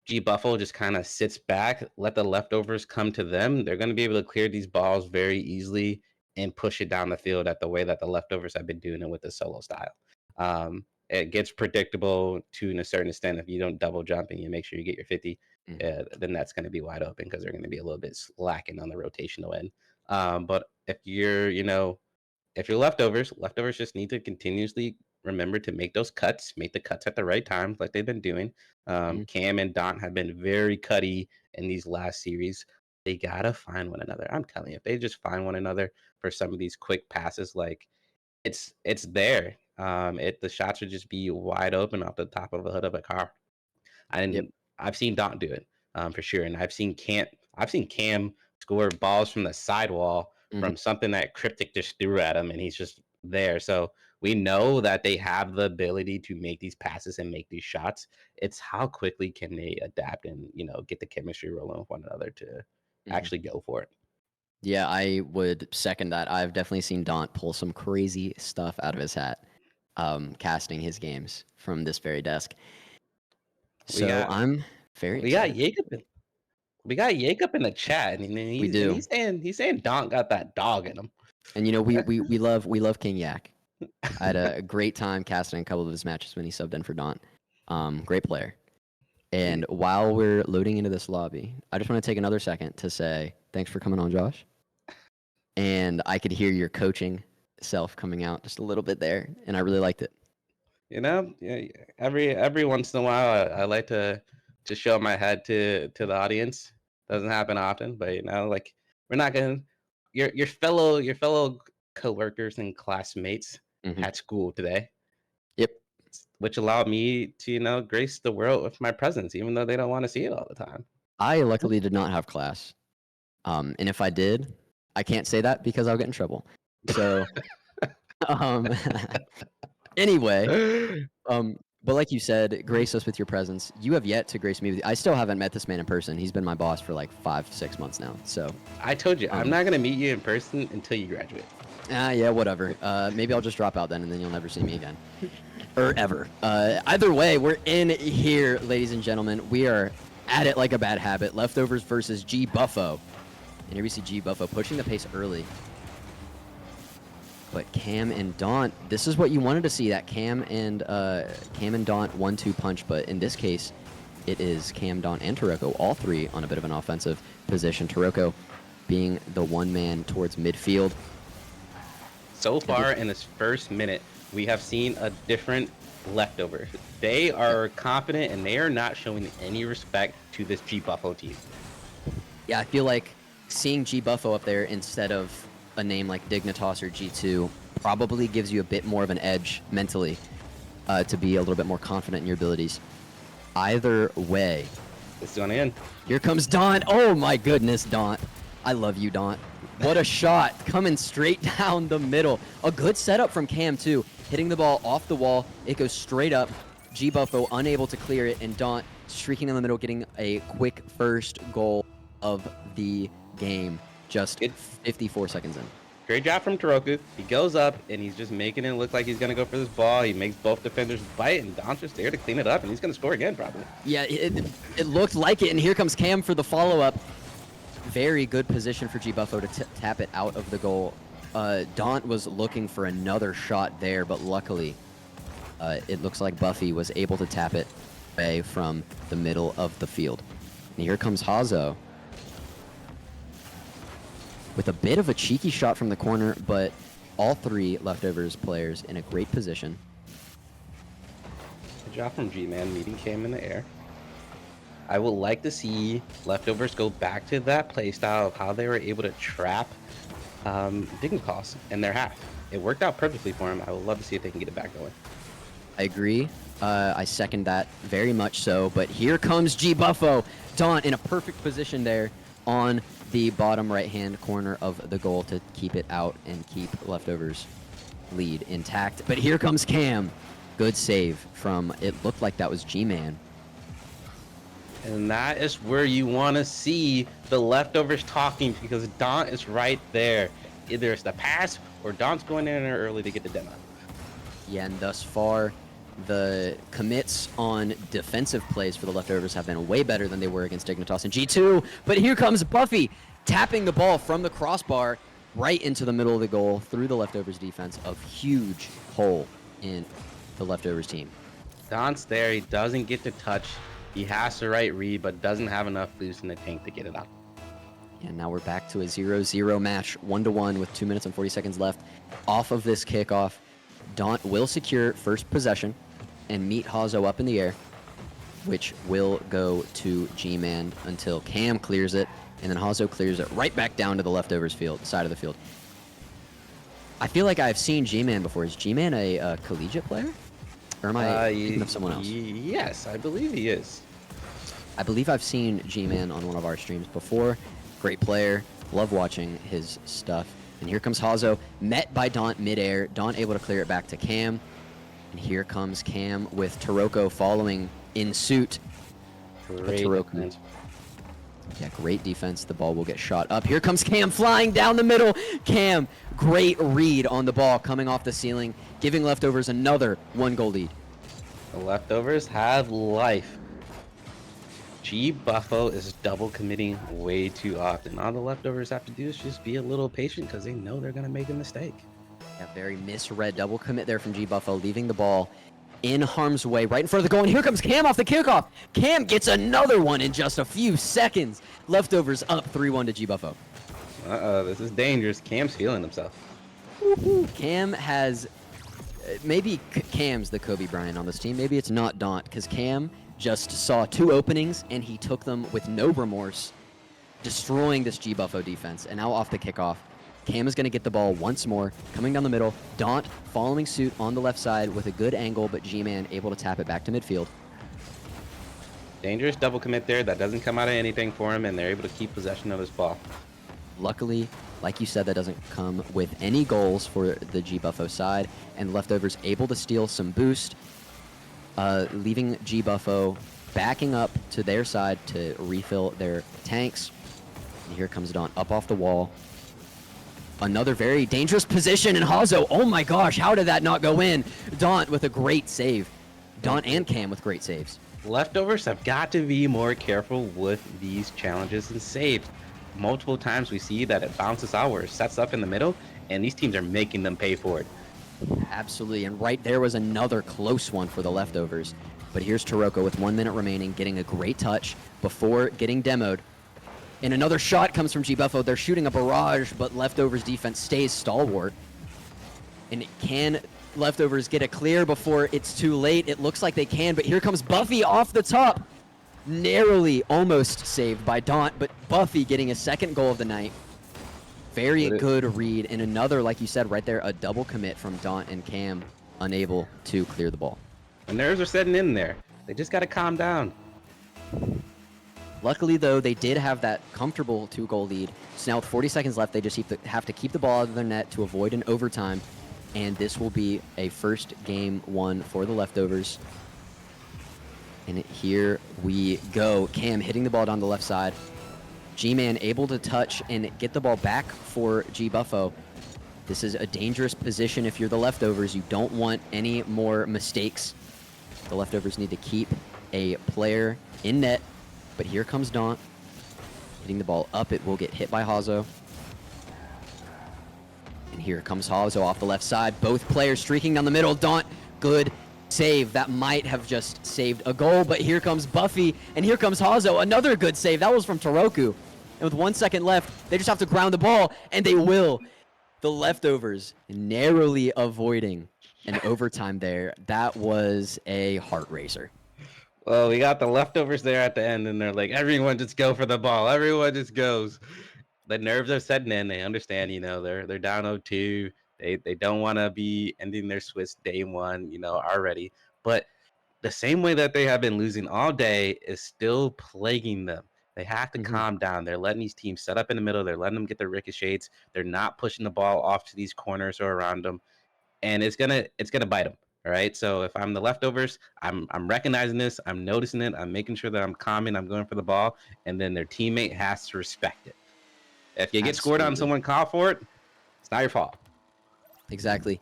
G Buffalo just kind of sits back, let the Leftovers come to them, they're going to be able to clear these balls very easily and push it down the field at the way that the Leftovers have been doing it with the solo style. It gets predictable to a certain extent. If you don't double jump and you make sure you get your 50, then that's going to be wide open because they're going to be a little bit slacking on the rotational end. But if you're, if you're Leftovers just need to continuously remember to make those cuts, make the cuts at the right time, like they've been doing. Cam and Don have been very cutty in these last series. They gotta find one another. I'm telling you, if they just find one another for some of these quick passes, like it's there. The shots would just be wide open off the top of the hood of a car. And I've seen Don do it for sure, and I've seen Cam score balls from the sidewall from something that Cryptic just threw at him, and he's just there. So we know that they have the ability to make these passes and make these shots. It's how quickly can they adapt and get the chemistry rolling with one another to actually go for it. Yeah, I would second that. I've definitely seen Daunt pull some crazy stuff out of his hat, casting his games from this very desk. So I'm very excited. We got Jacob in the chat, and he's saying Don got that dog in him. And we love King Yak. I had a great time casting a couple of his matches when he subbed in for Daunt. Great player. And while we're loading into this lobby, I just want to take another second to say thanks for coming on, Josh. And I could hear your coaching self coming out just a little bit there, and I really liked it. Every once in a while, I like to show my head to the audience. Doesn't happen often, but like we're not gonna your fellow coworkers and classmates at school today. Yep. Which allowed me to grace the world with my presence, even though they don't want to see it all the time. I luckily did not have class, and if I did, I can't say that because I'll get in trouble. So, anyway, but like you said, grace us with your presence. You have yet to grace me. I still haven't met this man in person. He's been my boss for like 5-6 months now. So I told you, I'm not gonna meet you in person until you graduate. Yeah, whatever. Maybe I'll just drop out then, and then you'll never see me again, or ever. Either way, we're in here, ladies and gentlemen. We are at it like a bad habit. Leftovers versus G Buffo. And here we see G Buffo pushing the pace early. But Cam and Daunt, this is what you wanted to see, that Cam and Daunt 1-2 punch. But in this case, it is Cam, Daunt, and Taroko, all three on a bit of an offensive position. Taroko being the one man towards midfield. So far in this first minute, we have seen a different Leftover. They are confident and they are not showing any respect to this G Buffo team. Yeah, I feel like seeing G Buffo up there instead of a name like Dignitas or G2 probably gives you a bit more of an edge mentally to be a little bit more confident in your abilities. Either way. It's going in. Here comes Daunt. Oh my goodness, Daunt. I love you, Daunt. What a shot, coming straight down the middle. A good setup from Cam too. Hitting the ball off the wall. It goes straight up. G Buffo unable to clear it, and Daunt streaking in the middle, getting a quick first goal of the game. Just 54 seconds in. Great job from Taroko. He goes up and he's just making it look like he's gonna go for this ball. He makes both defenders bite, and Daunt's just there to clean it up, and he's gonna score again probably. Yeah, it looked like it, and here comes Cam for the follow-up. Very good position for G Buffo to tap it out of the goal. Daunt was looking for another shot there, but luckily it looks like Buffy was able to tap it away from the middle of the field. And here comes Hazo with a bit of a cheeky shot from the corner, but all three Leftovers players in a great position. Good job from G-Man meeting Cam in the air. I would like to see Leftovers go back to that playstyle of how they were able to trap Dignitas in their half. It worked out perfectly for him. I would love to see if they can get it back going. I agree. I second that very much so. But here comes G Buffo. Daunt in a perfect position there on the bottom right-hand corner of the goal to keep it out and keep Leftovers' lead intact. But here comes Cam. Good save from, it looked like that was G-Man. And that is where you want to see the Leftovers talking, because Daunt is right there. Either it's the pass or Daunt's going in there early to get the demo. Yeah, and thus far, the commits on defensive plays for the Leftovers have been way better than they were against Dignitas and G2. But here comes Buffy, tapping the ball from the crossbar right into the middle of the goal through the Leftovers defense. A huge hole in the Leftovers team. Daunt's there. He doesn't get to touch. He has the right read, but doesn't have enough boost in the tank to get it out. And now we're back to a 0-0 match, 1-1 with 2 minutes and 40 seconds left. Off of this kickoff, Daunt will secure first possession and meet Hazo up in the air, which will go to G-Man until Cam clears it, and then Hazo clears it right back down to the Leftovers field, side of the field. I feel like I've seen G-Man before. Is G-Man a collegiate player? Or am I thinking of someone else? Yes, I believe he is. I believe I've seen G-Man on one of our streams before. Great player. Love watching his stuff. And here comes Hazo, met by Daunt midair. Daunt able to clear it back to Cam. And here comes Cam with Taroko following in suit. Great defense. Yeah, great defense. The ball will get shot up. Here comes Cam flying down the middle. Cam, great read on the ball coming off the ceiling, giving Leftovers another 1-goal lead. The Leftovers have life. G Buffo is double committing way too often. All the Leftovers have to do is just be a little patient, because they know they're going to make a mistake. Yeah, very misread double commit there from G Buffo, leaving the ball in harm's way right in front of the goal. And here comes Cam off the kickoff. Cam gets another one in just a few seconds. Leftovers up 3-1 to G Buffo. This is dangerous. Cam's feeling himself. Cam has, maybe Cam's the Kobe Bryant on this team. Maybe it's not Daunt, because Cam just saw 2 openings and he took them with no remorse, destroying this G Buffo defense. And now off the kickoff, Cam is going to get the ball once more, coming down the middle. Daunt following suit on the left side with a good angle, but G-Man able to tap it back to midfield. Dangerous double commit there. That doesn't come out of anything for him, and they're able to keep possession of this ball. Luckily, like you said, that doesn't come with any goals for the G Buffo side, and Leftovers able to steal some boost, leaving G Buffo backing up to their side to refill their tanks. And here comes Daunt up off the wall. Another very dangerous position, and Hazo, oh my gosh, how did that not go in? Daunt with a great save. Daunt and Cam with great saves. Leftovers have got to be more careful with these challenges and saves. Multiple times we see that it bounces out where it sets up in the middle, and these teams are making them pay for it. Absolutely, and right there was another close one for the Leftovers. But here's Taroko with 1 minute remaining, getting a great touch before getting demoed. And another shot comes from G-Buffo. They're shooting a barrage, but Leftovers defense stays stalwart. And can Leftovers get a clear before it's too late? It looks like they can, but here comes Buffy off the top. Narrowly almost saved by Daunt, but Buffy getting a second goal of the night. Very good read, and another, like you said, right there, a double commit from Daunt and Cam, unable to clear the ball. The nerves are setting in there. They just got to calm down. Luckily, though, they did have that comfortable 2-goal lead. So now with 40 seconds left, they just have to keep the ball out of their net to avoid an overtime. And this will be a first game won for the Leftovers. And here we go. Cam hitting the ball down the left side. G-Man able to touch and get the ball back for G-Buffo. This is a dangerous position if you're the Leftovers. You don't want any more mistakes. The Leftovers need to keep a player in net. But here comes Daunt. Hitting the ball up. It will get hit by Hazo. And here comes Hazo off the left side. Both players streaking down the middle. Daunt, good save. That might have just saved a goal. But here comes Buffy. And here comes Hazo. Another good save. That was from Taroku. And with 1 second left, they just have to ground the ball. And they will. The Leftovers narrowly avoiding an overtime there. That was a heart racer. Well, we got the Leftovers there at the end, and they're like, everyone just go for the ball. Everyone just goes. The nerves are setting in. They understand, they're down 0-2. They don't want to be ending their Swiss day one, already. But the same way that they have been losing all day is still plaguing them. They have to calm down. They're letting these teams set up in the middle. They're letting them get their ricochets. They're not pushing the ball off to these corners or around them. And it's gonna bite them. All right. So if I'm the Leftovers, I'm recognizing this. I'm noticing it. I'm making sure that I'm calm and I'm going for the ball. And then their teammate has to respect it. If you get scored on, someone call for it. It's not your fault. Exactly.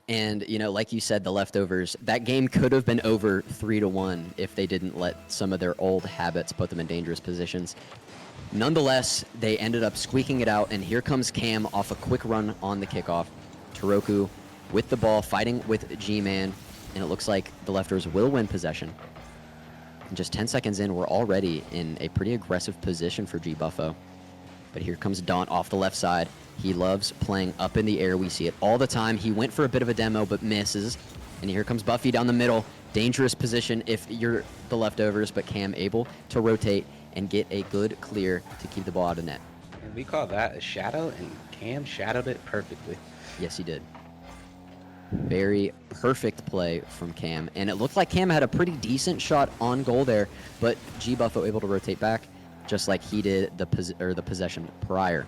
And, like you said, the Leftovers, that game could have been over 3-1 if they didn't let some of their old habits put them in dangerous positions. Nonetheless, they ended up squeaking it out, and here comes Cam off a quick run on the kickoff. Taroku with the ball, fighting with G-Man, and it looks like the Leftovers will win possession. And just 10 seconds in, we're already in a pretty aggressive position for G-Buffo. But here comes Daunt off the left side. He loves playing up in the air. We see it all the time. He went for a bit of a demo, but misses. And here comes Buffy down the middle. Dangerous position if you're the Leftovers, but Cam able to rotate and get a good clear to keep the ball out of net. And we call that a shadow, and Cam shadowed it perfectly. Yes, he did. Very perfect play from Cam. And it looked like Cam had a pretty decent shot on goal there, but G-Buffo able to rotate back just like he did the possession prior.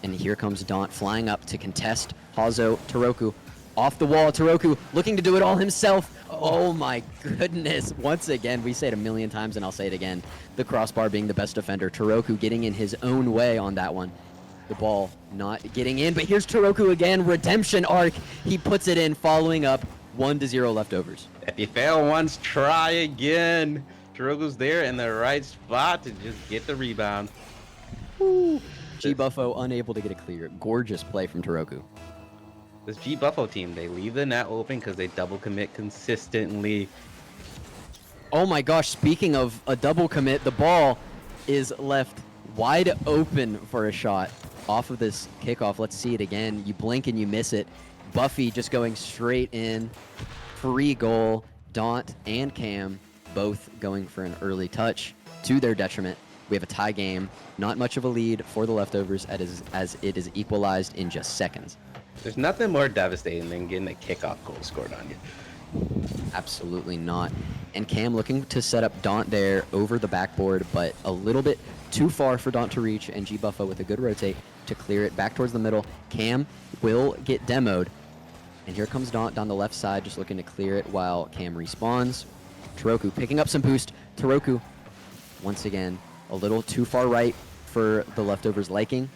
And here comes Daunt flying up to contest Hazo. Taroku off the wall. Taroku looking to do it all himself. Oh my goodness. Once again, we say it a million times and I'll say it again. The crossbar being the best defender. Taroku getting in his own way on that one. The ball not getting in, but here's Taroku again. Redemption arc. He puts it in, following up 1-0 Leftovers. If you fail once, try again. Taroku's there in the right spot to just get the rebound. Woo. G-Buffo unable to get a clear. Gorgeous play from Taroku. This G-Buffo team, they leave the net open because they double commit consistently. Oh my gosh, speaking of a double commit, the ball is left wide open for a shot off of this kickoff. Let's see it again. You blink and you miss it. Buffy just going straight in. Free goal. Daunt and Cam both going for an early touch to their detriment. We have a tie game. Not much of a lead for the Leftovers as it is equalized in just seconds. There's nothing more devastating than getting a kickoff goal scored on you. Absolutely not. And Cam looking to set up Daunt there over the backboard, but a little bit too far for Daunt to reach, and G-Buffo with a good rotate to clear it back towards the middle. Cam will get demoed. And here comes Daunt down the left side, just looking to clear it while Cam respawns. Taroku picking up some boost. Taroku, once again, a little too far right for the Leftovers' liking.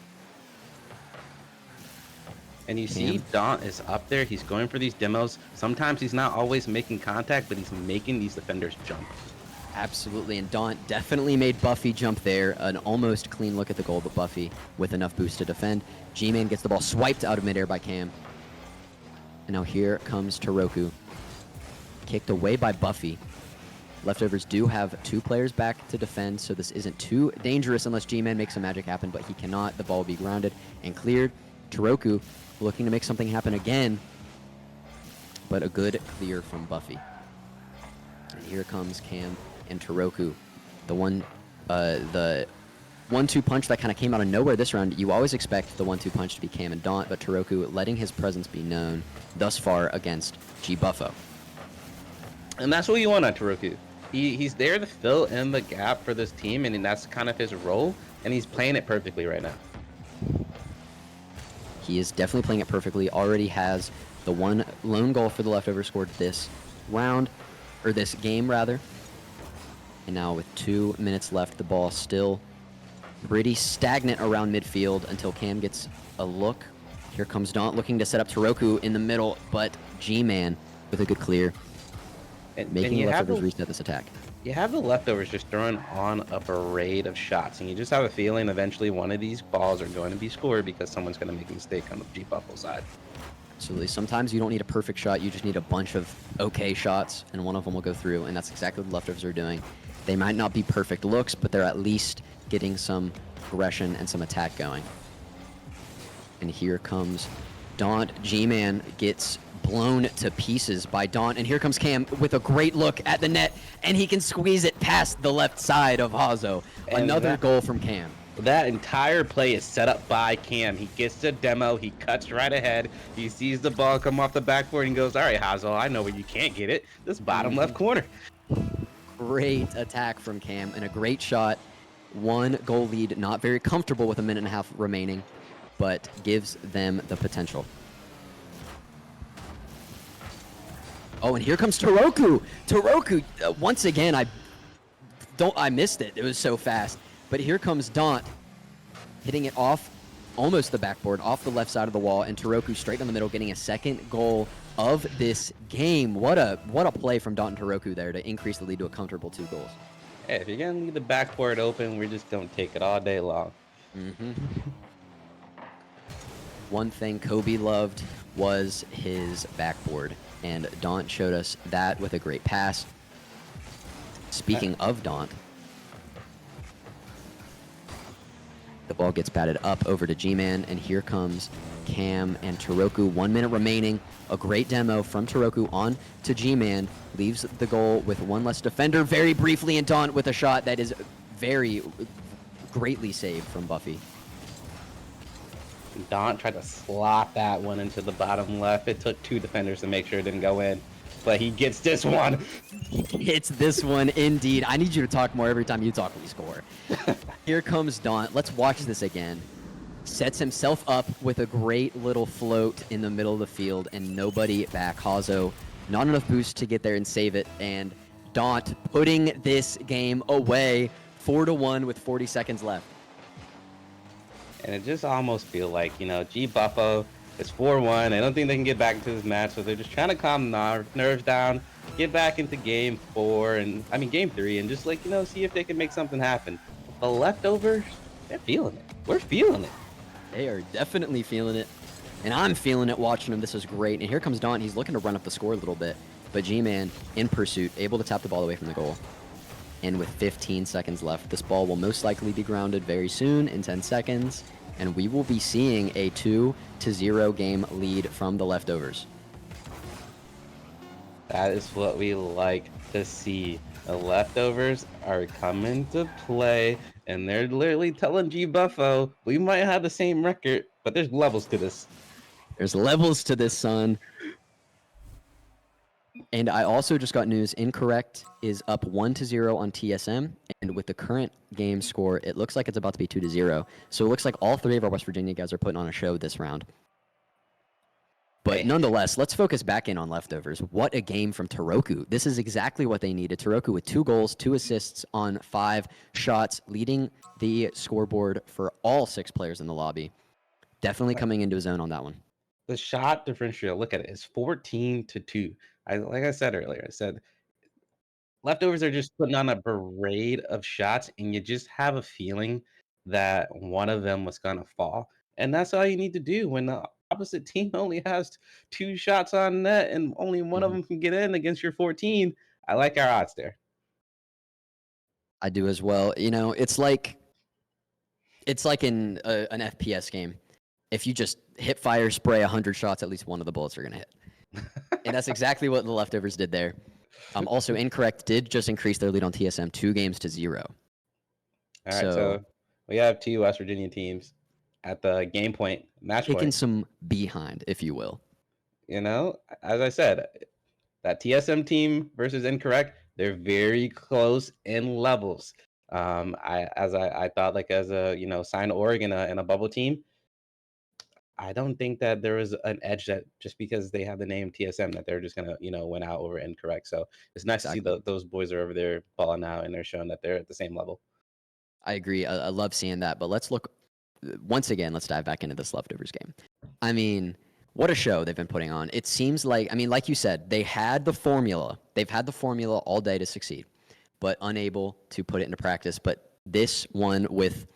And you see Daunt is up there. He's going for these demos. Sometimes he's not always making contact, but he's making these defenders jump. Absolutely, and Daunt definitely made Buffy jump there. An almost clean look at the goal, but Buffy with enough boost to defend. G-Man gets the ball swiped out of midair by Cam. And now here comes Toroku. Kicked away by Buffy. Leftovers do have 2 players back to defend, so this isn't too dangerous unless G-Man makes some magic happen, but he cannot. The ball will be grounded and cleared. Toroku looking to make something happen again, but a good clear from Buffy. And here comes Cam and Toroku. The 1-2 punch that kind of came out of nowhere this round. You always expect the 1-2 punch to be Cam and Daunt, but Toroku letting his presence be known thus far against G Buffo. And that's what you want on Toroku. He's there to fill in the gap for this team, and that's kind of his role, and he's playing it perfectly right now. He is definitely playing it perfectly. Already has the 1 lone goal for the Leftovers scored this round, or this game rather. And now with 2 minutes left, the ball still pretty stagnant around midfield until Cam gets a look. Here comes Daunt looking to set up Toroku in the middle, but G-Man with a good clear. Making Leftovers reset this attack. You have the Leftovers just throwing on a parade of shots, and you just have a feeling eventually one of these balls are going to be scored because someone's going to make a mistake on the G Buffalo side. Absolutely. Sometimes you don't need a perfect shot. You just need a bunch of okay shots, and one of them will go through, and that's exactly what the Leftovers are doing. They might not be perfect looks, but they're at least getting some aggression and some attack going. And here comes Daunt. G-Man gets blown to pieces by Daunt, and here comes Cam with a great look at the net, and he can squeeze it past the left side of Hazo. Another goal from Cam. That entire play is set up by Cam. He gets the demo, he cuts right ahead, he sees the ball come off the backboard and goes, all right, Hazo, I know where you can't get it. This bottom left corner. Great attack from Cam and a great shot. 1 goal lead, not very comfortable with a minute and a half remaining, but gives them the potential. Oh, and here comes Toroku. Toroku, once again, I missed it. It was so fast. But here comes Daunt, hitting it off almost the backboard, off the left side of the wall, and Toroku straight in the middle, getting a 2nd goal of this game. What a play from Daunt and Toroku there to increase the lead to a comfortable 2 goals. Hey, if you're going to leave the backboard open, we're just going to take it all day long. One thing Kobe loved was his backboard, and Daunt showed us that with a great pass. Speaking of Daunt, the ball gets batted up over to G-Man, and here comes Cam and Toroku. 1 minute remaining. A great demo from Toroku on to G-Man. Leaves the goal with 1 less defender very briefly, and Daunt with a shot that is very greatly saved from Buffy. Daunt tried to slot that one into the bottom left. It took 2 defenders to make sure it didn't go in, but he gets this one. He hits this one indeed. I need you to talk more every time you talk when you score. Here comes Daunt. Let's watch this again. Sets himself up with a great little float in the middle of the field and nobody back. Hazo, not enough boost to get there and save it, and Daunt putting this game away 4-1 with 40 seconds left. And it just almost feel like, G Buffo is 4-1. I don't think they can get back into this match, so they're just trying to calm nerves down, get back into game 3, and just see if they can make something happen. The Leftovers, they're feeling it. We're feeling it. They are definitely feeling it, and I'm feeling it watching them. This is great. And here comes Daunt. He's looking to run up the score a little bit, but G-Man in pursuit, able to tap the ball away from the goal. And with 15 seconds left, this ball will most likely be grounded very soon in 10 seconds, and we will be seeing a 2-0 game lead from the Leftovers. That is what we like to see. The Leftovers are coming to play, and they're literally telling G Buffo, we might have the same record, but there's levels to this. There's levels to this, son. And I also just got news. Incorrect is up 1-0 on TSM, and with the current game score, it looks like it's about to be 2-0. So it looks like all 3 of our West Virginia guys are putting on a show this round. But nonetheless, let's focus back in on Leftovers. What a game from Toroku. This is exactly what they needed. Toroku with 2 goals, 2 assists on 5 shots, leading the scoreboard for all 6 players in the lobby. Definitely coming into his own on that one. The shot differential, look at it, is 14-2. Like I said earlier, I said Leftovers are just putting on a parade of shots, and you just have a feeling that one of them was gonna fall. And that's all you need to do when the opposite team only has 2 shots on net and only one of Mhm. them can get in against your 14. I like our odds there. I do as well. You know, it's like in an FPS game. If you just hip fire spray 100 shots, at least one of the bullets are gonna hit. And that's exactly what the leftovers did there. Also, Incorrect did just increase their lead on TSM 2 games to 0. All right, So so we have 2 West Virginia teams at the game point, match taking point. some behind, if you will. You know, as I said, that TSM team versus Incorrect, they're very close in levels. I thought like as a signed Oregon in a bubble team, I don't think that there was an edge that just because they have the name TSM that they're just gonna win out over Incorrect. So it's nice to see Exactly. those boys are over there balling out and they're showing that they're at the same level. I agree. I love seeing that. But let's look once again. Let's dive back into this leftovers game. I mean, what a show they've been putting on. It seems like, I mean, like you said, they had the formula. They've had the formula all day to succeed, but unable to put it into practice. But this one with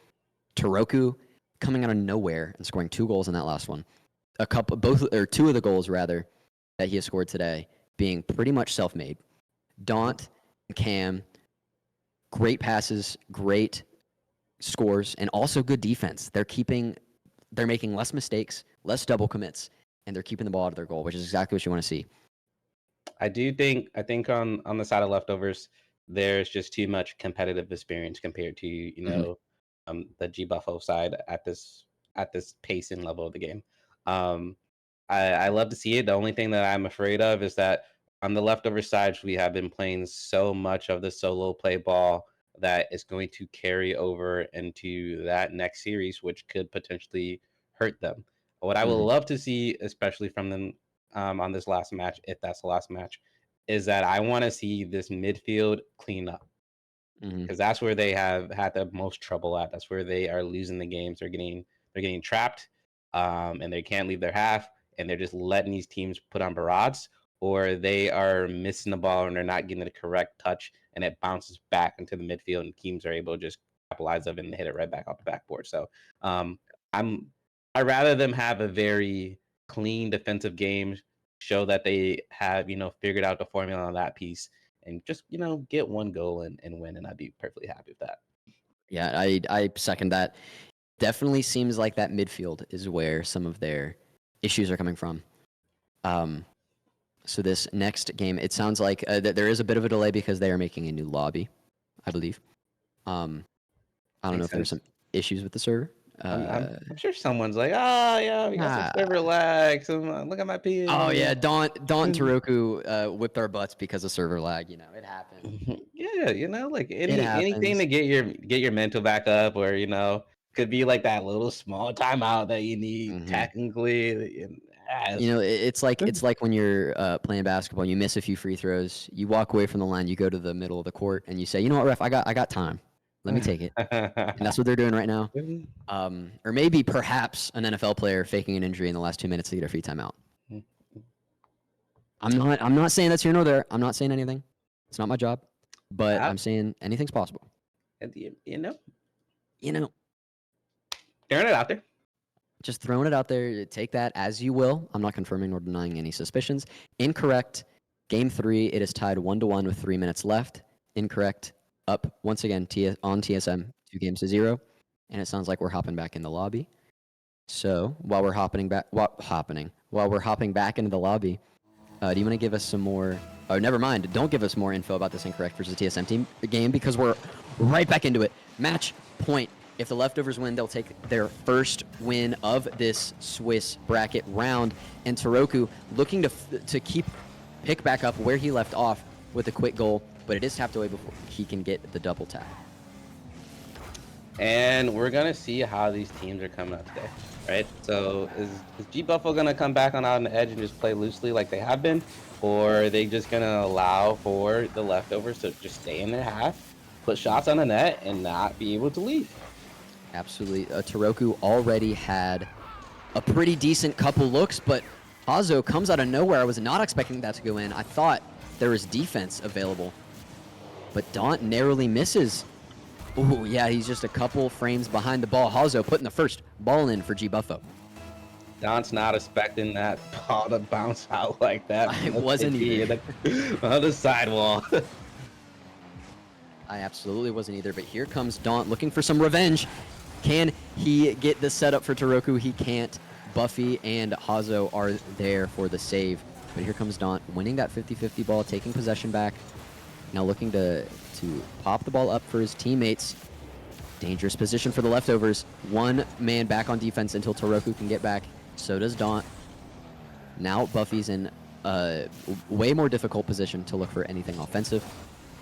Toroku coming out of nowhere and scoring 2 goals in that last one, both or 2 of the goals rather that he has scored today being pretty much self-made. Daunt and Cam, great passes, great scores, and also good defense. They're making less mistakes, less double commits, and they're keeping the ball out of their goal, which is exactly what you want to see. I think on the side of leftovers, there's just too much competitive experience compared to Mhm. the G Buffalo side at this pace and level of the game. Um, I love to see it. The only thing that I'm afraid of is that on the leftover sides, we have been playing so much of the solo play ball that is going to carry over into that next series, which could potentially hurt them. What I would Mhm. love to see, especially from them on this last match, if that's the last match, is that I want to see this midfield clean up Mhm. because that's where they have had the most trouble at. That's where they are losing the games. They're getting trapped, and they can't leave their half, and they're just letting these teams put on barrage, or they are missing the ball and they're not getting the correct touch, and it bounces back into the midfield, and teams are able to just capitalize of it and hit it right back off the backboard. So um, I'm I'd rather them have a very clean defensive game, show that they have figured out the formula on that piece and just get 1 goal and win, and I'd be perfectly happy with that. Yeah, I second that. Definitely seems like that midfield is where some of their issues are coming from. Um, so this next game, it sounds like that there is a bit of a delay because they are making a new lobby, I believe. Um, I don't know Makes if there's sense. some issues with the server. I'm sure someone's like, oh yeah, we got some Ah, server lag. Look at my oh yeah, ping. Daunt and Toroku whipped our butts because of server lag. You know, it happened. Yeah, like It anything happens. to get your mental back up, or could be like that little small timeout that you need Hmm. technically. You know, it's like when you're playing basketball, you miss a few free throws, you walk away from the line, you go to the middle of the court, and you say, "You know what, ref? I got time. Let me take it." And that's what they're doing right now. Or maybe perhaps an NFL player faking an injury in the last 2 minutes to get a free timeout. I'm not saying that's here nor there. I'm not saying anything. It's not my job, but Uh, I'm saying anything's possible. you know, You know, throwing it out there. just throwing it out there. Take that as you will. I'm not confirming nor denying any suspicions. Incorrect. Game 3. It is tied 1-1 with 3 minutes left. Incorrect. Up once again on TSM 2 games to 0, and it sounds like we're hopping back in the lobby. So while we're hopping back into the lobby, do you want to give us some more? Oh, never mind. Don't give us more info about this Incorrect versus TSM team game because we're right back into it. Match point. If the leftovers win, they'll take their first win of this Swiss bracket round. And Toroku looking to pick back up where he left off with a quick goal, but it is tapped away before he can get the double tap. And we're gonna see how these teams are coming up today, right? So is G Buffalo gonna come back on the edge and just play loosely like they have been, or are they just gonna allow for the leftovers to just stay in their half, put shots on the net, and not be able to leave? Absolutely. Toroku already had a pretty decent couple looks, but Hazo comes out of nowhere. I was not expecting that to go in. I thought there was defense available. but Daunt narrowly misses. Ooh, yeah, he's just a couple frames behind the ball. Hazo putting the first ball in for G Buffo. Don's not expecting that ball to bounce out like that. I wasn't either. On the sidewall. I absolutely wasn't either, but here comes Daunt looking for some revenge. Can he get the setup for Toroku? He can't. Buffy and Hazo are there for the save. But here comes Daunt winning that 50-50 ball, taking possession back. Now looking to pop the ball up for his teammates. Dangerous position for the leftovers. One man back on defense until Toroku can get back. So does Daunt. Now Buffy's in a way more difficult position to look for anything offensive.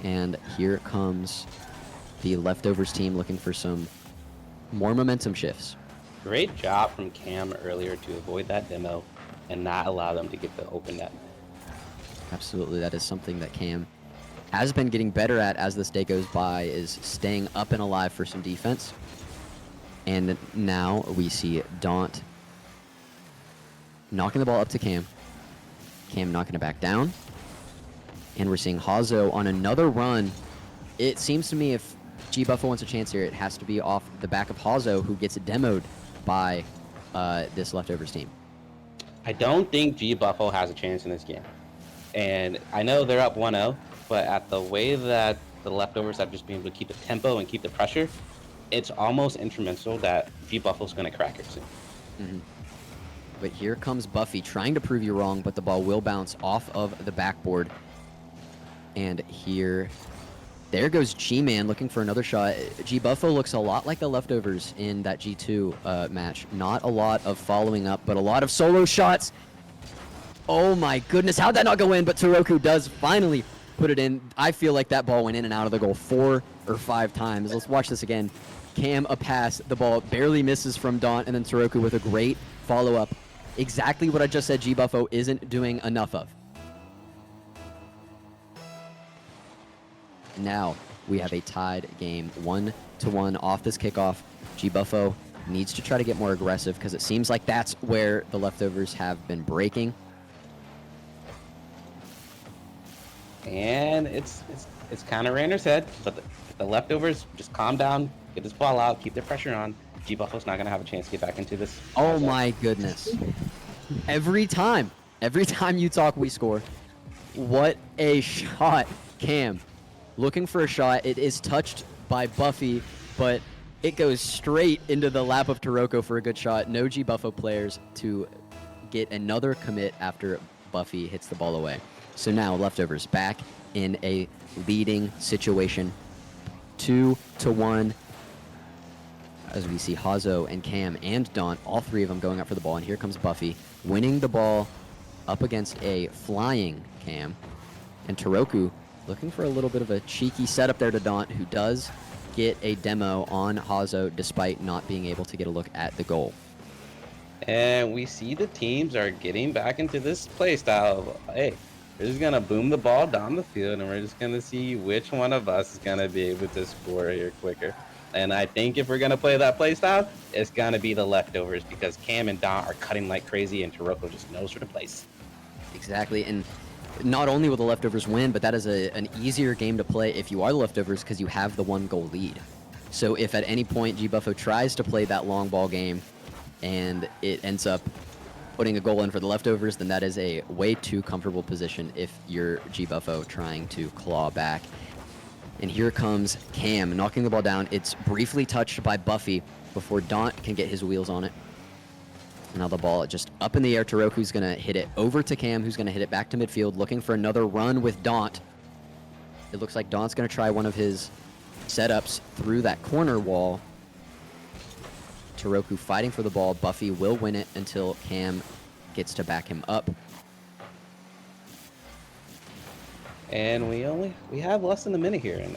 And here comes the leftovers team looking for some more momentum shifts. Great job from Cam earlier to avoid that demo and not allow them to get the open net. Absolutely, that is something that Cam has been getting better at as this day goes by, is staying up and alive for some defense. And now we see Daunt knocking the ball up to Cam. Cam knocking it back down. And we're seeing Hazo on another run. It seems to me if G Buffo wants a chance here, it has to be off the back of Hazo, who gets demoed by this leftovers team. I don't think G Buffo has a chance in this game. And I know they're up 1-0, but at the way that the leftovers have just been able to keep the tempo and keep the pressure, it's almost instrumental that G Buffo's going to crack it soon. Mm-hmm. But here comes Buffy trying to prove you wrong, but the ball will bounce off of the backboard. And there goes G-Man looking for another shot. G Buffo looks a lot like the leftovers in that G2 match. Not a lot of following up, but a lot of solo shots. Oh my goodness, how'd that not go in? But Toroku does finally put it in. I feel like that ball went in and out of the goal 4 or 5 times. Let's watch this again. Cam a pass, the ball barely misses from Daunt, and then Toroku with a great follow-up. Exactly what I just said G Buffo isn't doing enough of. Now we have a tied game, 1-1 off this kickoff. G Buffo needs to try to get more aggressive because it seems like that's where the leftovers have been breaking. And it's kind of Rainer's head, but the leftovers just calm down, get this ball out, keep the pressure on. G Buffalo's not gonna have a chance to get back into this. Oh my goodness! Every time you talk, we score. What a shot, Cam! Looking for a shot. It is touched by Buffy, but it goes straight into the lap of Toroku for a good shot. No G Buffo players to get another commit after Buffy hits the ball away. So now leftovers back in a leading situation, 2-1. As we see Hazo and Cam and Daunt, all three of them going up for the ball. And here comes Buffy winning the ball up against a flying Cam. And Toroku looking for a little bit of a cheeky setup there to Daunt, who does get a demo on Hazo despite not being able to get a look at the goal. And we see the teams are getting back into this play style of, hey, we're just going to boom the ball down the field and we're just going to see which one of us is going to be able to score here quicker. And I think if we're going to play that play style, it's going to be the leftovers because Cam and Daunt are cutting like crazy and Toroku just knows where to place. Exactly. And not only will the leftovers win, but that is an easier game to play if you are the leftovers because you have the 1-goal lead. So if at any point G Buffo tries to play that long ball game and it ends up putting a goal in for the leftovers, then that is a way too comfortable position if you're G Buffo trying to claw back. And here comes Cam knocking the ball down. It's briefly touched by Buffy before Daunt can get his wheels on it. Now the ball just up in the air. Toroku's going to hit it over to Cam, who's going to hit it back to midfield, looking for another run with Daunt. It looks like Daunt's going to try one of his setups through that corner wall. Toroku fighting for the ball. Buffy will win it until Cam gets to back him up. And we have less than a minute here, and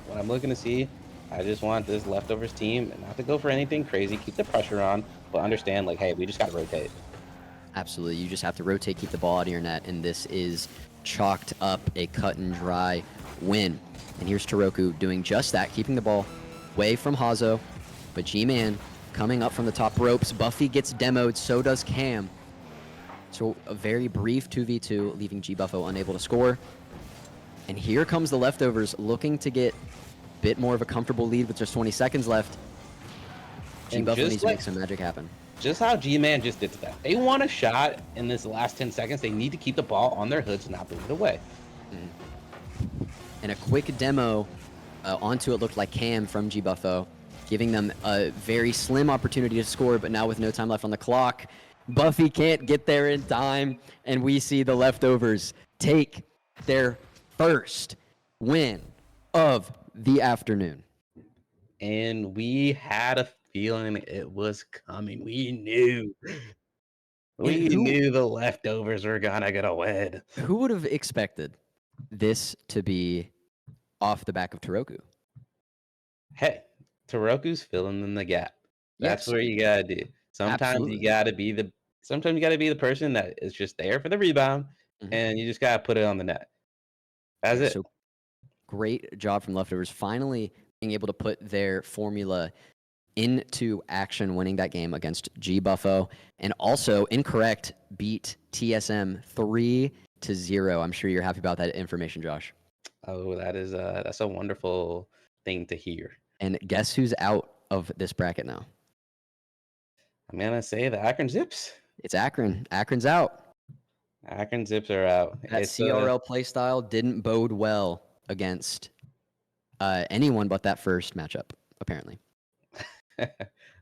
what I'm looking to see, I just want this leftovers team not to go for anything crazy, keep the pressure on, but understand like, hey, we just got to rotate. Absolutely, you just have to rotate, keep the ball out of your net, and this is chalked up a cut and dry win. And here's Toroku doing just that, keeping the ball away from Hazo, but G-Man coming up from the top ropes. Buffy gets demoed, so does Cam. So a very brief 2v2, leaving G Buffo unable to score. And here comes the leftovers looking to get a bit more of a comfortable lead with just 20 seconds left. And G-Buffalo just needs to like- make some magic happen. Just how G-Man just did to that. They want a shot in this last 10 seconds. They need to keep the ball on their hoods and not move it away. And a quick demo onto it looked like Cam from G-Buffo, giving them a very slim opportunity to score, but now with no time left on the clock, Buffy can't get there in time, and we see the leftovers take their first win of the afternoon. And we had a feeling it was coming. We knew. We knew the leftovers were gonna get a win. Who would have expected this to be off the back of Toroku? Hey, Toroku's filling in the gap. That's Yes. what you gotta do. Sometimes Absolutely. you gotta be the person that is just there for the rebound, and you just gotta put it on the net. That's it. So great job from leftovers, finally being able to put their formula into action, winning that game against G-Buffo, and also incorrect beat TSM 3-0. I'm sure you're happy about that information, Josh. Oh, that's a wonderful thing to hear. And guess who's out of this bracket now? I'm gonna say the Akron Zips. It's Akron. Akron's out. Akron Zips are out. That CRL play style didn't bode well against anyone but that first matchup, apparently.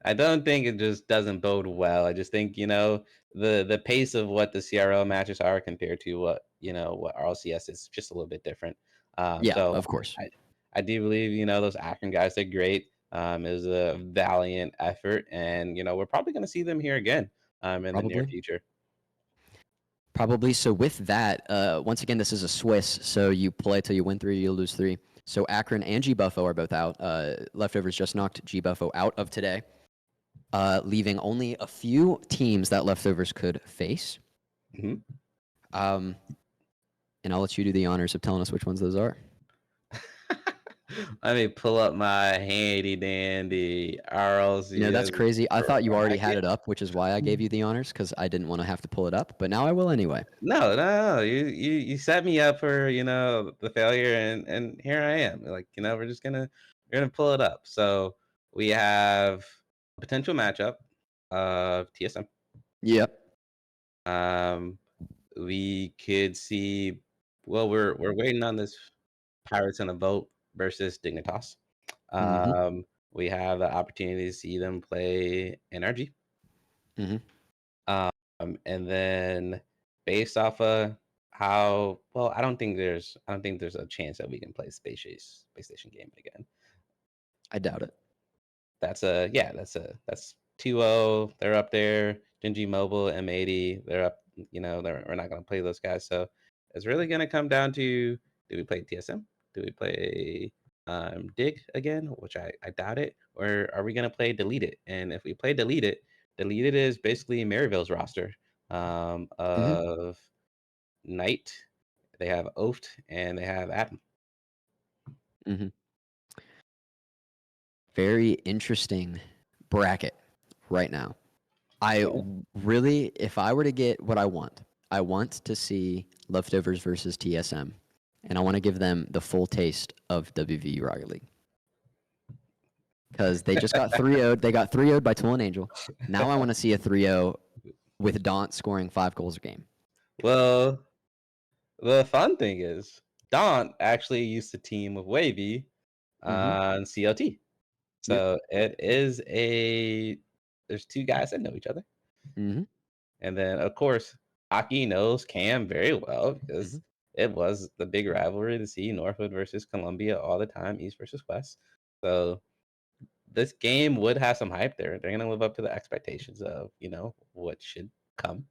I don't think it just doesn't bode well. I just think, the pace of what the CRL matches are compared to what RLCS is just a little bit different. Yeah, So of course. I do believe, those Akron guys are great. It was a valiant effort, and we're probably going to see them here again in the near future. Probably. So with that, once again, this is a Swiss, so you play till you win 3, you lose 3. So Akron and G-Buffo are both out. Leftovers just knocked G-Buffo out of today, leaving only a few teams that Leftovers could face. And I'll let you do the honors of telling us which ones those are. Let me pull up my handy dandy RLCS. That's crazy. I thought you already had it up, which is why I gave you the honors, because I didn't want to have to pull it up, but now I will anyway. No. You set me up for the failure, and here I am. Like we're gonna pull it up. So we have a potential matchup of TSM. Yep. We could see. Well, we're waiting on this Pirates in a Boat versus Dignitas. We have the opportunity to see them play NRG. And then based off of how well, I don't think there's a chance that we can play Space Station game again. I doubt it. That's 2-0. They're up there. Genji Mobile, M80, they're up. We're not gonna play those guys. So it's really gonna come down to, do we play TSM? Do we play Dig again? Which I doubt it. Or are we gonna play Delete It? And if we play Delete It is basically Maryville's roster of Knight. They have Oaft and they have Adam. Very interesting bracket right now. Really, if I were to get what I want to see Leftovers versus TSM, and I want to give them the full taste of WVU Rocket League. Because they just got 3-0'd. They got 3-0'd by Tool and Angel. Now I want to see a 3-0 with Daunt scoring 5 goals a game. Well, the fun thing is, Daunt actually used to team with Wavy on CLT. So there's 2 guys that know each other. And then, of course, Aki knows Cam very well, because it was the big rivalry to see Northwood versus Columbia all the time, East versus West. So this game would have some hype there. They're going to live up to the expectations of, what should come.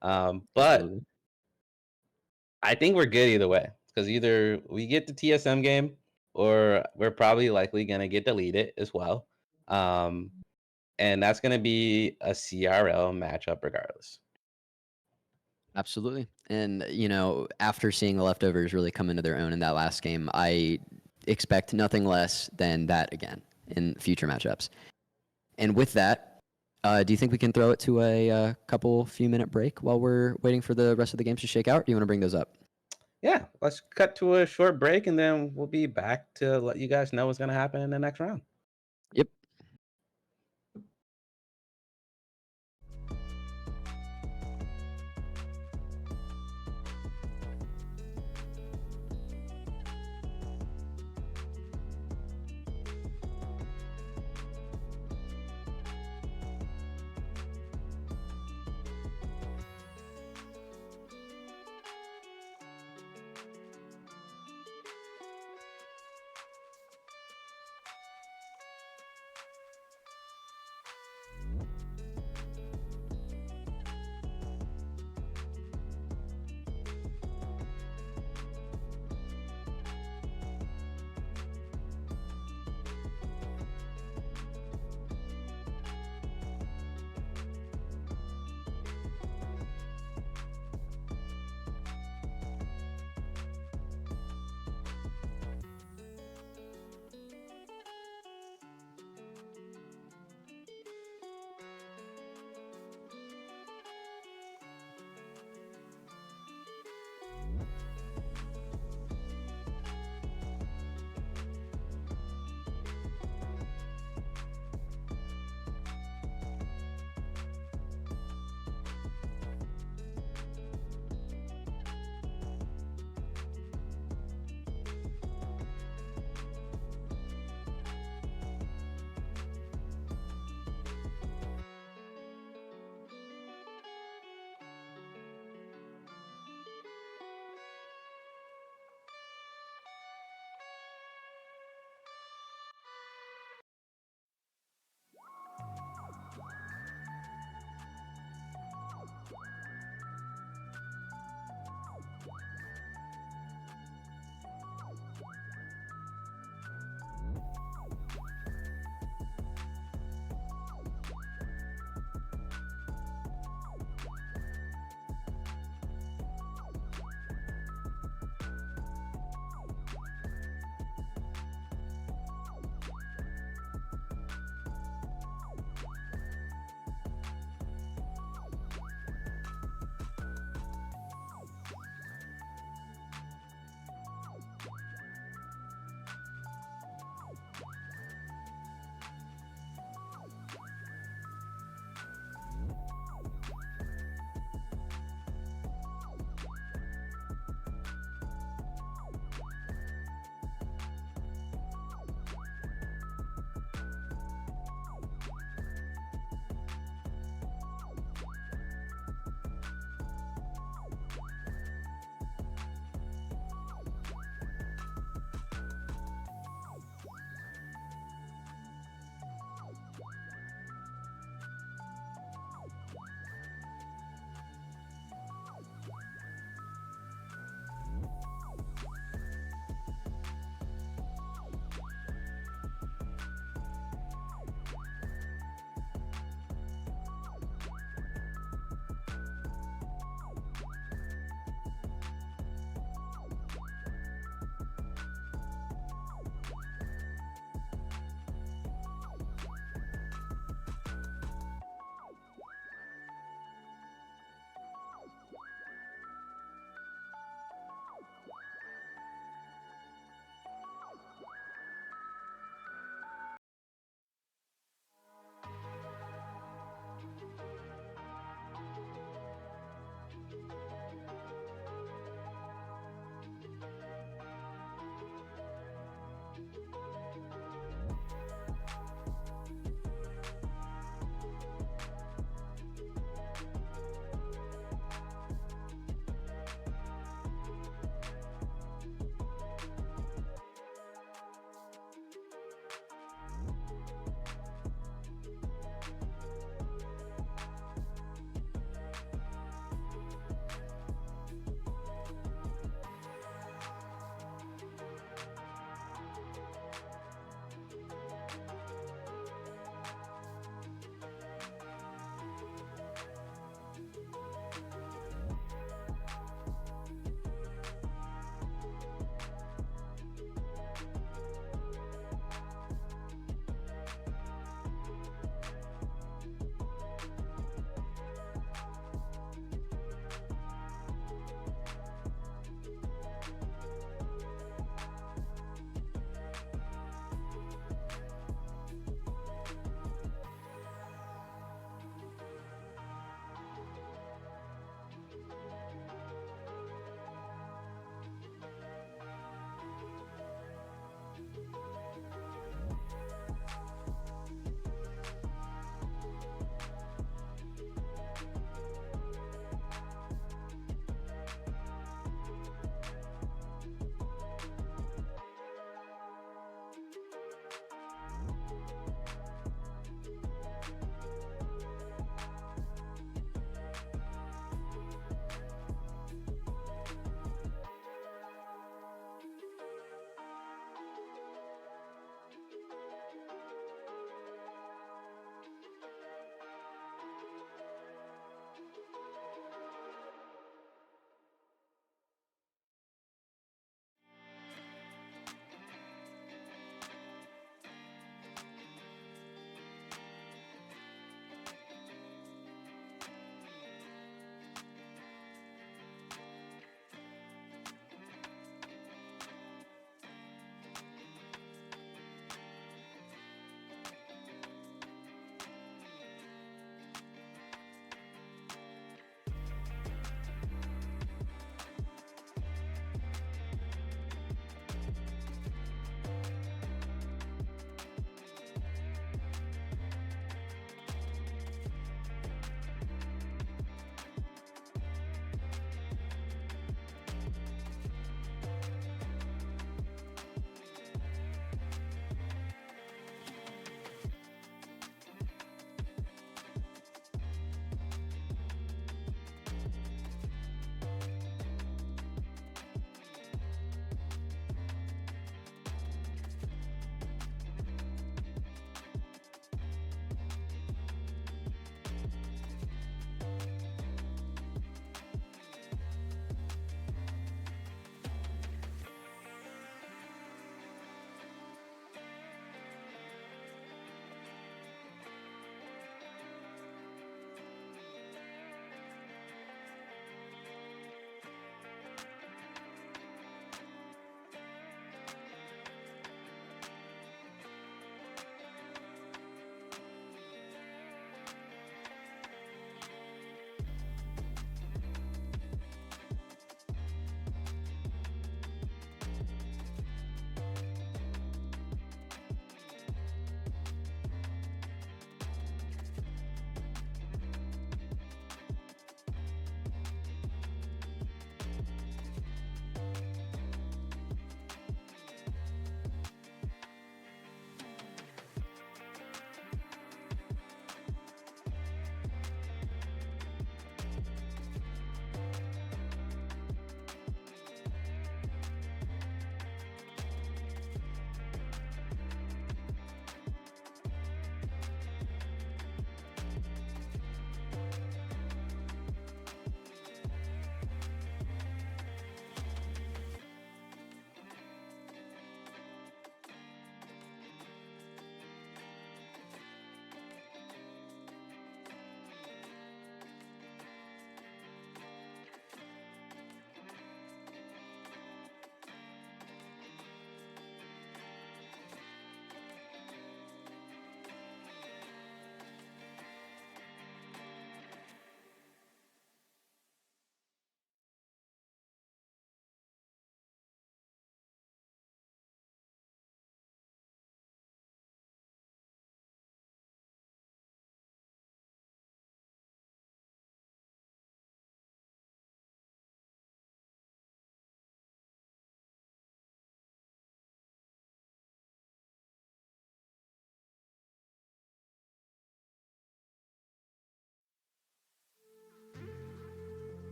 But Absolutely. I think we're good either way, because either we get the TSM game, or we're probably likely going to get deleted as well. And that's going to be a CRL matchup regardless. Absolutely. And, after seeing the Leftovers really come into their own in that last game, I expect nothing less than that again in future matchups. And with that, do you think we can throw it to a few minute break while we're waiting for the rest of the games to shake out? Or do you want to bring those up? yeah, let's cut to a short break, and then we'll be back to let you guys know what's going to happen in the next round. Yep.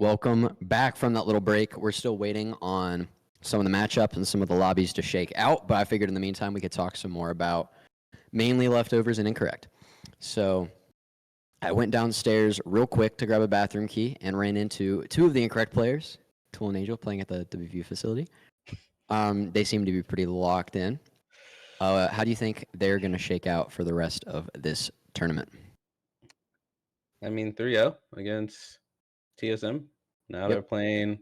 Welcome back from that little break. We're still waiting on some of the matchups and some of the lobbies to shake out, but I figured in the meantime we could talk some more about mainly leftovers and incorrect. So I went downstairs real quick to grab a bathroom key and ran into two of the incorrect players, Tool and Angel, playing at the WVU facility. They seem to be pretty locked in. How do you think they're going to shake out for the rest of this tournament? I mean, 3-0 against TSM. Now they're playing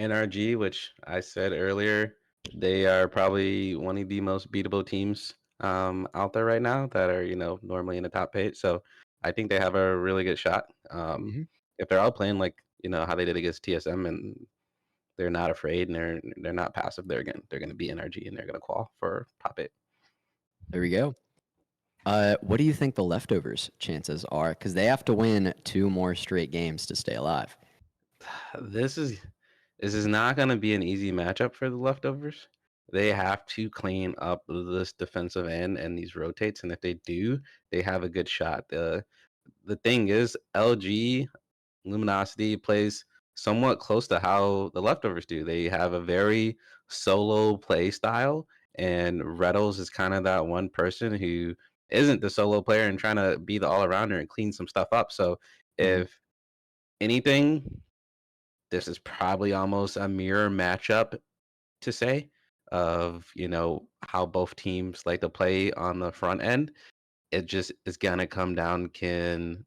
NRG, which I said earlier, they are probably one of the most beatable teams out there right now that are, normally in the top 8. So I think they have a really good shot. If they're all playing like, how they did against TSM and they're not afraid and they're not passive, they're going to be NRG and they're going to qual for top 8. There we go. What do you think the leftovers' chances are? Because they have to win 2 more straight games to stay alive. This is not going to be an easy matchup for the leftovers. They have to clean up this defensive end and these rotates, and if they do, they have a good shot. The thing is, LG Luminosity plays somewhat close to how the leftovers do. They have a very solo play style, and Reddles is kind of that one person who isn't the solo player and trying to be the all-arounder and clean some stuff up. So if anything, this is probably almost a mirror matchup to say of, how both teams like to play on the front end. It just is gonna come down, can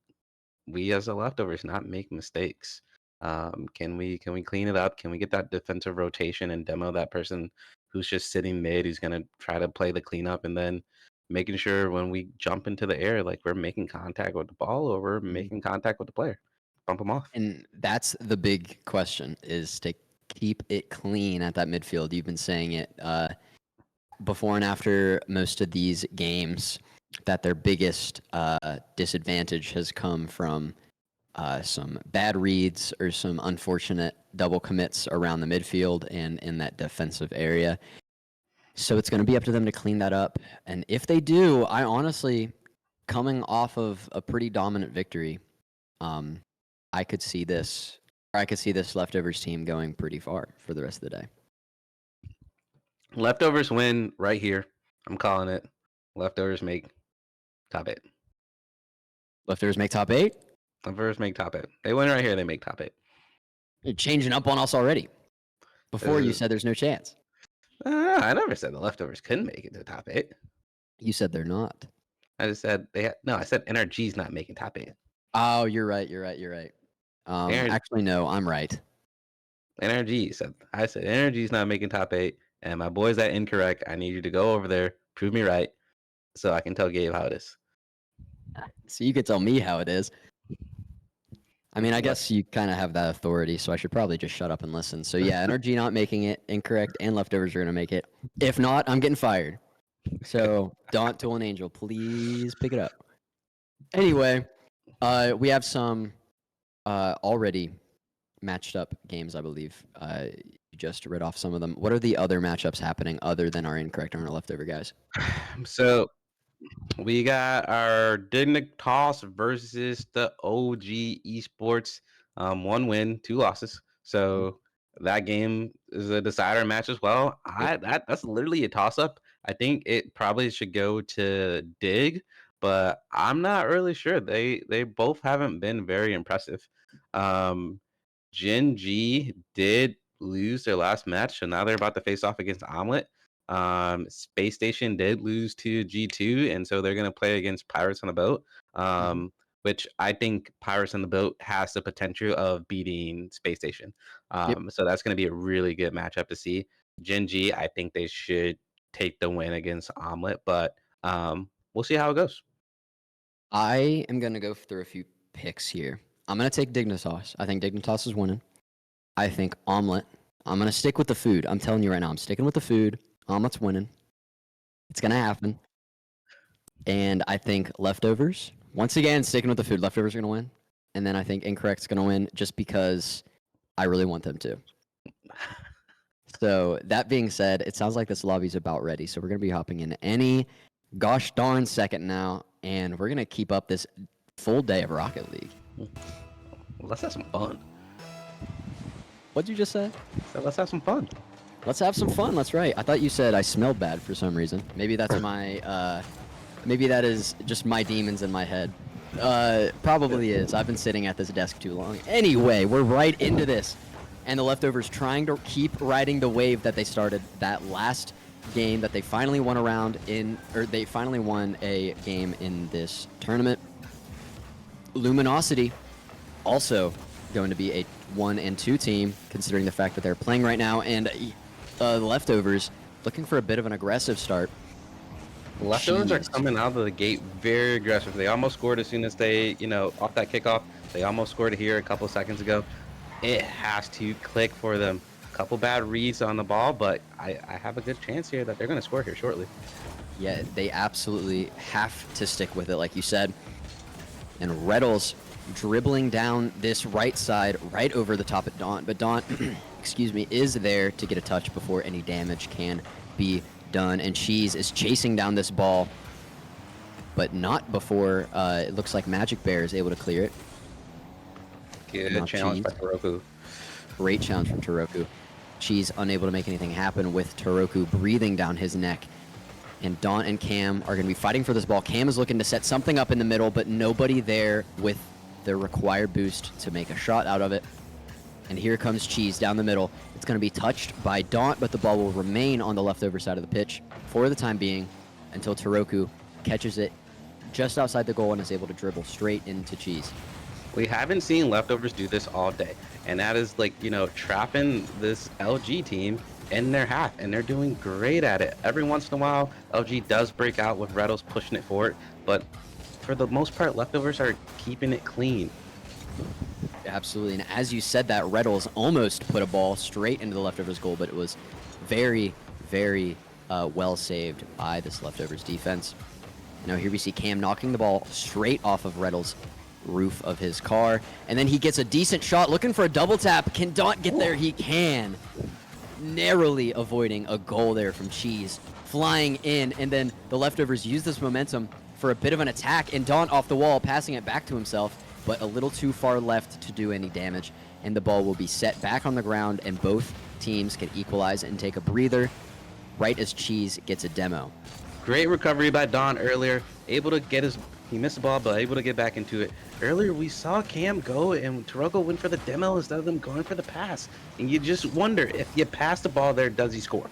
we as the leftovers not make mistakes? Can we clean it up? Can we get that defensive rotation and demo that person who's just sitting mid, who's gonna try to play the cleanup, and then making sure when we jump into the air, like we're making contact with the ball or we're making contact with the player, bump them off. And that's the big question, is to keep it clean at that midfield. You've been saying it before and after most of these games that their biggest disadvantage has come from some bad reads or some unfortunate double commits around the midfield and in that defensive area. So it's going to be up to them to clean that up. And if they do, I honestly, coming off of a pretty dominant victory, I could see this leftovers team going pretty far for the rest of the day. Leftovers win right here. I'm calling it. Leftovers make top 8. Leftovers make top 8? Leftovers make top 8. They win right here. They make top 8. You're changing up on us already. Before you said there's no chance. I never said the leftovers couldn't make it to top 8. You said they're not. I just said I said NRG's not making top 8. Oh, you're right. Actually, no, I'm right. I said NRG's not making top 8, and my boys at Incorrect, I need you to go over there, prove me right, so I can tell Gabe how it is. So you could tell me how it is. I mean, I guess you kind of have that authority, so I should probably just shut up and listen. So yeah, NRG not making it, Incorrect and Leftovers are going to make it. If not, I'm getting fired. So Daunt, Tool, and Angel, please pick it up. Anyway, we have some already matched up games, I believe. You just read off some of them. What are the other matchups happening other than our Incorrect and our Leftover guys? So we got our Dignitas versus the OG Esports. 1 win, 2 losses. So that game is a decider match as well. That's literally a toss-up. I think it probably should go to Dig, but I'm not really sure. They both haven't been very impressive. Gen G did lose their last match, so now they're about to face off against Omelet. Space Station did lose to G2, and so they're going to play against Pirates on the Boat, which I think Pirates on the Boat has the potential of beating Space Station. So that's going to be a really good matchup to see. Gen G, I think they should take the win against Omelet, but we'll see how it goes. I am going to go through a few picks here. I'm going to take Dignitas. I think Dignitas is winning. I think Omelet. I'm going to stick with the food. I'm telling you right now, I'm sticking with the food. Omelet's winning. It's going to happen. And I think Leftovers, once again, sticking with the food, Leftovers are going to win. And then I think Incorrect's going to win just because I really want them to. So that being said, it sounds like this lobby's about ready. So we're going to be hopping in any gosh darn second now. And we're going to keep up this full day of Rocket League. Let's have some fun. What'd you just say? So let's have some fun. Let's have some fun. That's right. I thought you said I smelled bad for some reason. Maybe that's my, maybe that is just my demons in my head. Probably is. I've been sitting at this desk too long. Anyway, we're right into this. And the Leftovers trying to keep riding the wave that they started that last game that they finally won they finally won a game in this tournament. Luminosity also going to be a 1 and 2 team, considering the fact that they're playing right now, and the Leftovers looking for a bit of an aggressive start. Leftovers are coming out of the gate very aggressive. They almost scored as soon as they, off that kickoff. They almost scored here a couple seconds ago. It has to click for them. A couple bad reads on the ball, but I have a good chance here that they're going to score here shortly. Yeah, they absolutely have to stick with it, like you said. And Reddles dribbling down this right side, right over the top at Daunt. But Daunt, excuse me, is there to get a touch before any damage can be done. And Cheese is chasing down this ball, but not before it looks like Magic Bear is able to clear it. Good challenge by Taroku. Great challenge from Taroku. Cheese unable to make anything happen with Taroku breathing down his neck. And Daunt and Cam are going to be fighting for this ball. Cam is looking to set something up in the middle, but nobody there with the required boost to make a shot out of it. And here comes Cheese down the middle. It's going to be touched by Daunt, but the ball will remain on the leftover side of the pitch for the time being until Taroku catches it just outside the goal and is able to dribble straight into Cheese. We haven't seen Leftovers do this all day, and that is trapping this LG team in their half, and they're doing great at it. Every once in a while, LG does break out with Reddles pushing it forward, but for the most part, Leftovers are keeping it clean. Absolutely, and as you said that, Reddles almost put a ball straight into the Leftovers goal, but it was very, very well saved by this Leftovers defense. Now here we see Cam knocking the ball straight off of Reddles' roof of his car, and then he gets a decent shot looking for a double tap. Can Daunt get there? He can, narrowly avoiding a goal there from Cheese, flying in, and then the Leftovers use this momentum for a bit of an attack, and Daunt off the wall, passing it back to himself, but a little too far left to do any damage, and the ball will be set back on the ground, and both teams can equalize and take a breather right as Cheese gets a demo. Great recovery by Don earlier, able to get he missed the ball, but able to get back into it. Earlier, we saw Cam go and Taroko went for the demo instead of them going for the pass. And you just wonder, if you pass the ball there, does he score?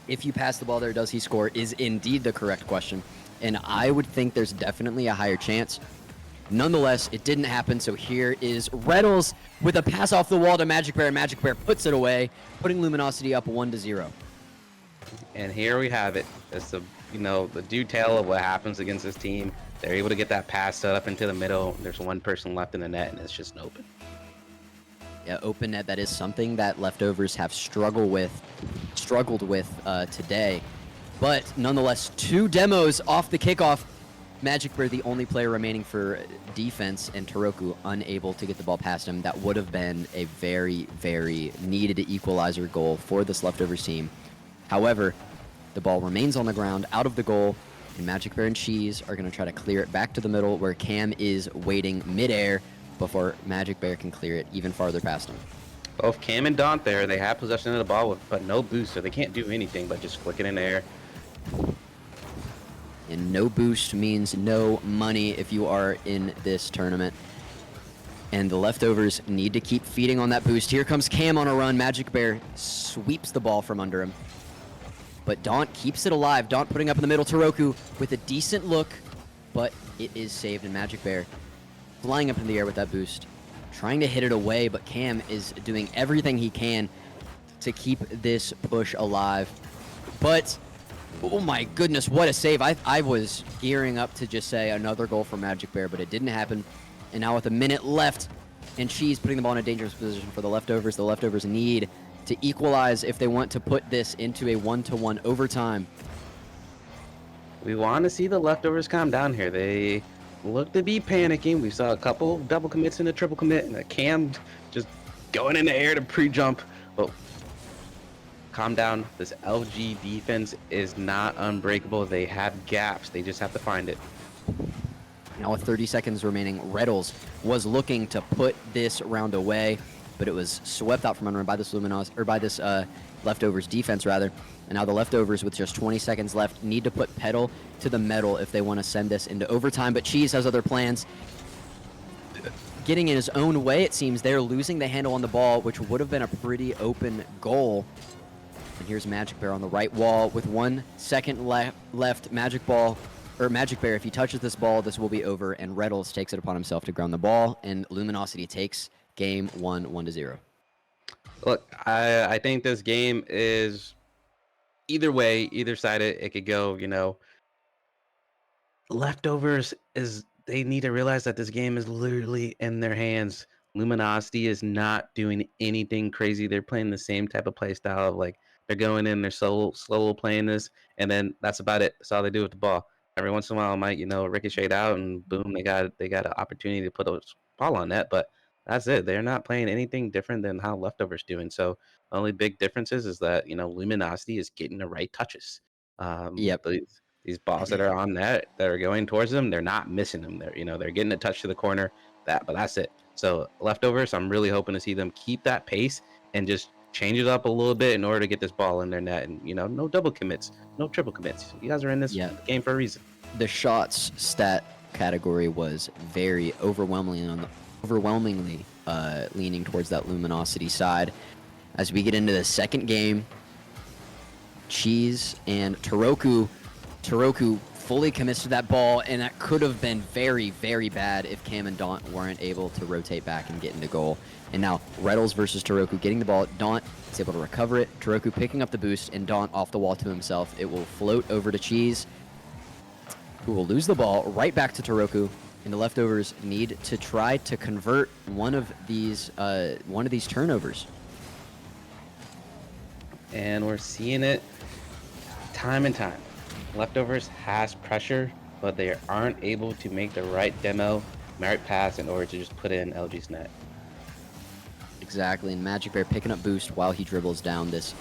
If you pass the ball there, does he score is indeed the correct question. And I would think there's definitely a higher chance. Nonetheless, it didn't happen, so here is Reddles with a pass off the wall to Magic Bear, and Magic Bear puts it away, putting Luminosity up 1-0. And here we have it. It's the detail of what happens against this team. They're able to get that pass set up into the middle. There's one person left in the net, and it's just an open. Yeah, open net, that is something that Leftovers have struggled with today. But nonetheless, 2 demos off the kickoff. Magic Bear, the only player remaining for defense, and Taroku unable to get the ball past him. That would have been a very, very needed equalizer goal for this Leftovers team. However, the ball remains on the ground, out of the goal, and Magic Bear and Cheese are going to try to clear it back to the middle where Cam is waiting midair before Magic Bear can clear it even farther past him. Both Cam and Daunt there, they have possession of the ball, but no boost, so they can't do anything but just flick it in the air. And no boost means no money if you are in this tournament. And the Leftovers need to keep feeding on that boost. Here comes Cam on a run. Magic Bear sweeps the ball from under him. But Daunt keeps it alive. Daunt putting up in the middle. Taroku with a decent look, but it is saved. And Magic Bear flying up in the air with that boost, trying to hit it away, but Cam is doing everything he can to keep this push alive. But, oh my goodness, what a save. I was gearing up to just say another goal for Magic Bear, but it didn't happen. And now with a minute left, and Cheese putting the ball in a dangerous position for the Leftovers. The Leftovers need to equalize if they want to put this into a 1-1 overtime. We want to see the Leftovers calm down here. They look to be panicking. We saw a couple double commits and a triple commit, and a Cam just going in the air to pre-jump. But calm down. This LG defense is not unbreakable. They have gaps. They just have to find it. Now with 30 seconds remaining, Reddles was looking to put this round away. but it was swept out from under him by this Leftovers defense, rather. And now the Leftovers, with just 20 seconds left, need to put pedal to the metal if they want to send this into overtime. But Cheese has other plans. Getting in his own way, it seems. They're losing the handle on the ball, which would have been a pretty open goal. And here's Magic Bear on the right wall with 1 second left. Magic Bear, if he touches this ball, this will be over. And Reddles takes it upon himself to ground the ball. And Luminosity takes game 1, 1-0. Look, I think this game is either way, either side it could go, you know. Leftovers they need to realize that this game is literally in their hands. Luminosity is not doing anything crazy. They're playing the same type of play style of like they're going in, they're slow playing this, and then that's about it. That's all they do with the ball. Every once in a while, it might, you know, ricochet out, and boom, they got an opportunity to put a ball on net, but that's it. They're not playing anything different than how Leftovers doing. So the only big difference is that, you know, Luminosity is getting the right touches. Yep. These balls that are on net that are going towards them, they're not missing them. They're getting a touch to the corner. But that's it. So Leftovers, I'm really hoping to see them keep that pace and just change it up a little bit in order to get this ball in their net. And, you know, no double commits, no triple commits. You guys are in this game for a reason. The shots stat category was very overwhelmingly leaning towards that Luminosity side. As we get into the second game, Cheese and Toroku fully commits to that ball, and that could have been very, very bad if Cam and Daunt weren't able to rotate back and get into goal. And now Reddles versus Toroku getting the ball. Daunt is able to recover it. Toroku picking up the boost, and Daunt off the wall to himself. It will float over to Cheese, who will lose the ball right back to Toroku. And the Leftovers need to try to convert one of these turnovers. And we're seeing it time and time. Leftovers has pressure, but they aren't able to make the right merit pass in order to just put it in LG's net. Exactly, and Magic Bear picking up boost while he dribbles down this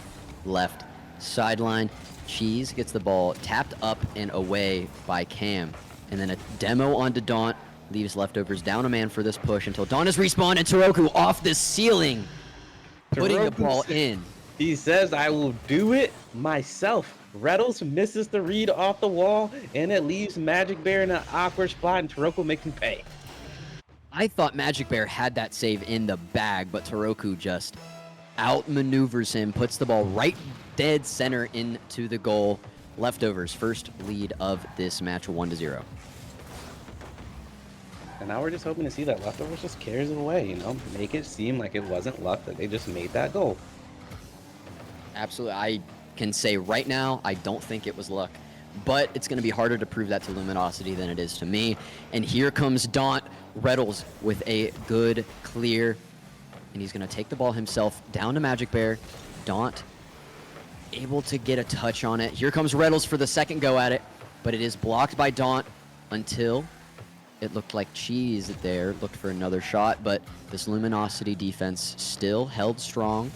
left sideline. Cheese gets the ball tapped up and away by Cam. And then a demo onto Daunt leaves Leftovers down a man for this push until Daunt is respawned, and Toroku off the ceiling, putting the ball in. He says, I will do it myself. Reddles misses the read off the wall, and it leaves Magic Bear in an awkward spot, and Toroku makes him pay. I thought Magic Bear had that save in the bag, but Toroku just outmaneuvers him, puts the ball right dead center into the goal. Leftovers first lead of this match, 1-0. And now we're just hoping to see that Leftovers just carries it away, you know, make it seem like it wasn't luck that they just made that goal. Absolutely. I can say right now, I don't think it was luck, but it's going to be harder to prove that to Luminosity than it is to me. And here comes Daunt. Reddles with a good clear, and he's going to take the ball himself down to Magic Bear. Daunt able to get a touch on it. Here comes Reddles for the second go at it, but it is blocked by Daunt until it looked like Cheese there looked for another shot, but this Luminosity defense still held strong,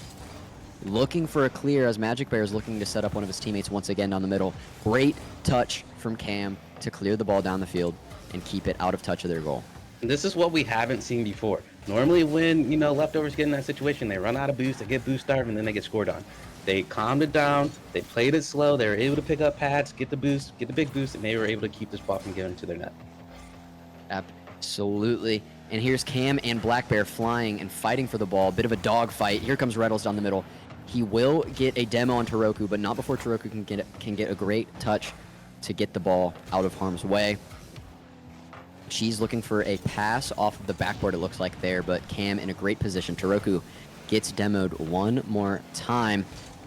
looking for a clear as Magic Bear is looking to set up one of his teammates once again down the middle. Great touch from Cam to clear the ball down the field and keep it out of touch of their goal. This is what we haven't seen before. Normally when, you know, Leftovers get in that situation, they run out of boost, they get boost starved, and then they get scored on. They calmed it down, they played it slow, they were able to pick up pads, get the boost, get the big boost, and they were able to keep this ball from getting to their net. Absolutely. And here's Cam and Black Bear flying and fighting for the ball. Bit of a dog fight. Here comes Reddles down the middle. He will get a demo on Toroku, but not before Toroku can get a great touch to get the ball out of harm's way. She's looking for a pass off of the backboard, it looks like there, but Cam in a great position. Toroku gets demoed one more time.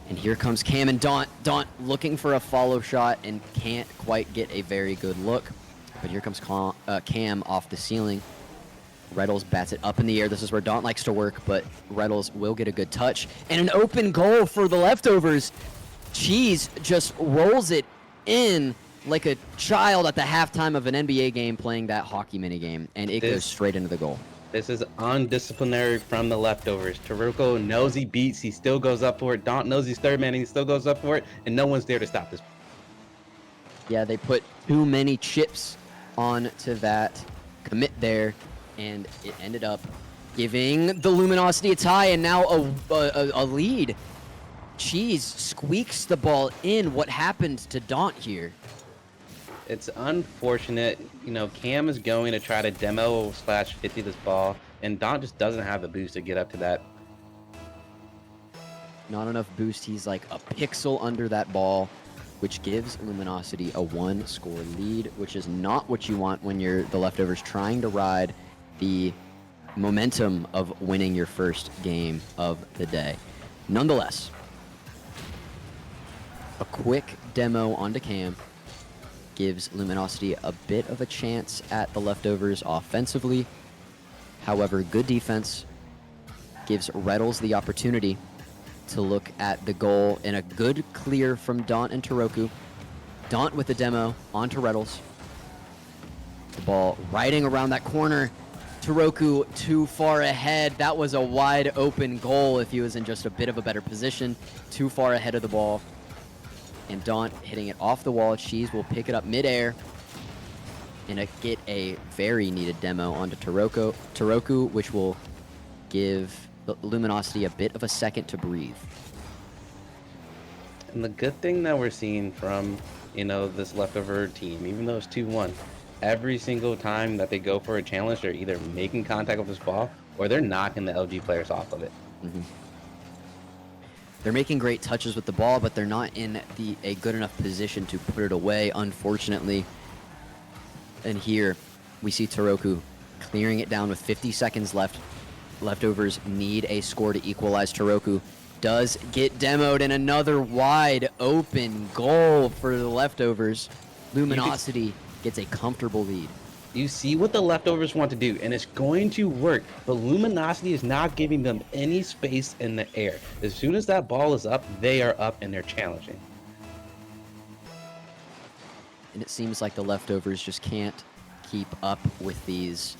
And here comes Cam and Daunt. Daunt looking for a follow shot and can't quite get a very good look. But here comes Cam off the ceiling. Reddles bats it up in the air. This is where Daunt likes to work, but Reddles will get a good touch. And an open goal for the Leftovers. Cheese just rolls it in like a child at the halftime of an NBA game playing that hockey minigame, and it goes straight into the goal. This is undisciplinary from the Leftovers. Toroku knows he beats, he still goes up for it. Daunt knows he's third man, and he still goes up for it, and no one's there to stop this. Yeah, they put too many chips onto that commit there, and it ended up giving the Luminosity a tie, and now a lead. Cheese squeaks the ball in. What happened to Daunt here? It's unfortunate. You know, Cam is going to try to demo / 50 this ball, and Daunt just doesn't have the boost to get up to that. Not enough boost. He's like a pixel under that ball, which gives Luminosity a 1-score lead, which is not what you want when you're the Leftovers trying to ride the momentum of winning your first game of the day. Nonetheless, a quick demo onto Cam gives Luminosity a bit of a chance at the Leftovers offensively. However, good defense gives Reddles the opportunity to look at the goal in a good clear from Daunt and Taroku. Daunt with the demo onto Reddles. The ball riding around that corner. Taroku too far ahead. That was a wide open goal if he was in just a bit of a better position. Too far ahead of the ball. And Daunt hitting it off the wall. Cheese will pick it up midair and get a very needed demo onto Taroku, which will give Luminosity a bit of a second to breathe. And the good thing that we're seeing from, you know, this Leftover team, even though it's 2-1, every single time that they go for a challenge, they're either making contact with this ball or they're knocking the LG players off of it. Mm-hmm. They're making great touches with the ball, but they're not in a good enough position to put it away, unfortunately. And here we see Taroku clearing it down with 50 seconds left. Leftovers need a score to equalize. Taroku does get demoed, and another wide open goal for the Leftovers. Luminosity gets a comfortable lead. You see what the Leftovers want to do, and it's going to work, but Luminosity is not giving them any space in the air. As soon as that ball is up, they are up and they're challenging. And it seems like the Leftovers just can't keep up with these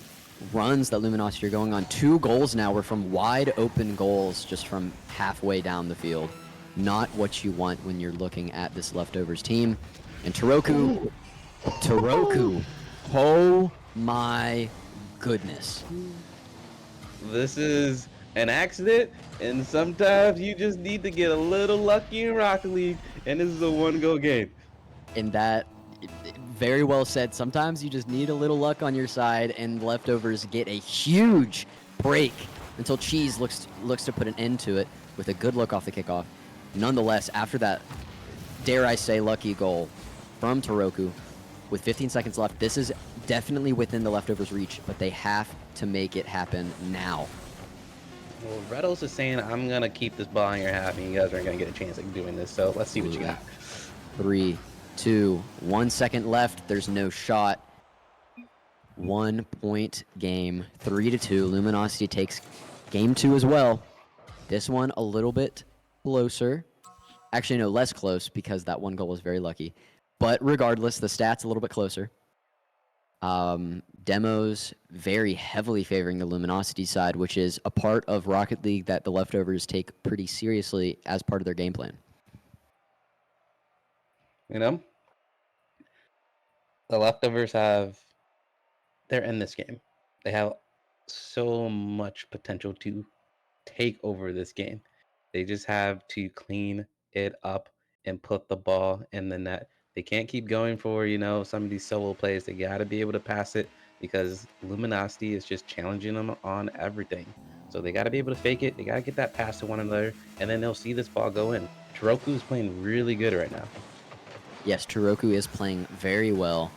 runs that Luminosity are going on. 2 goals now were from wide open goals just from halfway down the field. Not what you want when you're looking at this Leftovers team. And Taroku, oh my goodness. This is an accident, and sometimes you just need to get a little lucky in Rocket League, and this is a 1-goal game. And that, very well said. Sometimes you just need a little luck on your side, and Leftovers get a huge break until Cheese looks to put an end to it with a good look off the kickoff. Nonetheless, after that, dare I say, lucky goal from Taroku, with 15 seconds left, this is definitely within the Leftovers' reach, but they have to make it happen now. Well, Reddles is saying, I'm going to keep this ball in your half, and you guys aren't going to get a chance at doing this, so let's see what you got. 3, 2, 1 second left. There's no shot. 1-point game, 3-2. Luminosity takes game 2 as well. This one a little bit closer. Actually, no, less close because that 1 goal was very lucky. But regardless, the stats a little bit closer. Demos very heavily favoring the Luminosity side, which is a part of Rocket League that the Leftovers take pretty seriously as part of their game plan. You know, the Leftovers they're in this game. They have so much potential to take over this game. They just have to clean it up and put the ball in the net. They can't keep going for, you know, some of these solo plays. They got to be able to pass it because Luminosity is just challenging them on everything. So they got to be able to fake it. They got to get that pass to one another, and then they'll see this ball go in. Taroku is playing really good right now. Yes, Taroku is playing very well.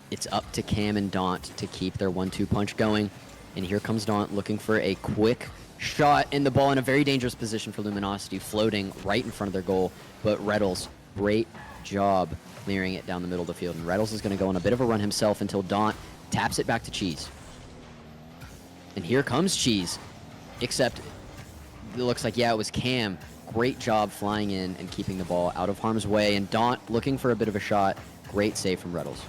It's up to Cam and Daunt to keep their 1-2 punch going. And here comes Daunt looking for a quick shot, and the ball in a very dangerous position for Luminosity, floating right in front of their goal. But Reddles, great job clearing it down the middle of the field. And Reddles is going to go on a bit of a run himself until Daunt taps it back to Cheese. And here comes Cheese, except it looks like, yeah, it was Cam. Great job flying in and keeping the ball out of harm's way. And Daunt looking for a bit of a shot. Great save from Reddles.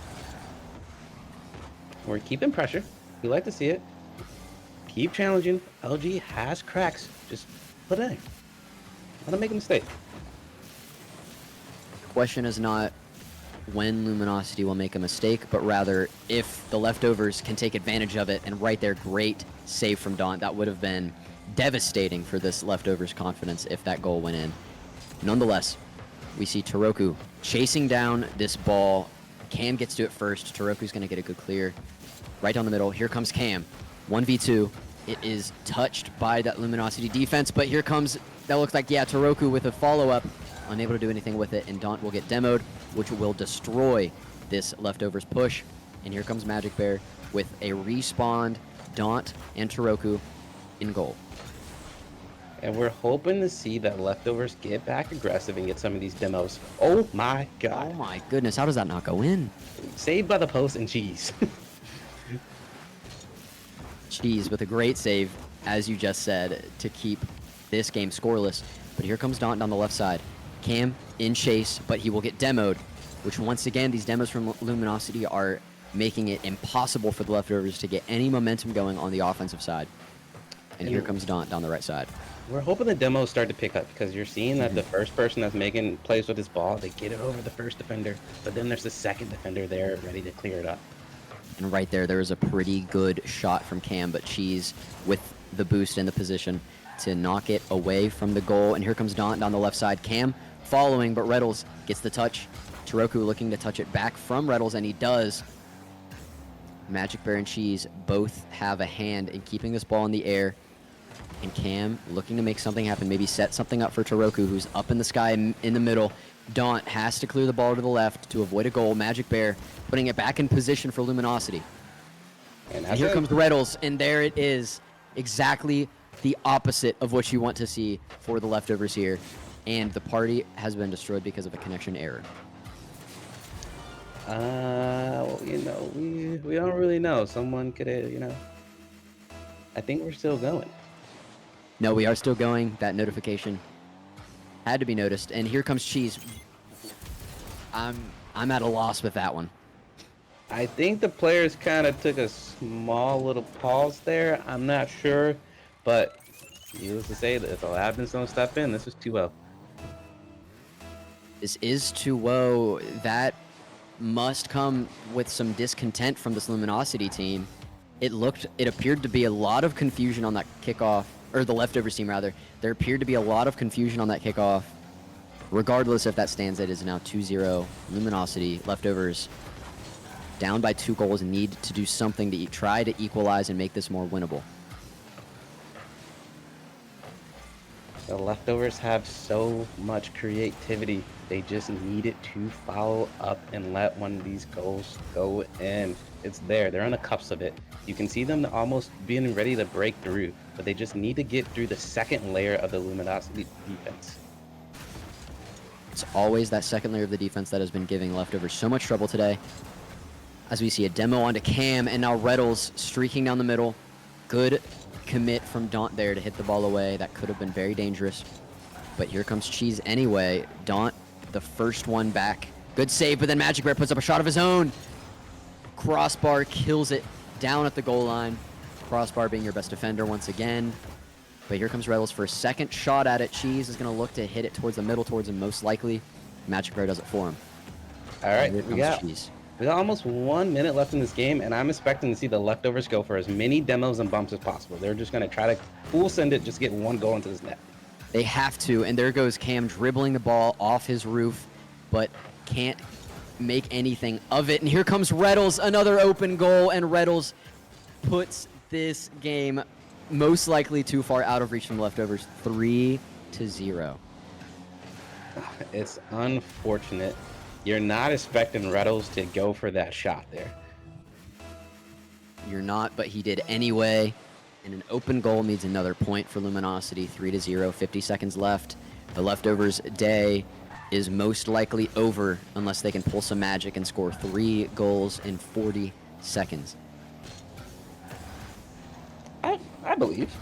We're keeping pressure. We like to see it. Keep challenging. LG has cracks. Just put it in. Let them make a mistake. The question is not when Luminosity will make a mistake, but rather if the leftovers can take advantage of it. And right there, great save from Daunt. That would have been devastating for this leftovers confidence if that goal went in. Nonetheless, we see Toroku chasing down this ball. Cam gets to it first. Toroku's going to get a good clear. Right down the middle. Here comes Cam. 1v2. It is touched by that Luminosity defense, but here comes, that looks like, yeah, Toroku with a follow-up. Unable to do anything with it, and Daunt will get demoed, which will destroy this leftovers push. And here comes Magic Bear with a respawned Daunt and Toroku in goal. And we're hoping to see that leftovers get back aggressive and get some of these demos. Oh my god. Oh my goodness, how does that not go in? Saved by the post and cheese. Cheese with a great save, as you just said, to keep this game scoreless. But here comes Daunt down the left side. Cam in chase, but he will get demoed, which once again, these demos from Luminosity are making it impossible for the leftovers to get any momentum going on the offensive side. And here comes Daunt down the right side. We're hoping the demos start to pick up because you're seeing that the first person that's making plays with his ball, they get it over the first defender, but then there's the second defender there ready to clear it up. And right there was a pretty good shot from Cam, but Cheese with the boost in the position to knock it away from the goal. And here comes Daunt down the left side. Cam following, but Reddles gets the touch. Toroku looking to touch it back from Reddles, and he does. Magic Bear and Cheese both have a hand in keeping this ball in the air. And Cam looking to make something happen, maybe set something up for Toroku, who's up in the sky in the middle. Daunt has to clear the ball to the left to avoid a goal. Magic Bear putting it back in position for Luminosity. And here comes Reddles, and there it is. Exactly the opposite of what you want to see for the leftovers here. And the party has been destroyed because of a connection error. Well, you know, we don't really know. Someone could have, you know. I think we're still going. No, we are still going. That notification had to be noticed. And here comes Cheese. I'm at a loss with that one. I think the players kind of took a small little pause there. I'm not sure, but needless to say that if the Labdens don't step in, this is 2-0. This is 2-0. That must come with some discontent from this Luminosity team. It appeared to be a lot of confusion on that kickoff, or the leftovers team rather. There appeared to be a lot of confusion on that kickoff. Regardless if that stands, it is now 2-0. Luminosity, leftovers, down by 2 goals, need to do something to try to equalize and make this more winnable. The leftovers have so much creativity. They just needed to follow up and let one of these goals go in. It's there. They're on the cuffs of it. You can see them almost being ready to break through, but they just need to get through the second layer of the Luminosity defense. It's always that second layer of the defense that has been giving leftovers so much trouble today. As we see a demo onto Cam, and now Reddles streaking down the middle. Good commit from Daunt there to hit the ball away. That could have been very dangerous. But here comes Cheese anyway. Daunt, the first one back. Good save, but then Magic Bear puts up a shot of his own. Crossbar kills it down at the goal line. Crossbar being your best defender once again. But here comes Reddles for a second shot at it. Cheese is going to look to hit it towards the middle, towards him most likely. Magic Bear does it for him. All right, we got Cheese. We got almost 1 minute left in this game, and I'm expecting to see the leftovers go for as many demos and bumps as possible. They're just going to try to full send it, just get one goal into this net. They have to, and there goes Cam dribbling the ball off his roof, but can't make anything of it. And here comes Reddles, another open goal, and Reddles puts this game most likely too far out of reach from the leftovers, 3-0. It's unfortunate. You're not expecting Reddles to go for that shot there. You're not, but he did anyway. And an open goal needs another point for Luminosity, 3-0, 50 seconds left. The leftovers' day is most likely over unless they can pull some magic and score 3 goals in 40 seconds. I believe.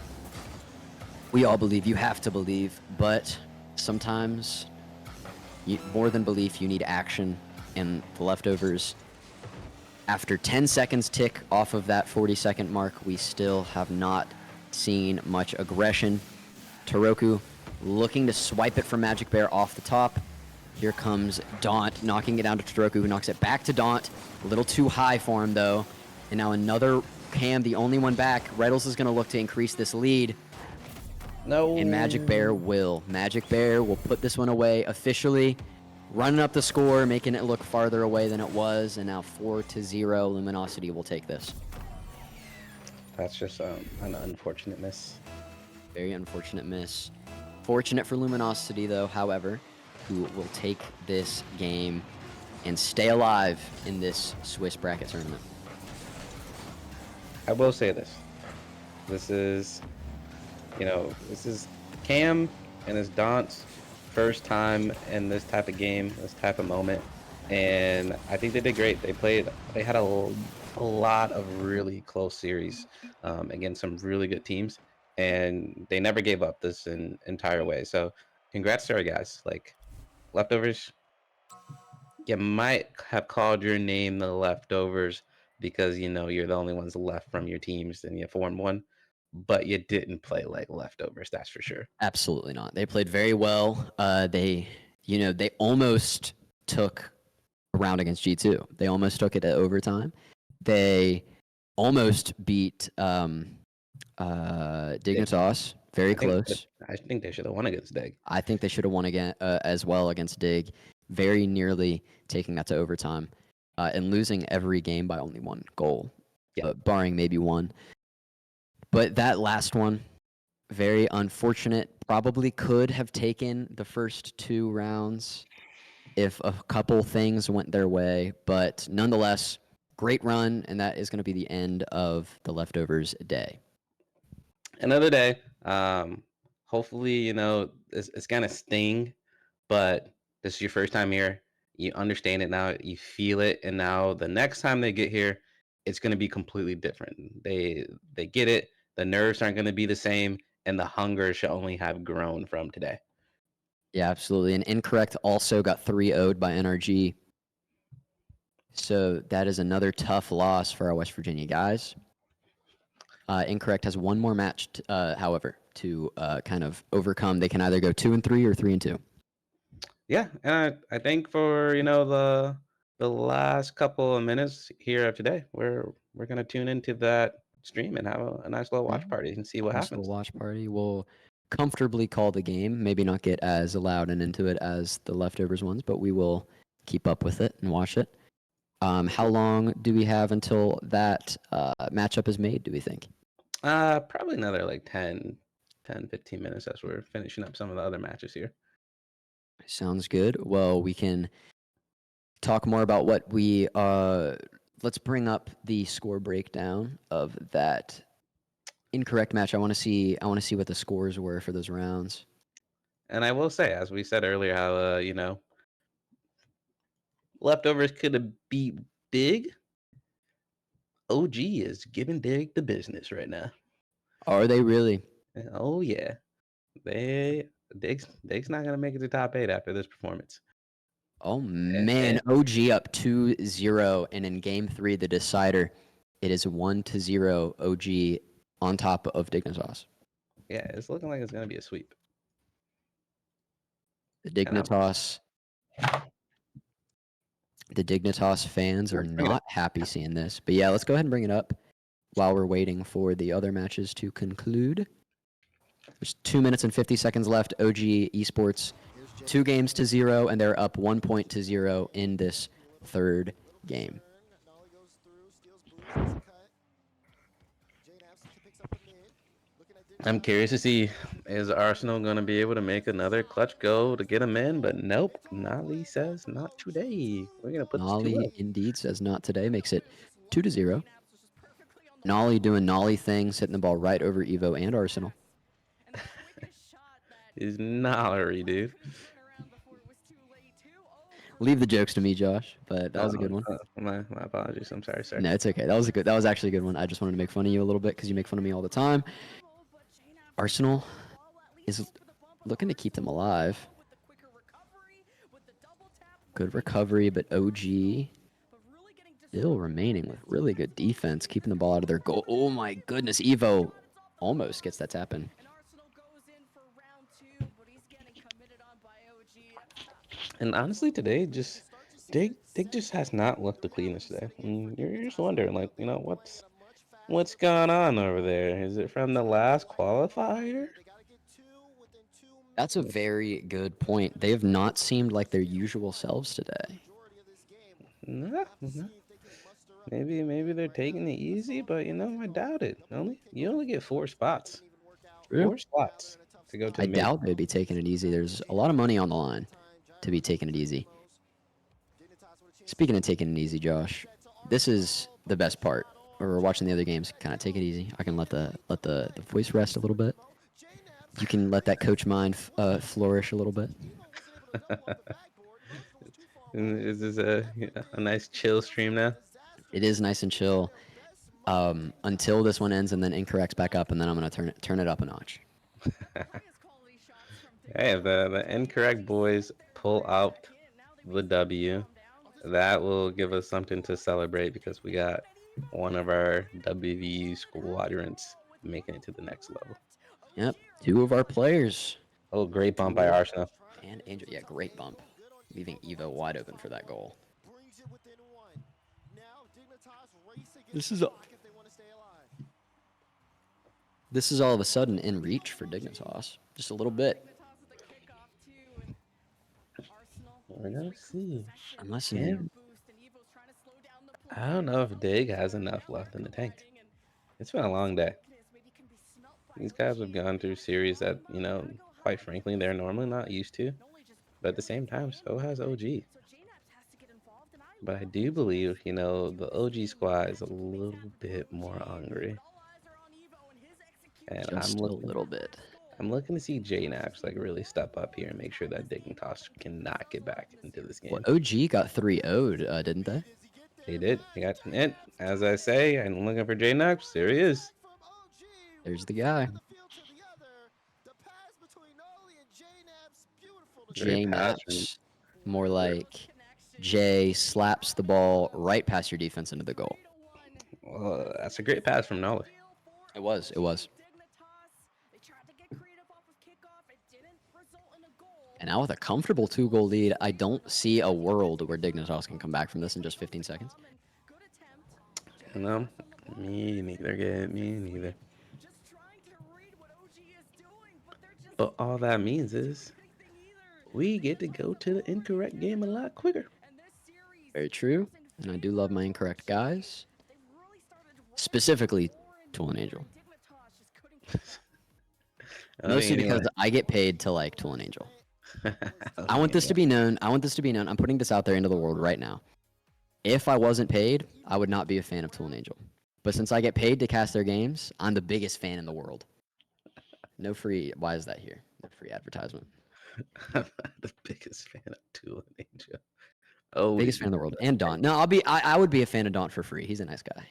We all believe. You have to believe, but sometimes more than belief, you need action, and the leftovers, after 10 seconds tick off of that 40-second mark, we still have not seen much aggression. Toroku looking to swipe it from Magic Bear off the top. Here comes Daunt, knocking it down to Todoroki, who knocks it back to Daunt. A little too high for him, though. And now another Cam, the only one back. Reynolds is going to look to increase this lead. No. And Magic Bear will. Magic Bear will put this one away officially, running up the score, making it look farther away than it was. And now 4-0, Luminosity will take this. That's just an unfortunate miss. Very unfortunate miss. Fortunate for Luminosity, though, however, who will take this game and stay alive in this Swiss bracket tournament. I will say this. This is Cam and his Daunt's first time in this type of game, this type of moment. And I think they did great. They had a lot of really close series against some really good teams. And they never gave up this entire way. So congrats to our guys. Like, Leftovers, you might have called your name the Leftovers because you're the only ones left from your teams and you formed one, but you didn't play like Leftovers, that's for sure. Absolutely not. They played very well. They almost took a round against G2. They almost took it to overtime. They almost beat Dignitas. Very close. I think they should have won against Dig. I think they should have won again as well against Dig. Very nearly taking that to overtime and losing every game by only one goal, barring maybe one. But that last one, very unfortunate. Probably could have taken the first 2 rounds if a couple things went their way. But nonetheless, great run, and that is going to be the end of the Leftovers day. Another day. Hopefully, it's gonna sting, but this is your first time here. You understand it now. You feel it, and now the next time they get here, it's gonna be completely different. They get it. The nerves aren't gonna be the same, and the hunger should only have grown from today. Yeah, absolutely. And Incorrect also got 3-0'd by NRG. So that is another tough loss for our West Virginia guys. Incorrect has one more match, however, to kind of overcome. They can either go 2-3 or 3-2. Yeah, and I think for the last couple of minutes here of today, we're gonna tune into that stream and have a nice little watch party and see what Nice happens. little watch party. We'll comfortably call the game. Maybe not get as loud and into it as the Leftovers ones, but we will keep up with it and watch it. How long do we have until that matchup is made, do we think? Probably another like 10, 15 minutes as we're finishing up some of the other matches here. Sounds good. Well, we can talk more about what we let's bring up the score breakdown of that Incorrect match. I want to see what the scores were for those rounds. And I will say, as we said earlier, how Leftovers could have beat Dig. OG is giving Dig the business right now. Are they really? Oh yeah, Dig's not gonna make it to top 8 after this performance. Oh man, OG up 2-0, and in game 3, the decider, it is 1-0 OG on top of Dignitas. Yeah, it's looking like it's gonna be a sweep. The Dignitas fans are not happy seeing this. But yeah, let's go ahead and bring it up while we're waiting for the other matches to conclude. There's 2 minutes and 50 seconds left. OG Esports 2-0, and they're up 1-0 in this third game. I'm curious to see, is Arsenal going to be able to make another clutch goal to get them in? But nope, Nolly says not today. We're going to put Nolly this 2-0. indeed says not today, makes it 2-0. Nolly doing Nolly things, hitting the ball right over Evo and Arsenal. He's Nollery, dude. Leave the jokes to me, Josh, but that was a good one. My apologies. I'm sorry, sir. No, it's okay. That was actually a good one. I just wanted to make fun of you a little bit because you make fun of me all the time. Arsenal is looking to keep them alive. Good recovery, but OG still remaining with really good defense, keeping the ball out of their goal. Oh my goodness, Evo almost gets that tap in. And honestly, today Dig just has not looked the cleanest today. You're just wondering, like, what's going on over there? Is it from the last qualifier? That's a very good point. They have not seemed like their usual selves today. No, no. Maybe they're taking it easy, but I doubt it. You only get 4 spots. True. 4 spots to go to I mid. doubt they'd be taking it easy. There's a lot of money on the line to be taking it easy. Speaking of taking it easy, Josh, this is the best part. We're watching the other games. Kind of take it easy. I can let the voice rest a little bit. You can let that coach mind flourish a little bit. Is this a nice chill stream now? It is nice and chill until this one ends, and then incorrects back up, and then I'm gonna turn it up a notch. Hey, if the incorrect boys pull out the W, that will give us something to celebrate because we got one of our WV squadrons making it to the next level. Yep, 2 of our players. Oh, great bump by Arsenal. And Angel, yeah, great bump, leaving Evo wide open for that goal. This is all of a sudden in reach for Dignitas, just a little bit. We're gonna see. Unless I don't know if Dig has enough left in the tank. It's been a long day. These guys have gone through series that, quite frankly, they're normally not used to. But at the same time, so has OG. But I do believe, the OG squad is a little bit more hungry. And just a little bit. I'm looking to see JNaps like really step up here and make sure that Dignitas cannot get back into this game. Well, OG got 3-0'd, didn't they? They did. They got it. As I say, I'm looking for JNaps. There he is. There's the guy. JNaps, more like Jay slaps the ball right past your defense into the goal. Well, that's a great pass from Nolly. It was. And now with a comfortable 2-goal lead, I don't see a world where Dignitas can come back from this in just 15 seconds. No, me neither. But all that means is we get to go to the incorrect game a lot quicker. Very true. And I do love my incorrect guys. Specifically, Tool and Angel. Mostly because I get paid to like Tool and Angel. I want this to be known. I'm putting this out there into the world right now. If I wasn't paid, I would not be a fan of Tool and Angel. But since I get paid to cast their games, I'm the biggest fan in the world. No free. Why is that here? No free advertisement. I'm the biggest fan of Tool and Angel. Oh, biggest fan in the world. And Don. No, I would be a fan of Don for free. He's a nice guy.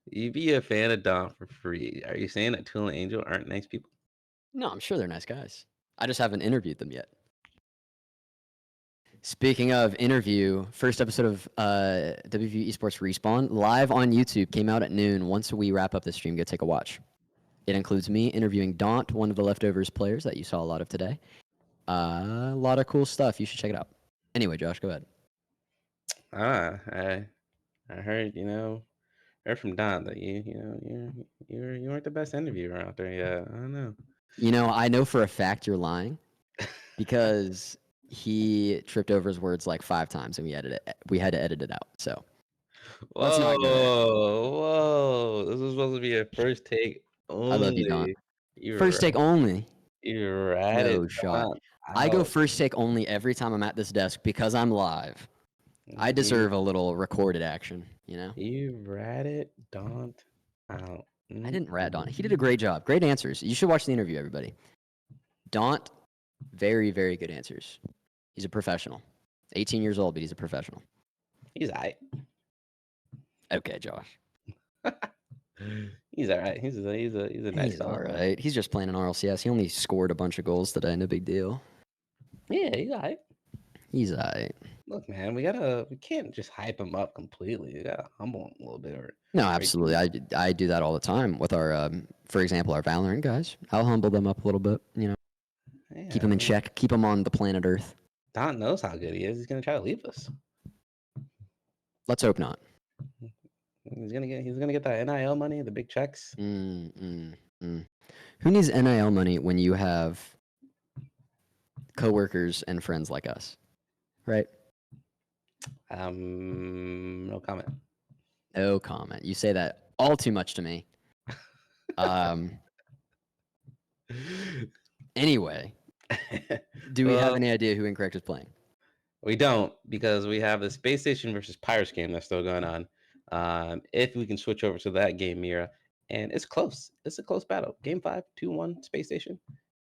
You'd be a fan of Don for free. Are you saying that Tool and Angel aren't nice people? No, I'm sure they're nice guys. I just haven't interviewed them yet. Speaking of interview, first episode of WV Esports Respawn live on YouTube came out at noon. Once we wrap up the stream, go take a watch. It includes me interviewing Daunt, one of the Leftovers players that you saw a lot of today. A lot of cool stuff. You should check it out. Anyway, Josh, go ahead. I heard, heard from Don that you weren't the best interviewer out there yet. I don't know. I know for a fact you're lying because he tripped over his words like 5 times and we had to edit it out. So let's not go there. Whoa. This was supposed to be a first take only. I love you, Don. First take only. You're right. No shot. I go first take only every time I'm at this desk because I'm live. I deserve a little recorded action, You ratted Daunt out. I didn't rat Daunt. He did a great job. Great answers. You should watch the interview, everybody. Daunt, very, very good answers. He's a professional. 18 years old, but he's a professional. He's all right. Okay, Josh. He's all right. He's a nice He's all right. He's just playing an RLCS. He only scored a bunch of goals today. No big deal. Yeah, he's all right. He's all right. Look, man, we can't just hype him up completely. We gotta humble him a little bit. No, absolutely. I do that all the time with our, for example, our Valorant guys. I'll humble them up a little bit. Yeah, keep them in check. Keep them on the planet Earth. Don knows how good he is. He's gonna try to leave us. Let's hope not. He's gonna get that NIL money, the big checks. Who needs NIL money when you have coworkers and friends like us, right? No comment. No comment. You say that all too much to me. Anyway, do we have Well, any idea who Incorrect is playing? we don't, because we have the Space Station versus Pirates game that's still going on. If we can switch over to that game, Mira, and it's close. It's a close battle. Game 5, 2-1 Space Station.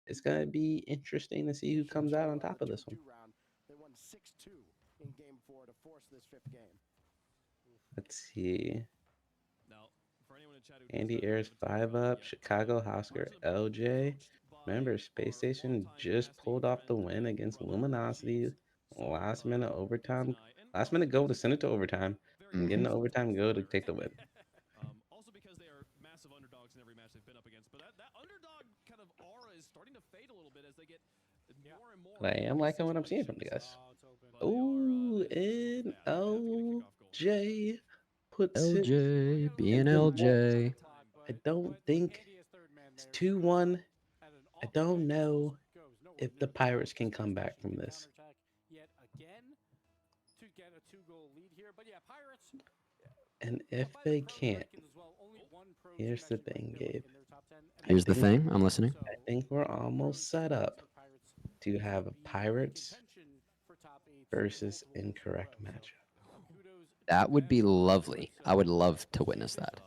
It's gonna be interesting to see who comes out on top of this one. They won 6-2 in game 4 to force this 5th game. Let's see. Now, for anyone in chat who Andy Ayers 5 up. Chicago Hosker LJ. Remember, Space Station just pulled off the win against Luminosity. Last minute overtime. Last minute goal to send it to overtime. And getting the overtime goal to take the win. Also because they are massive underdogs in every match they've been up against, but that underdog kind of aura is starting to fade a little bit as they get more and more. But I am liking what I'm seeing from the guys. Ooh, and LJ puts it. LJ, being the LJ. I don't think it's 2-1. I don't know if the Pirates can come back from this. Yet again to get a 2-goal lead here, but yeah, Pirates. And if they can't, here's the thing, Gabe. Here's the thing. I'm listening. I think we're almost set up to have a Pirates versus Incorrect matchup. That would be lovely. I would love to witness that.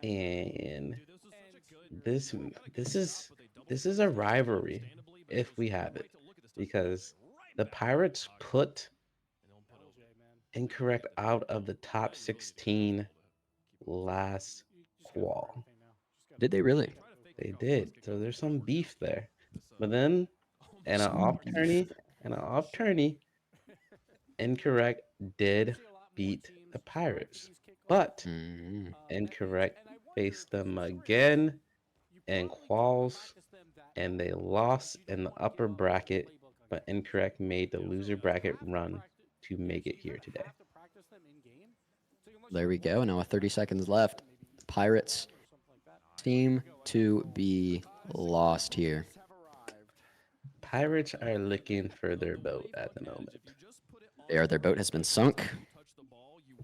And this is a rivalry if we have it, because the Pirates put Incorrect out of the top 16 last qual. Did they really? They did. So there's some beef there. But then and an off tourney, Incorrect did beat the Pirates. But Incorrect faced them again in quals, and they lost in the upper bracket, but Incorrect made the loser bracket run to make it here today. There we go. Now with 30 seconds left, Pirates seem to be lost here. Pirates are looking for their boat at the moment. Their boat has been sunk.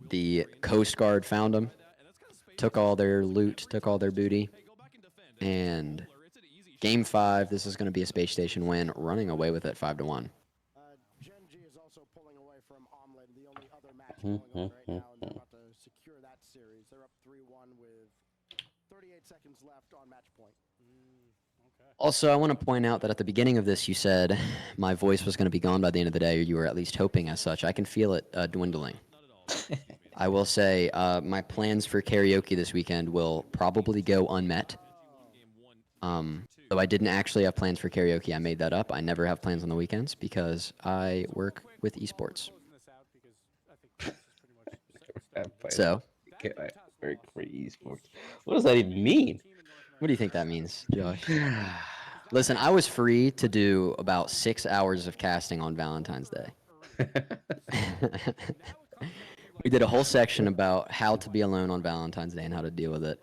The Coast Guard found them, took all their loot, took all their booty, and Game 5, this is going to be a Space Station win, running away with it 5-1. Gen G is also pulling away from Omelette, the only other match going on right now, and they're about to secure that series. They're up 3-1 with 38 seconds left on match point. Also, I want to point out that at the beginning of this, you said my voice was going to be gone by the end of the day, or you were at least hoping as such. I can feel it dwindling. I will say my plans for karaoke this weekend will probably go unmet. Though I didn't actually have plans for karaoke. I made that up. I never have plans on the weekends because I work with esports. So, I work for esports. What does that even mean? what do you think that means, Josh? Listen, I was free to do about 6 hours of casting on Valentine's Day. We did a whole section about how to be alone on Valentine's Day and how to deal with it.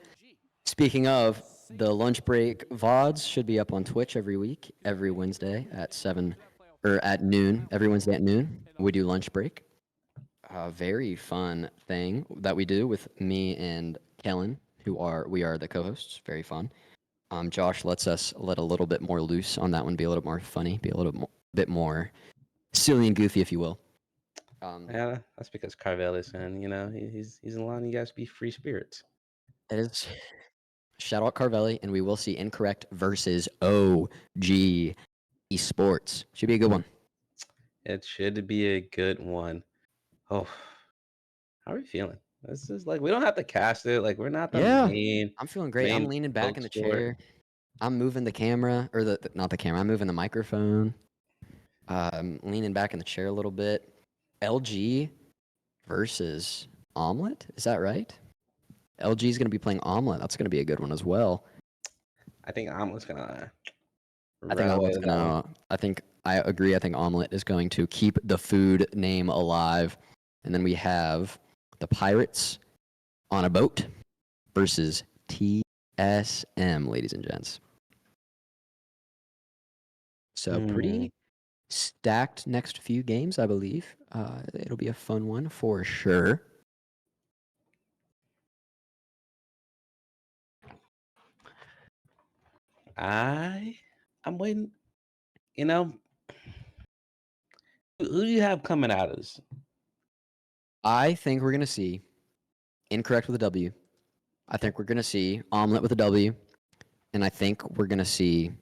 Speaking of, the lunch break VODs should be up on Twitch every week, every Wednesday at 7 or at noon. Every Wednesday at noon, we do lunch break. A very fun thing that we do with me and Kellen, we are the co-hosts. Very fun. Josh lets us let a little bit more loose on that one, be a little more funny, be a little bit more silly and goofy, if you will. Yeah, that's because Carvel is in. He's allowing you guys to be free spirits. It is. Shout out Carvelli, and we will see Incorrect versus OG Esports. Should be a good one. It should be a good one. Oh, how are we feeling? This is like, we don't have to cast it. Like, we're not the main. I'm feeling great. I'm main leaning back in the spokesport. chair. I'm moving the camera, or not the camera. I'm moving the microphone. Leaning back in the chair a little bit. LG versus Omelette. Is that right? LG is going to be playing Omelette. That's going to be a good one as well. I think Omelette's gonna I think Rally Omelet's with that one. gonna. I think I agree. I think Omelet is going to keep the food name alive, and then we have the Pirates on a boat versus TSM, ladies and gents. So pretty stacked next few games, I believe. It'll be a fun one for sure. I'm waiting. You know, who do you have coming out of this? I think we're gonna see Incorrect with a W. I think we're gonna see Omelet with a W, and I think we're gonna see.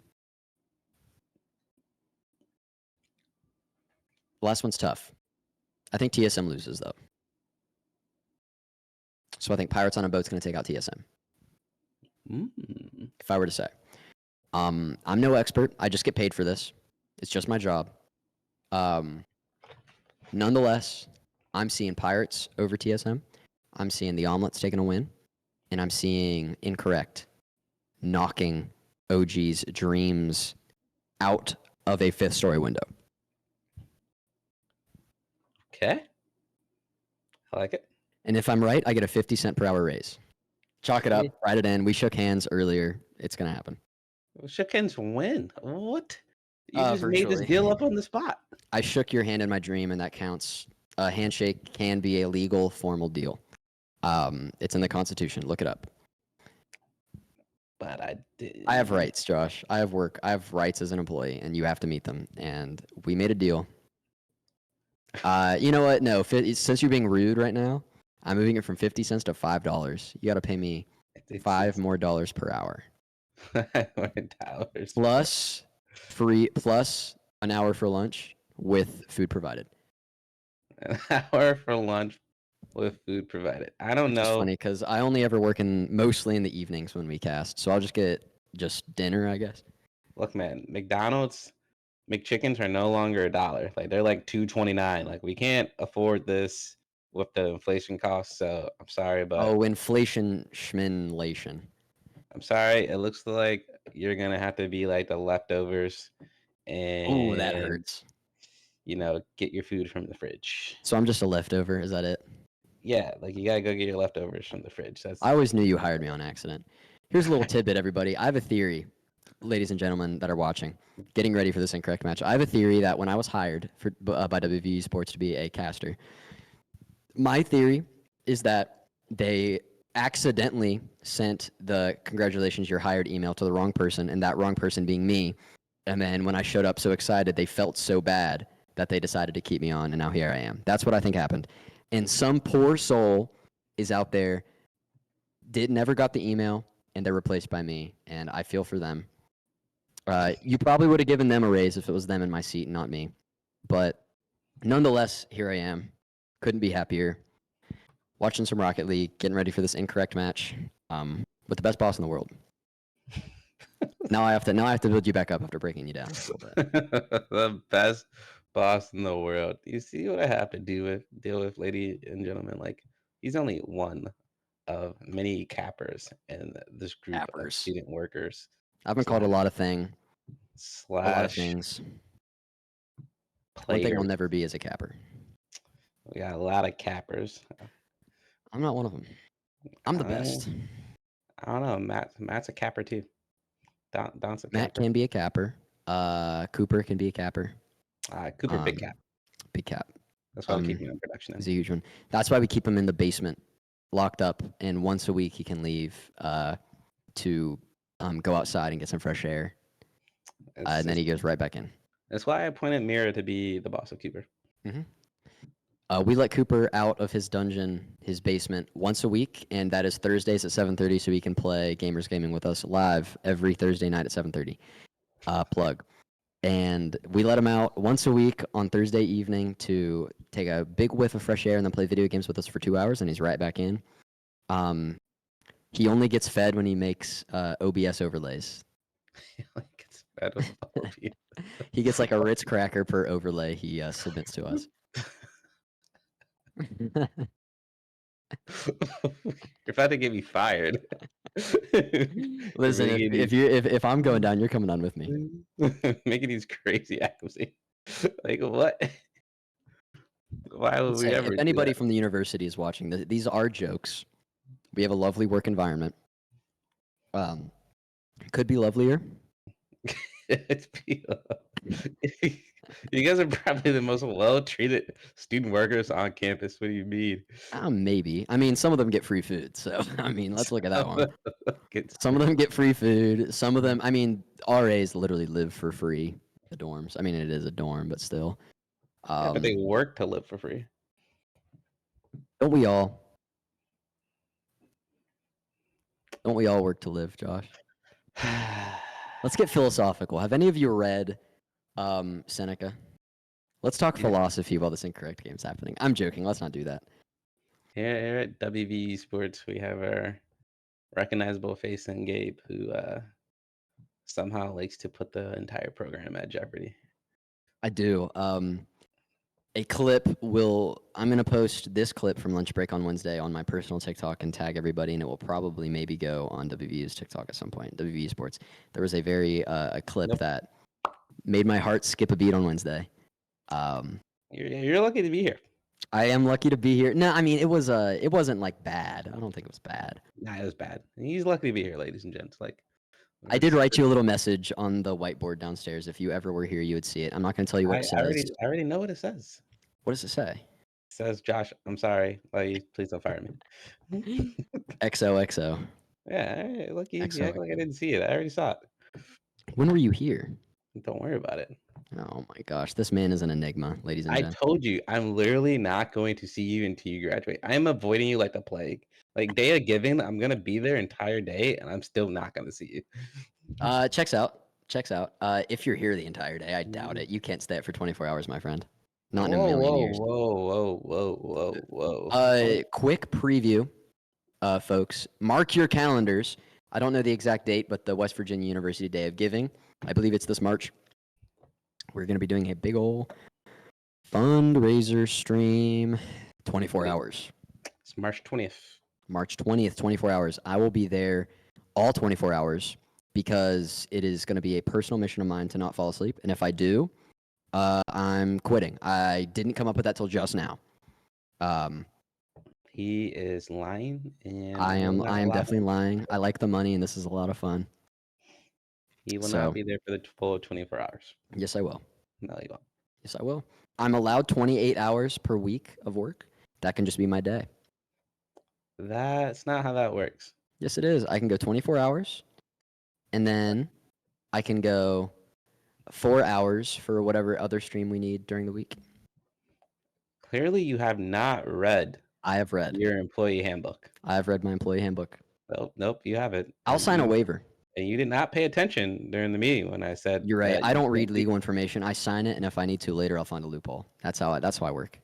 The last one's tough. I think TSM loses though. So I think Pirates on a Boat's going to take out TSM. If I were to say. I'm no expert. I just get paid for this. It's just my job. Nonetheless, I'm seeing Pirates over TSM. I'm seeing the Omelets taking a win. And I'm seeing Incorrect knocking OG's dreams out of a fifth story window. Okay. I like it. And if I'm right, I get a 50 cent per hour raise. Chalk it up, write it in. We shook hands earlier. It's going to happen. Shook hands win. What? You just made this Virtually. deal up on the spot. I shook your hand in my dream, and that counts. A handshake can be a legal, formal deal. It's in the Constitution. Look it up. But I did. I have rights, Josh. I have work. I have rights as an employee, and you have to meet them. And we made a deal. You know what? No, since you're being rude right now, I'm moving it from 50 cents to $5. You got to pay me $5 more per hour. $5 plus an hour for lunch with food provided. An hour for lunch with food provided. I don't know. It's funny because I only ever work mostly in the evenings when we cast, so I'll just get dinner, I guess. Look, man, McDonald's McChickens are no longer $1. Like they're like $2.29. Like we can't afford this with the inflation costs. So I'm sorry, but Inflation schminlation. I'm sorry. It looks like you're gonna have to be like the leftovers, and That hurts. You know, get your food from the fridge. So I'm just a leftover. Is that it? Yeah, like you gotta go get your leftovers from the fridge. I always knew you hired me on accident. Here's a little tidbit, everybody. I have a theory, ladies and gentlemen that are watching, getting ready for this Incorrect match. I have a theory that when I was hired by WV Esports to be a caster, my theory is that they accidentally sent the congratulations you're hired email to the wrong person, and that wrong person being me. And then when I showed up so excited, they felt so bad that they decided to keep me on, and now here I am. That's what I think happened. And some poor soul is out there, never got the email, and they're replaced by me, and I feel for them. You probably would have given them a raise if it was them in my seat, not me. But nonetheless, here I am. Couldn't be happier. Watching some Rocket League, getting ready for this Incorrect match with the best boss in the world. Now I have to build you back up after breaking you down a little bit. The best boss in the world. You see what I have to deal with, ladies and gentlemen? Like he's only one of many cappers in this group of student workers. I've been called a lot of things. / A lot of things. One thing I'll never be is a capper. We got a lot of cappers. I'm not one of them. I'm the best. I don't know. Matt's a capper too. Don's a Matt capper. can be a capper. Cooper can be a capper. Cooper, big cap. Big cap. That's why we keep him in production. He's a huge one. That's why we keep him in the basement, locked up, and once a week he can leave to go outside and get some fresh air. And then he goes right back in. That's why I appointed Mira to be the boss of Cooper. Mm-hmm. We let Cooper out of his dungeon, his basement, once a week, and that is Thursdays at 7:30, so he can play Gamers Gaming with us live every Thursday night at 7:30. Plug. And we let him out once a week on Thursday evening to take a big whiff of fresh air and then play video games with us for 2 hours, and he's right back in. He only gets fed when he makes OBS overlays. He only gets fed with OBS. He gets like a Ritz cracker per overlay he submits to us. You're about to get me fired. Listen, if I'm going down, you're coming on with me. making these crazy accusations. Like what? Why would we Say, ever if do anybody that? from the university is watching, these are jokes. We have a lovely work environment. Could be lovelier. It's you guys are probably the most well-treated student workers on campus. What do you mean? Maybe. I mean, some of them get free food. So, I mean, let's look at that one. Get Some of them get free food. Some of them, I mean, RAs literally live for free. The dorms. I mean, it is a dorm, but still. yeah, but they work to live for free. Don't we all? Don't we all work to live, Josh? Let's get philosophical. Have any of you read Seneca? Let's talk Yeah. philosophy while this incorrect game's happening. I'm joking. Let's not do that. Here at WV Esports, we have our recognizable face in Gabe, who somehow likes to put the entire program at jeopardy. I do. A clip I'm going to post this clip from lunch break on Wednesday on my personal TikTok and tag everybody, and it will probably maybe go on WVU's TikTok at some point, WV Sports. There was a clip that made my heart skip a beat on Wednesday. You're lucky to be here. I am lucky to be here. No, I mean, it wasn't like bad. I don't think it was bad. Nah, it was bad. He's lucky to be here, ladies and gents. Like, I did write you a little message on the whiteboard downstairs. If you ever were here, you would see it. I'm not going to tell you what it says. I already know what it says. What does it say? It says, Josh, I'm sorry. Like, please don't fire me. XOXO. Yeah, all right, look, you act XOXO. like I didn't see it. I already saw it. When were you here? Don't worry about it. Oh my gosh, this man is an enigma, ladies and I gentlemen. told you, I'm literally not going to see you until you graduate. I am avoiding you like the plague. Like, day of giving, I'm going to be there entire day, and I'm still not going to see you. Checks out. Checks out. If you're here the entire day, I doubt it. You can't stay up for 24 hours, my friend. Not in a million years. Whoa. Quick preview, folks. Mark your calendars. I don't know the exact date, but the West Virginia University Day of Giving. I believe it's this March. We're going to be doing a big ol' fundraiser stream, 24 hours. It's March 20th. March 20th, 24 hours. I will be there all 24 hours because it is going to be a personal mission of mine to not fall asleep. And if I do, I'm quitting. I didn't come up with that till just now. He is lying, and I am definitely lying. I like the money, and this is a lot of fun. He will not be there for the full 24 hours. Yes, I will. No, you won't. Yes, I will. I'm allowed 28 hours per week of work. That can just be my day. That's not how that works. Yes, it is. I can go 24 hours, and then I can go 4 hours for whatever other stream we need during the week. Clearly, you have not read. I have read your employee handbook. I have read my employee handbook. Nope, you haven't. I'll sign a waiver. And you did not pay attention during the meeting when I said. You're right. I don't read legal information. I sign it, and if I need to later, I'll find a loophole. That's how I work.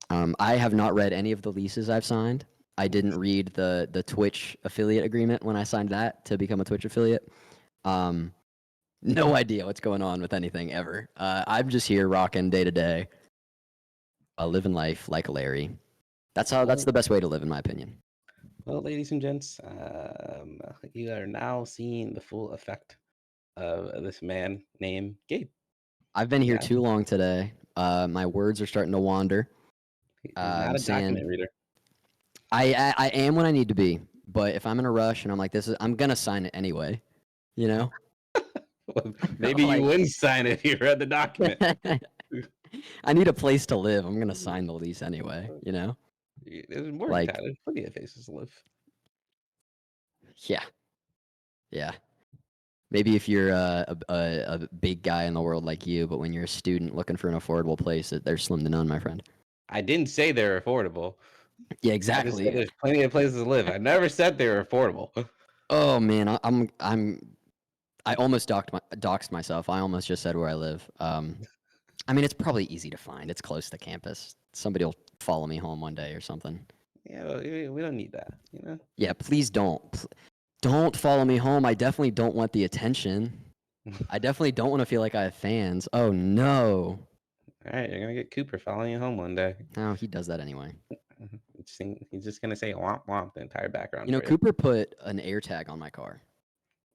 I have not read any of the leases I've signed. I didn't read the Twitch affiliate agreement when I signed that to become a Twitch affiliate. No idea what's going on with anything ever. I'm just here rocking day to day, living life like Larry. That's the best way to live, in my opinion. Well, ladies and gents, you are now seeing the full effect of this man named Gabe. I've been here too long today. My words are starting to wander. He's not a document reader. I am when I need to be, but if I'm in a rush and I'm like, I'm gonna sign it anyway. You know. Well, maybe you wouldn't sign it if you read the document. I need a place to live. I'm gonna sign the lease anyway. You know. There's more than that. There's plenty of places to live. Yeah. Maybe if you're a big guy in the world like you, but when you're a student looking for an affordable place, they're slim to none, my friend. I didn't say they're affordable. Yeah, exactly. There's plenty of places to live. I never said they were affordable. Oh man, I almost doxed myself. I almost just said where I live. I mean, it's probably easy to find. It's close to campus. Somebody will follow me home one day or something. Yeah, well, we don't need that, you know? Yeah, please don't. Don't follow me home. I definitely don't want the attention. I definitely don't want to feel like I have fans. Oh, no. All right, you're going to get Cooper following you home one day. No, he does that anyway. He's just gonna say womp womp the entire background. You know, for you. Cooper put an air tag on my car.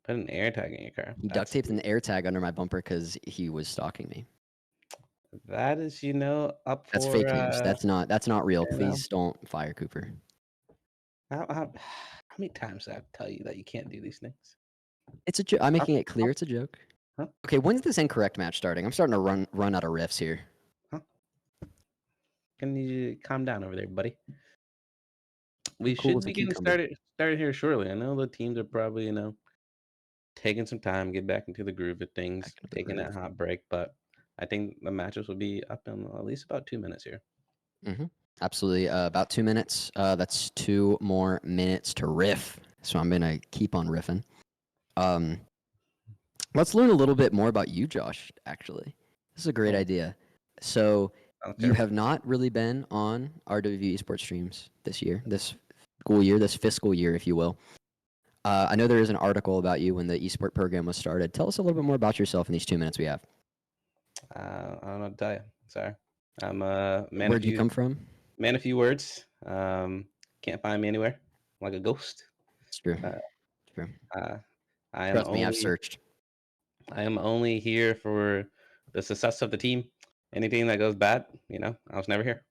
Put an air tag in your car. He duct taped an air tag under my bumper because he was stalking me. That is, up That's for fake news. That's not real. you know. Please don't fire Cooper. How many times do I have to tell you that you can't do these things? It's a joke. I'm making it clear it's a joke. Huh? Okay, when's this incorrect match starting? I'm starting to run out of riffs here. Can you calm down over there, buddy? We Cool should as a be getting cucumber. started here shortly. I know the teams are probably, taking some time, get back into the groove of things, Back into the taking that groove. hot break, but I think the matches will be up in at least about 2 minutes here. Absolutely. About 2 minutes. That's 2 more minutes to riff. So I'm gonna keep on riffing. Let's learn a little bit more about you, Josh. Actually, this is a great Oh. idea. So Okay. you have not really been on RWE Esports streams this year, this school year, this fiscal year, if you will. I know there is an article about you when the esport program was started. Tell us a little bit more about yourself in these 2 minutes we have. I don't know what to tell you. Sorry. I'm a man Where'd you come from? man of few words. Can't find me anywhere. I'm like a ghost. It's true. Uh, It's true. I am Trust me, I've searched. I am only here for the success of the team. Anything that goes bad, I was never here.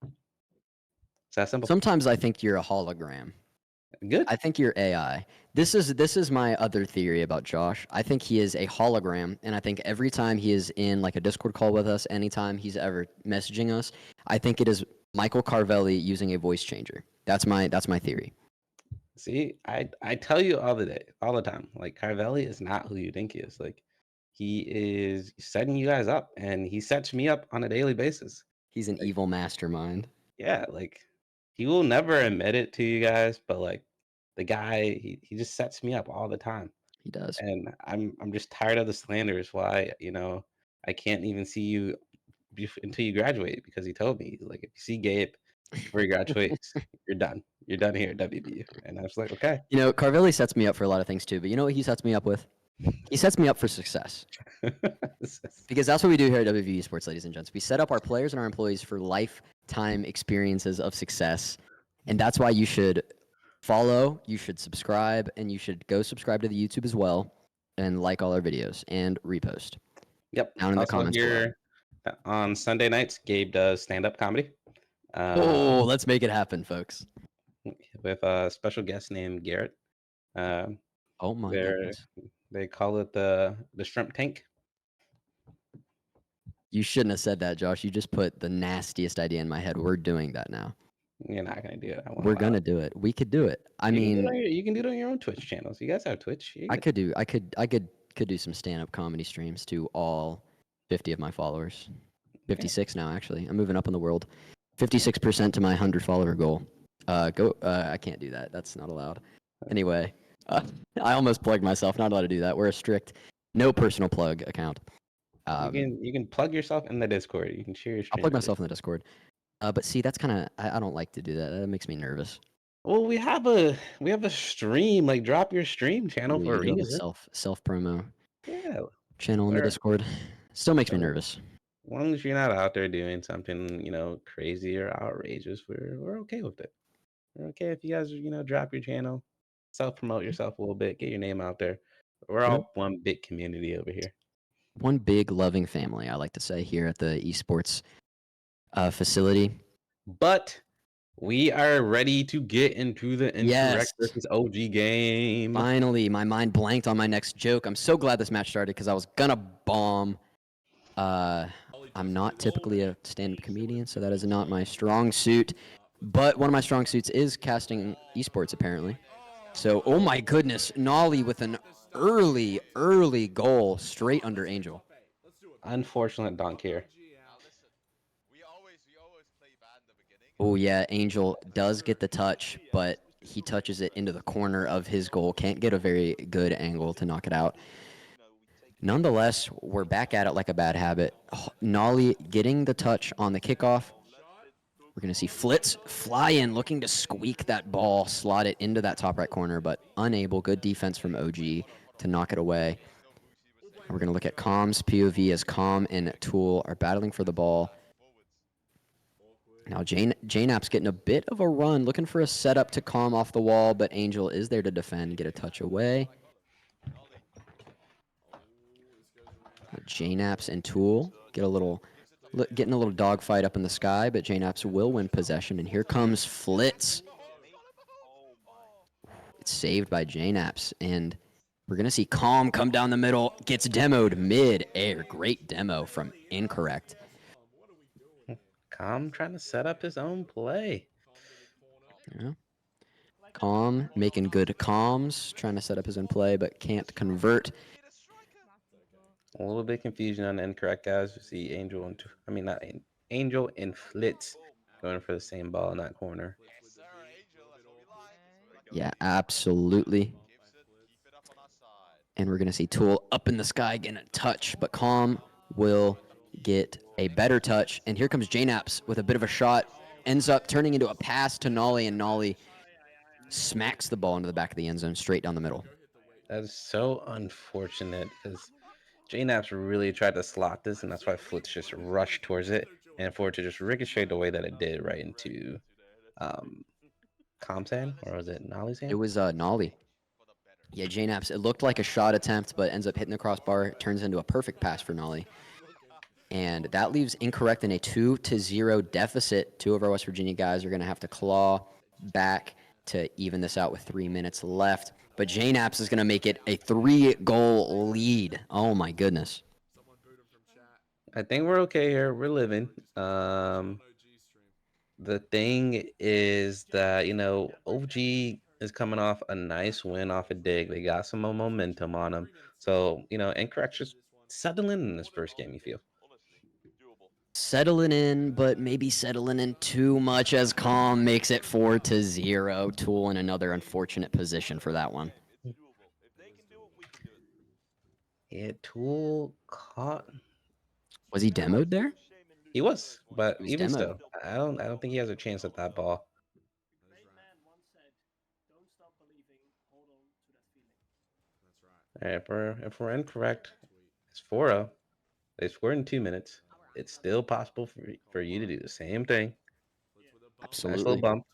It's that simple. Sometimes I think you're a hologram. Good. I think you're AI. This is my other theory about Josh. I think he is a hologram, and I think every time he is in like a Discord call with us, anytime he's ever messaging us, I think it is Michael Carvelli using a voice changer. That's my theory. See, I tell you all the time. Like Carvelli is not who you think he is. Like he is setting you guys up, and he sets me up on a daily basis. He's an evil mastermind. Yeah, like he will never admit it to you guys, but like the guy, he just sets me up all the time. He does. And I'm just tired of the slanders. Why, I can't even see you until you graduate, because he told me, he's like, if you see Gabe before he graduates, you're done. You're done here at WBU. And I was like, okay. You know, Carvelli sets me up for a lot of things too, but you know what he sets me up with? He sets me up for success. Because that's what we do here at WVE Sports, ladies and gents. We set up our players and our employees for lifetime experiences of success. And that's why you should follow, you should subscribe, and you should go subscribe to the YouTube as well and like all our videos and repost. Yep. Down in the Also comments below. here on Sunday nights, Gabe does stand-up comedy. Let's make it happen, folks. With a special guest named Garrett. Oh my goodness. They call it the shrimp tank. You shouldn't have said that, Josh. You just put the nastiest idea in my head. We're doing that now. You're not gonna do it. We're gonna do it. We could do it. I mean, you can do it on your own Twitch channels. You guys have Twitch. I could do some stand-up comedy streams to all 50 of my followers. 56 now, actually. I'm moving up in the world. 56% to my 100 follower goal. I can't do that. That's not allowed. Anyway, I almost plugged myself. Not allowed to do that. We're a strict no personal plug account. You can plug yourself in the Discord. You can share your stream. I'll plug myself in the Discord. But see, that's kind of I don't like to do that. That makes me nervous. Well, we have a stream. Like, drop your stream channel We for a do have a reason. self promo Yeah. channel in the Discord. Still makes me nervous. As long as you're not out there doing something, crazy or outrageous, we're okay with it. We're okay if you guys, drop your channel, self-promote yourself a little bit, get your name out there. We're all one big community over here. One big loving family, I like to say, here at the esports facility. But we are ready to get into the Incorrect versus OG game. Finally, my mind blanked on my next joke. I'm so glad this match started because I was gonna bomb. I'm not typically a stand-up comedian, so that is not my strong suit. But one of my strong suits is casting esports, apparently. So, oh my goodness, Nolly with an early goal straight under Angel. Unfortunate dunk here. Oh yeah, Angel does get the touch, but he touches it into the corner of his goal. Can't get a very good angle to knock it out. Nonetheless, we're back at it like a bad habit. Nolly getting the touch on the kickoff. We're going to see Flitz fly in, looking to squeak that ball, slot it into that top right corner, but unable. Good defense from OG to knock it away. We're going to look at Com's POV as Com and Tool are battling for the ball. Now JNap's getting a bit of a run, looking for a setup to calm off the wall, but Angel is there to defend, get a touch away. JNaps and Tool getting a little dogfight up in the sky, but JNaps will win possession, and here comes Flitz. It's saved by JNaps, and we're going to see Calm come down the middle, gets demoed mid-air. Great demo from Incorrect. Calm trying to set up his own play. Yeah. Calm making good comms, trying to set up his own play, but can't convert. A little bit confusion on the Incorrect guys. You see Angel and Angel and Flitz going for the same ball in that corner. Yeah, absolutely. And we're going to see Tool up in the sky getting a touch, but Calm will get a better touch. And here comes JNaps with a bit of a shot. Ends up turning into a pass to Nolly, and Nolly smacks the ball into the back of the end zone straight down the middle. That is so unfortunate because JNaps really tried to slot this, and that's why Flitz just rushed towards it. And for it to just ricochet the way that it did right into Calm's hand, or was it Nolly's hand? It was Nolly. Yeah, JNaps, it looked like a shot attempt, but ends up hitting the crossbar. It turns into a perfect pass for Nolly. And that leaves Incorrect in a 2-0 deficit. Two of our West Virginia guys are going to have to claw back to even this out with 3 minutes left. But JNaps is going to make it a 3-goal lead. Oh, my goodness. I think we're okay here. We're living. The thing is that, OG is coming off a nice win off a dig. They got some more momentum on them. So, Incorrect just settling in this first game, you feel? Settling in, but maybe settling in too much as Calm makes it 4-0. Tool in another unfortunate position for that one. Yeah, Tool caught. Was he demoed there? He was, but He was even demoed. still, I don't think he has a chance at that ball. All right, if we're Incorrect, it's 4-0. They scored in 2 minutes. It's still possible for you to do the same thing. Absolutely. Nice little bump.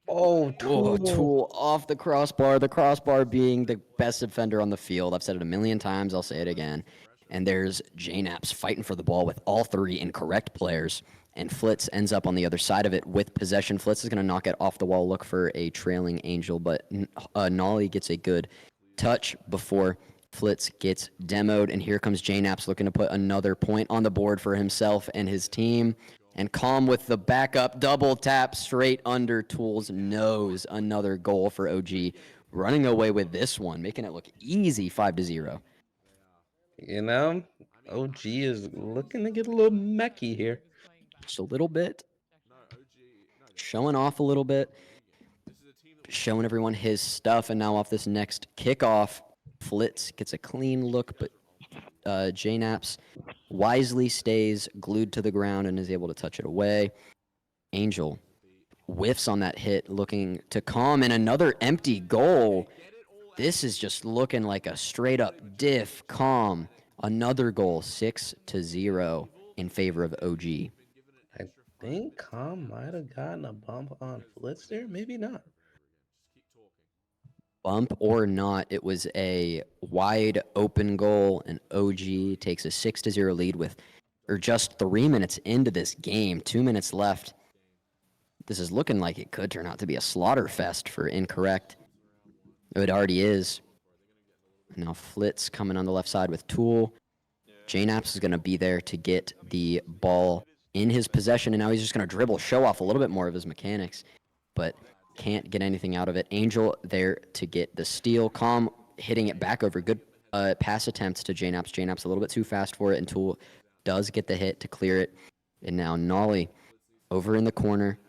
Oh, Whoa, Tool. Tool off the crossbar. The crossbar being the best defender on the field. I've said it a million times. I'll say it again. And there's JNaps fighting for the ball with all three Incorrect players. And Flitz ends up on the other side of it with possession. Flitz is going to knock it off the wall, look for a trailing Angel. But Nolly gets a good touch before Flitz gets demoed. And here comes JNaps looking to put another point on the board for himself and his team. And Calm with the backup double tap straight under Tool's nose. Another goal for OG. Running away with this one, making it look easy 5-0. OG is looking to get a little messy here. Just a little bit. Showing off a little bit. Showing everyone his stuff. And now off this next kickoff, Flitz gets a clean look, but JNaps wisely stays glued to the ground and is able to touch it away. Angel whiffs on that hit, looking to Calm, and another empty goal. This is just looking like a straight up diff. Calm, another goal, 6-0 in favor of OG. I think Calm might have gotten a bump on Flitz there. Maybe not. Bump or not, it was a wide open goal, and OG takes a 6-0 lead with just 3 minutes into this game, 2 minutes left. This is looking like it could turn out to be a slaughter fest for Incorrect. It already is. Now Flitz coming on the left side with Tool. JNaps is going to be there to get the ball in his possession, and now he's just going to dribble, show off a little bit more of his mechanics, but can't get anything out of it. Angel there to get the steal. Calm hitting it back over. Good pass attempts to JNaps. JNaps a little bit too fast for it, and Tool does get the hit to clear it. And now Nolly over in the corner.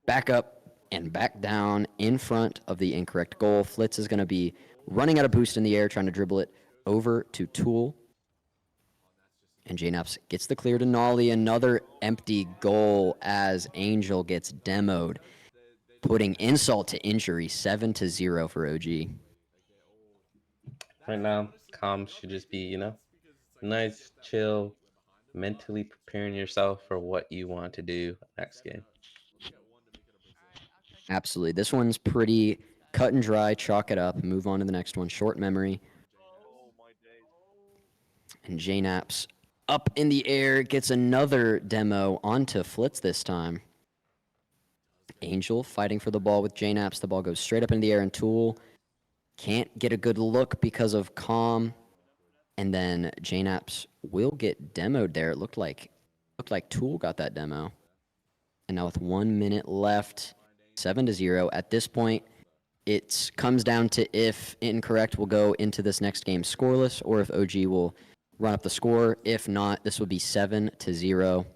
Back up and back down in front of the Incorrect goal. Flitz is going to be running out of boost in the air, trying to dribble it over to Tool. And JNaps gets the clear to Nolly. Another empty goal as Angel gets demoed, putting insult to injury, 7-0 for OG. Right now, Calm should just be, nice, chill, mentally preparing yourself for what you want to do next game. Absolutely. This one's pretty cut and dry. Chalk it up. Move on to the next one. Short memory. And JNAPS up in the air. Gets another demo onto Flitz this time. Angel fighting for the ball with JNAPS. The ball goes straight up in the air, and Tool can't get a good look because of Calm. And then JNAPS will get demoed there. It looked like Tool got that demo. And now with 1 minute left, 7-0. At this point, it comes down to if Incorrect will go into this next game scoreless or if OG will run up the score. If not, this will be 7-0.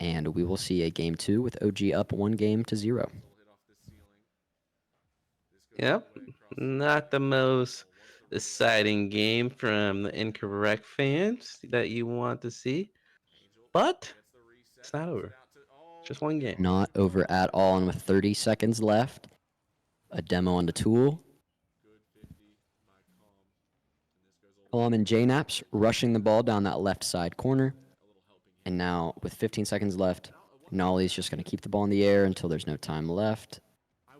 And we will see a game 2 with OG up 1-0. Yep, not the most exciting game from the Incorrect fans that you want to see, but it's not over. Just one game. Not over at all. And with 30 seconds left, a demo on the Tool. And JNAPS rushing the ball down that left side corner. And now with 15 seconds left, Nolly's just going to keep the ball in the air until there's no time left.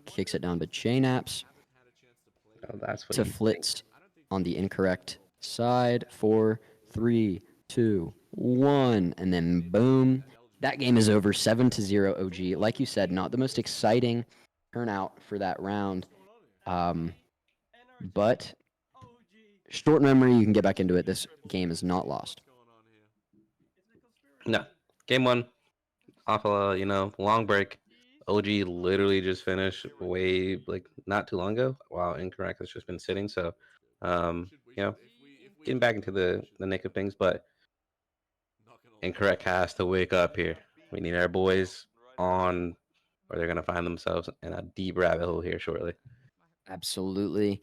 Kicks it down to JNAPS. Oh, that's what To you Flitz on the Incorrect side. 4, 3, 2, 1. And then boom. That game is over. 7-0 OG. Like you said, not the most exciting turnout for that round. But short memory, you can get back into it. This game is not lost. No. Game 1. Off a long break. OG literally just finished way not too long ago. While Incorrect has just been sitting. So getting back into the nick of things, but Incorrect has to wake up here. We need our boys on, or they're gonna find themselves in a deep rabbit hole here shortly. Absolutely.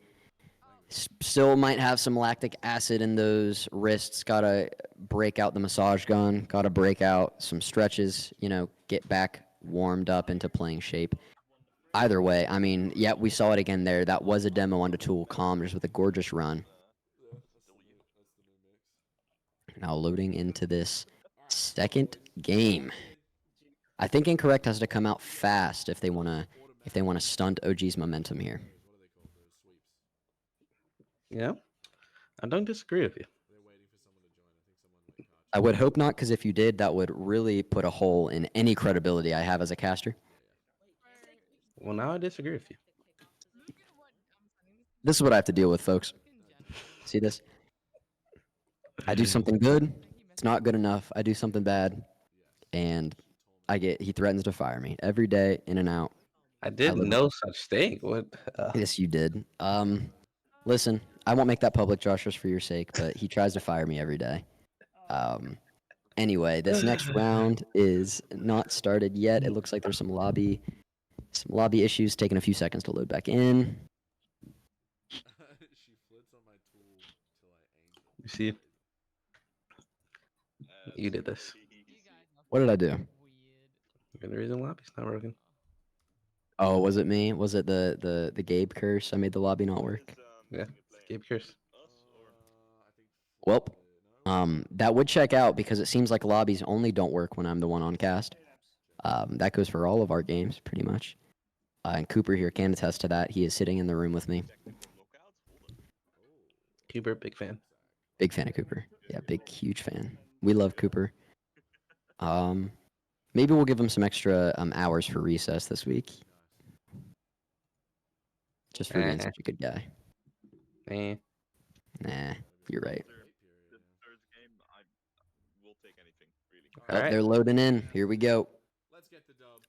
Still might have some lactic acid in those wrists. Gotta break out the massage gun. Gotta break out some stretches, get back warmed up into playing shape. Either way, I mean, yeah, we saw it again there. That was a demo onto Tool Commerce with a gorgeous run. Now loading into this second game. I think Incorrect has to come out fast if they wanna stunt OG's momentum here. Yeah, I don't disagree with you. I would hope not, because if you did, that would really put a hole in any credibility I have as a caster. Well, now I disagree with you. This is what I have to deal with, folks. See this? I do something good, it's not good enough. I do something bad, and he threatens to fire me every day, in and out. I didn't know such thing. What? Yes, you did. Listen, I won't make that public, Josh, just for your sake, but he tries to fire me every day. Anyway, this next round is not started yet. It looks like there's some lobby issues, taking a few seconds to load back in. You see, you did this. What did I do? You're the reason lobby's not working. Oh, was it me? Was it the Gabe curse? I made the lobby not work. Yeah, Gabe Curse. Well, that would check out because it seems like lobbies only don't work when I'm the one on cast. That goes for all of our games, pretty much. And Cooper here can attest to that. He is sitting in the room with me. Cooper, big fan. Big fan of Cooper. Yeah, huge fan. We love Cooper. Maybe we'll give him some extra hours for recess this week. Just for being such a good guy. Nah, you're right. Alright. They're loading in. Here we go.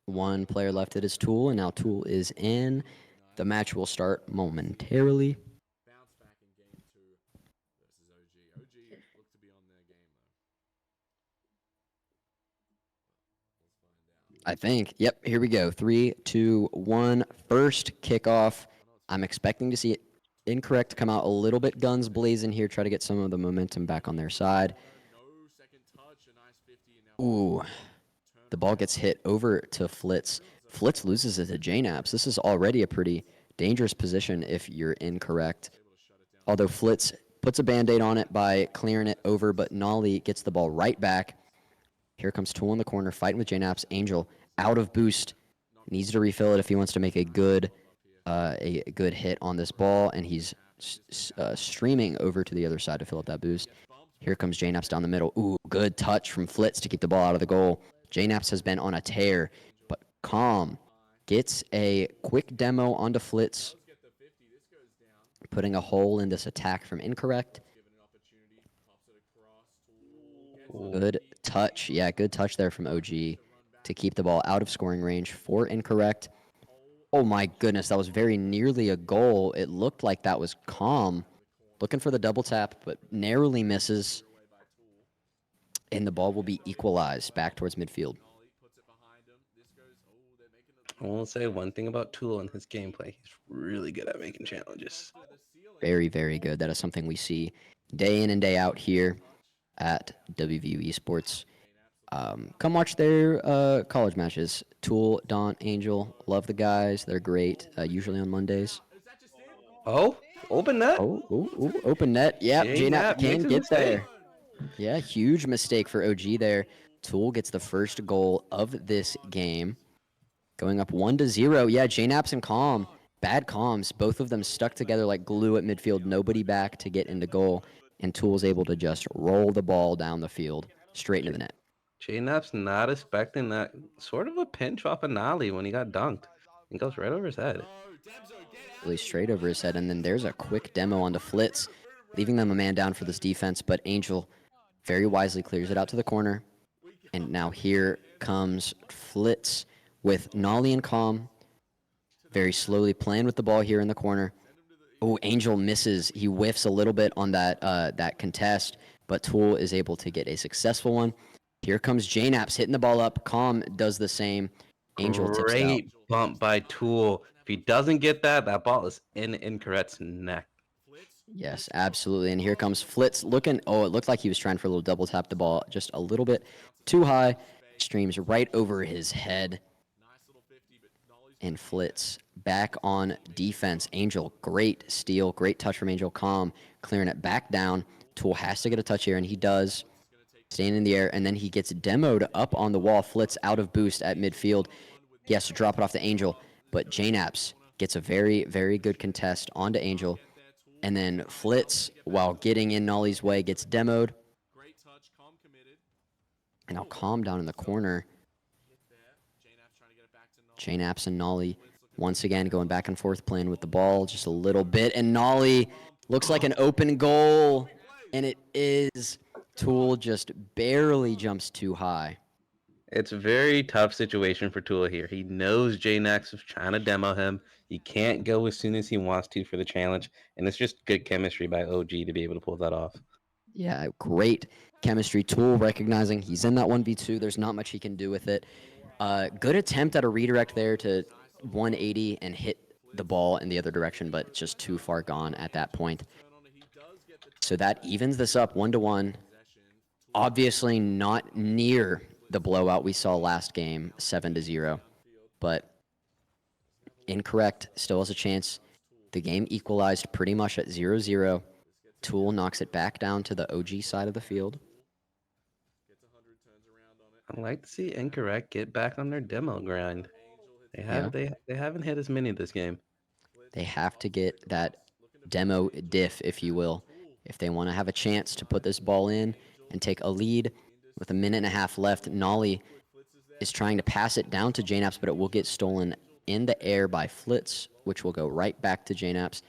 One player left at his Tool, and now Tool is in. The match will start momentarily. I think. Yep, here we go. 3, 2, 1. First kickoff. I'm expecting to see it Incorrect come out a little bit guns blazing here, try to get some of the momentum back on their side. Ooh. The ball gets hit over to Flitz. Flitz loses it to JNAPS. This is already a pretty dangerous position if you're Incorrect. Although Flitz puts a Band-Aid on it by clearing it over, but Nolly gets the ball right back. Here comes Tool in the corner, fighting with J-Naps. Angel out of boost. Needs to refill it if he wants to make a good hit on this ball, and he's streaming over to the other side to fill up that boost. Here comes J-Naps down the middle. Ooh, good touch from Flitz to keep the ball out of the goal. J-Naps has been on a tear, but Calm gets a quick demo onto Flitz, putting a hole in this attack from Incorrect. Good touch. Yeah, good touch there from OG to keep the ball out of scoring range for Incorrect. Oh my goodness, that was very nearly a goal. It looked like that was Calm looking for the double tap, but narrowly misses. And the ball will be equalized back towards midfield. I will say one thing about Tool and his gameplay. He's really good at making challenges. Very, very good. That is something we see day in and day out here at WVU Esports. Come watch their college matches. Tool, Daunt, Angel, love the guys. They're great, usually on Mondays. Oh, open net. Open net. Yeah, J-Nap J-Nap can makes a get mistake. there. Yeah, huge mistake for OG there. Tool gets the first goal of this game. Going up 1-0. Yeah, J-Naps and Calm. Bad comms. Both of them stuck together like glue at midfield. Nobody back to get into goal. And Tool's able to just roll the ball down the field straight into the net. J-Nap's not expecting that sort of a pinch off of Nolly when he got dunked. It goes right over his head. Really straight over his head. And then there's a quick demo onto Flitz, leaving them a man down for this defense. But Angel very wisely clears it out to the corner. And now here comes Flitz with Nolly and Calm. Very slowly playing with the ball here in the corner. Oh, Angel misses. He whiffs a little bit on that contest, but Tool is able to get a successful one. Here comes J-Naps hitting the ball up. Calm does the same. Angel tips it out. Great bump by Tool. If he doesn't get that, that ball is in Incorrect's neck. Yes, absolutely. And here comes Flitz looking. Oh, it looked like he was trying for a little double tap the ball just a little bit too high. Streams right over his head. And Flitz back on defense. Angel, great steal, great touch from Angel. Calm, clearing it back down. Tool has to get a touch here, and he does. Staying in the air, and then he gets demoed up on the wall. Flitz out of boost at midfield. He has to drop it off to Angel, but J-Naps gets a very, very good contest onto Angel. And then Flitz, while getting in Nolly's way, gets demoed. And now Calm down in the corner. J-Naps and Nolly once again going back and forth playing with the ball just a little bit. And Nolly looks like an open goal. And it is. Tool just barely jumps too high. It's a very tough situation for Tool here. He knows J-Nax is trying to demo him. He can't go as soon as he wants to for the challenge. And it's just good chemistry by OG to be able to pull that off. Yeah, great chemistry. Tool recognizing he's in that 1v2. There's not much he can do with it. Good attempt at a redirect there to 180 and hit the ball in the other direction, but just too far gone at that point. So that evens this up 1-1. Obviously not near the blowout we saw last game, 7-0. But Incorrect still has a chance. The game equalized pretty much at 0-0. Tool knocks it back down to the OG side of the field. I'd like to see Incorrect get back on their demo grind. They haven't hit as many this game. They have to get that demo diff, if you will, if they want to have a chance to put this ball in and take a lead. With a minute and a half left, Nolly is trying to pass it down to J-Naps, but it will get stolen in the air by Flitz, which will go right back to J-Naps.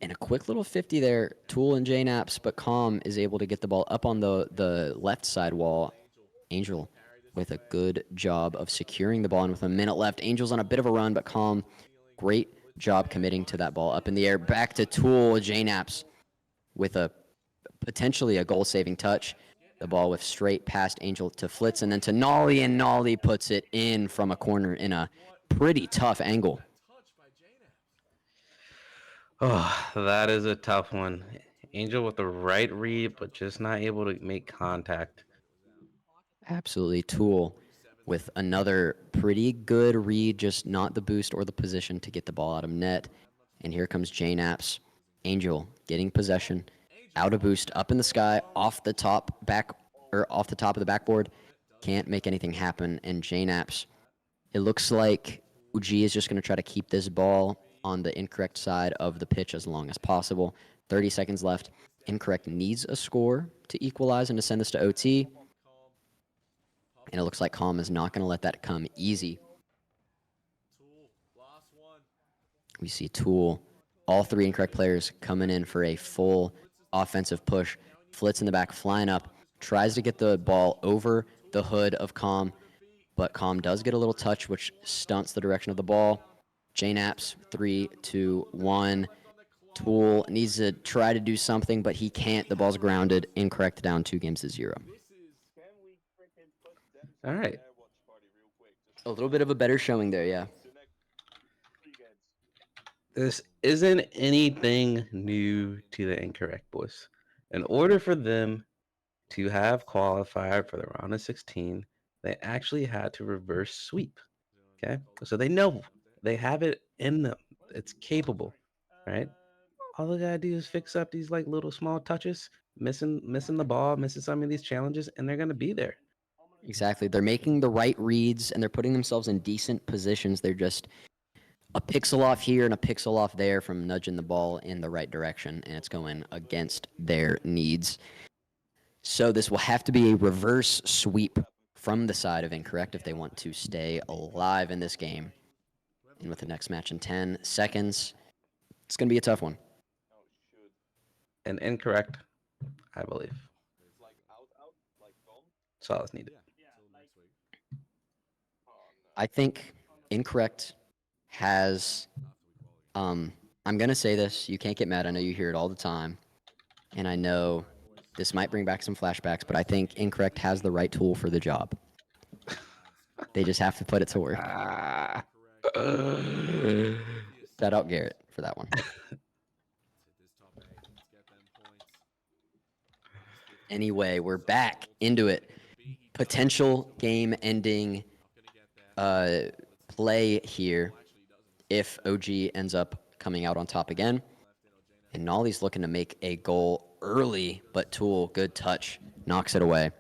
And a quick little 50 there, Tool and J-Naps, but Calm is able to get the ball up on the left side wall. Angel with a good job of securing the ball, and with a minute left, Angel's on a bit of a run, but Calm, great job committing to that ball up in the air. Back to Tool, J-Naps with a potentially a goal-saving touch. The ball with straight past Angel to Flitz, and then to Nolly, and Nolly puts it in from a corner in a pretty tough angle. Oh, that is a tough one. Angel with the right read, but just not able to make contact. Absolutely. Tool with another pretty good read, just not the boost or the position to get the ball out of net. And here comes J-Naps Angel getting possession, out of boost, up in the sky, off the top of the backboard. Can't make anything happen. And JNaps, it looks like OG is just going to try to keep this ball on the incorrect side of the pitch as long as possible. 30 seconds left. Incorrect needs a score to equalize and to send this to OT. And it looks like Calm is not going to let that come easy. We see Tool, all three incorrect players coming in for a full offensive push. Flitz in the back, flying up, tries to get the ball over the hood of Calm, but Calm does get a little touch, which stunts the direction of the ball. JNaps, 3, 2, 1. Tool needs to try to do something, but he can't. The ball's grounded. Incorrect, down 2-0. All right. A little bit of a better showing there, yeah. This isn't anything new to the Incorrect boys. In order for them to have qualified for the round of 16, they actually had to reverse sweep. Okay, so they know they have it in them. It's capable, right? All they gotta do is fix up these like little small touches, missing the ball, missing some of these challenges, and they're gonna be there. Exactly. They're making the right reads, and they're putting themselves in decent positions. They're just a pixel off here and a pixel off there from nudging the ball in the right direction, and it's going against their needs. So this will have to be a reverse sweep from the side of Incorrect if they want to stay alive in this game. And with the next match in 10 seconds, it's going to be a tough one. And Incorrect, I believe. That's all that's needed. I think Incorrect has, I'm going to say this. You can't get mad. I know you hear it all the time. And I know this might bring back some flashbacks, but I think Incorrect has the right tool for the job. They just have to put it to work. Shout out Garrett for that one. Anyway, we're back into it. Potential game-ending play here if OG ends up coming out on top again. And Nolly's looking to make a goal early, but Tool, good touch, knocks it away.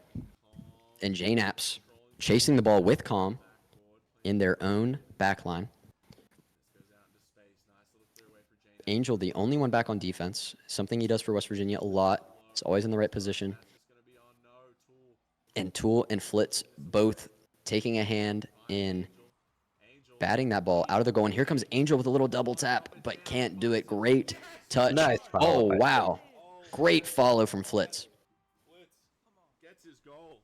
And JNaps chasing the ball with Calm in their own backline. Angel, the only one back on defense, something he does for West Virginia a lot. He's always in the right position. And Tool and Flitz both taking a hand in batting that ball out of the goal. And here comes Angel with a little double tap, but can't do it. Great touch. Nice follow, Oh, wow. Great follow from Flitz. Gets his goal.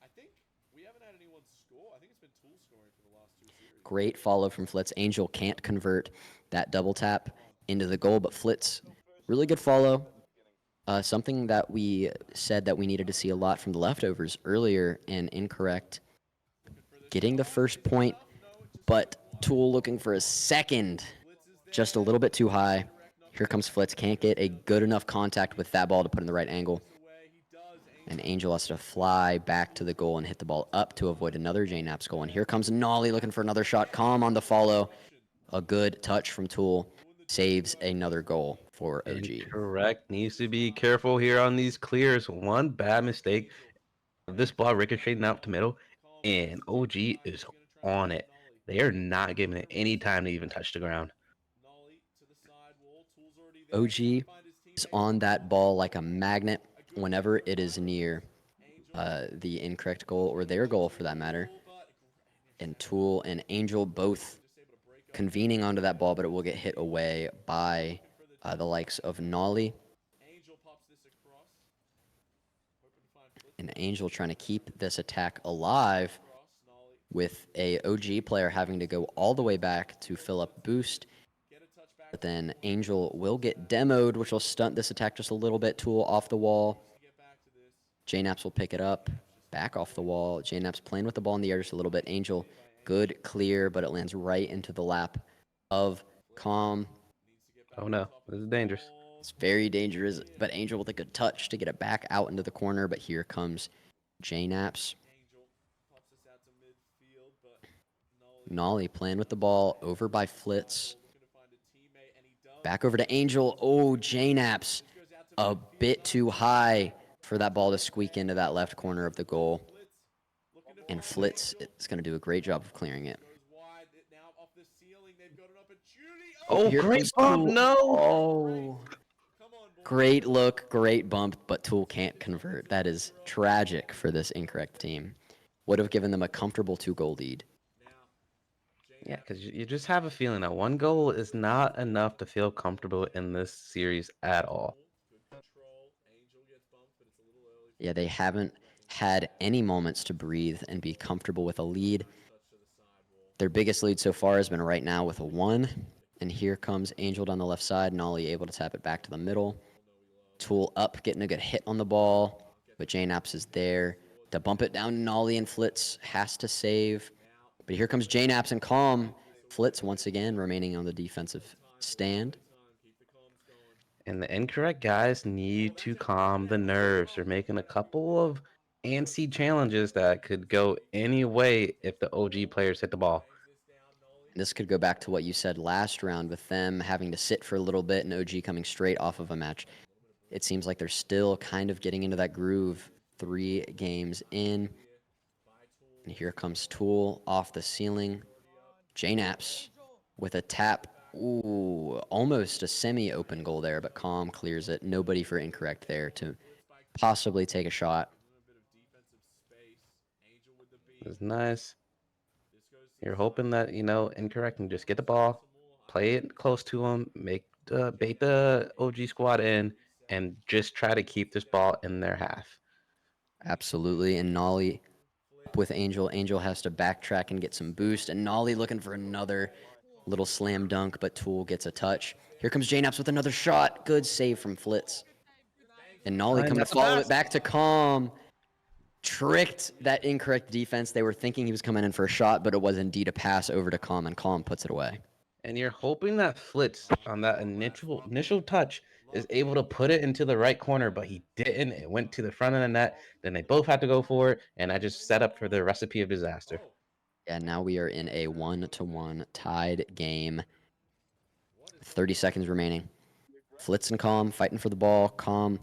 I think we haven't had anyone score. I think it's been Tool scoring for the last 2 series. Great follow from Flitz. Angel can't convert that double tap into the goal, but Flitz, really good follow. Something that we said that we needed to see a lot from the leftovers earlier and Incorrect. Getting the first point, but Tool looking for a second. Just a little bit too high. Here comes Flitz. Can't get a good enough contact with that ball to put in the right angle. And Angel has to fly back to the goal and hit the ball up to avoid another JNaps goal. And here comes Nolly looking for another shot. Calm on the follow. A good touch from Tool. Saves another goal for OG. Incorrect. Needs to be careful here on these clears. One bad mistake. This ball ricocheting out to middle, and OG is on it. They are not giving it any time to even touch the ground. OG is on that ball like a magnet whenever it is near the Incorrect goal or their goal for that matter. And Tool and Angel both convening onto that ball, but it will get hit away by the likes of Nolly. And Angel trying to keep this attack alive with a OG player having to go all the way back to fill up boost. But then Angel will get demoed, which will stunt this attack just a little bit. Tool off the wall. JNaps will pick it up. Back off the wall. JNaps playing with the ball in the air just a little bit. Angel, good clear, but it lands right into the lap of Calm. Oh no, this is dangerous. It's very dangerous, but Angel with a good touch to get it back out into the corner. But here comes JNaps. Nolly playing with the ball over by Flitz. Back over to Angel. Oh, J-Naps a bit too high for that ball to squeak into that left corner of the goal. And Flitz is going to do a great job of clearing it. Oh, Here great comes bump! Tool. No. Oh, great look, great bump, but Tool can't convert. That is tragic for this incorrect team. Would have given them a comfortable 2-goal lead. Yeah, because you just have a feeling that 1 goal is not enough to feel comfortable in this series at all. Yeah, they haven't had any moments to breathe and be comfortable with a lead. Their biggest lead so far has been right now with a 1. And here comes Angel down the left side. Nolly able to tap it back to the middle. Tool up, getting a good hit on the ball. But J-Naps is there to bump it down. Nolly and Flitz has to save. But here comes J-Naps and Calm. Flitz once again remaining on the defensive stand. And the incorrect guys need to calm the nerves. They're making a couple of antsy challenges that could go any way if the OG players hit the ball. This could go back to what you said last round with them having to sit for a little bit and OG coming straight off of a match. It seems like they're still kind of getting into that groove 3 games in. And here comes Tool off the ceiling. J-Naps with a tap. Ooh, almost a semi-open goal there, but Calm clears it. Nobody for incorrect there to possibly take a shot. It's nice. You're hoping that, incorrect can just get the ball, play it close to them, bait the OG squad in, and just try to keep this ball in their half. Absolutely, and Nolly with Angel. Angel has to backtrack and get some boost, and Nolly looking for another little slam dunk, but Tool gets a touch. Here comes J-Naps with another shot. Good save from Flitz. And Nolly coming to follow it back to Calm. Tricked that incorrect defense. They were thinking he was coming in for a shot, but it was indeed a pass over to Calm, and Calm puts it away. And you're hoping that Flitz on that initial touch is able to put it into the right corner, but he didn't. It went to the front of the net. Then they both had to go for it, and I just set up for the recipe of disaster. Yeah, now we are in a 1-1 tied game. 30 seconds remaining. Flitz and Calm fighting for the ball. Calm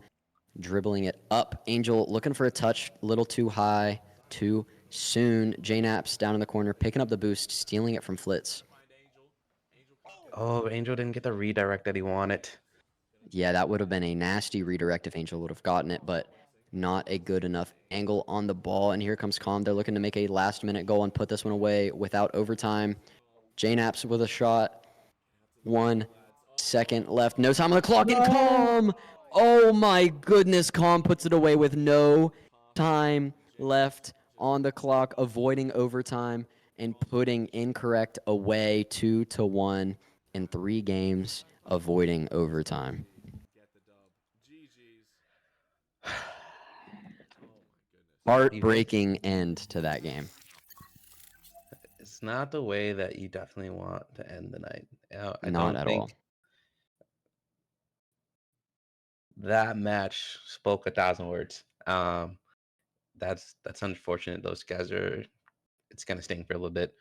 dribbling it up. Angel looking for a touch, a little too high, too soon. J-Naps down in the corner, picking up the boost, stealing it from Flitz. Oh, Angel didn't get the redirect that he wanted. Yeah, that would have been a nasty redirect if Angel would have gotten it, but not a good enough angle on the ball. And here comes Calm. They're looking to make a last-minute goal and put this one away without overtime. J-Naps with a shot. 1 second left. No time on the clock, and Calm! Oh my goodness, Calm puts it away with no time left on the clock, avoiding overtime and putting incorrect away 2-1 in 3 games, avoiding overtime. Heartbreaking end to that game. It's not the way that you definitely want to end the night. I Not don't at think all. that match spoke 1,000 words. That's unfortunate. Those guys it's gonna sting for a little bit.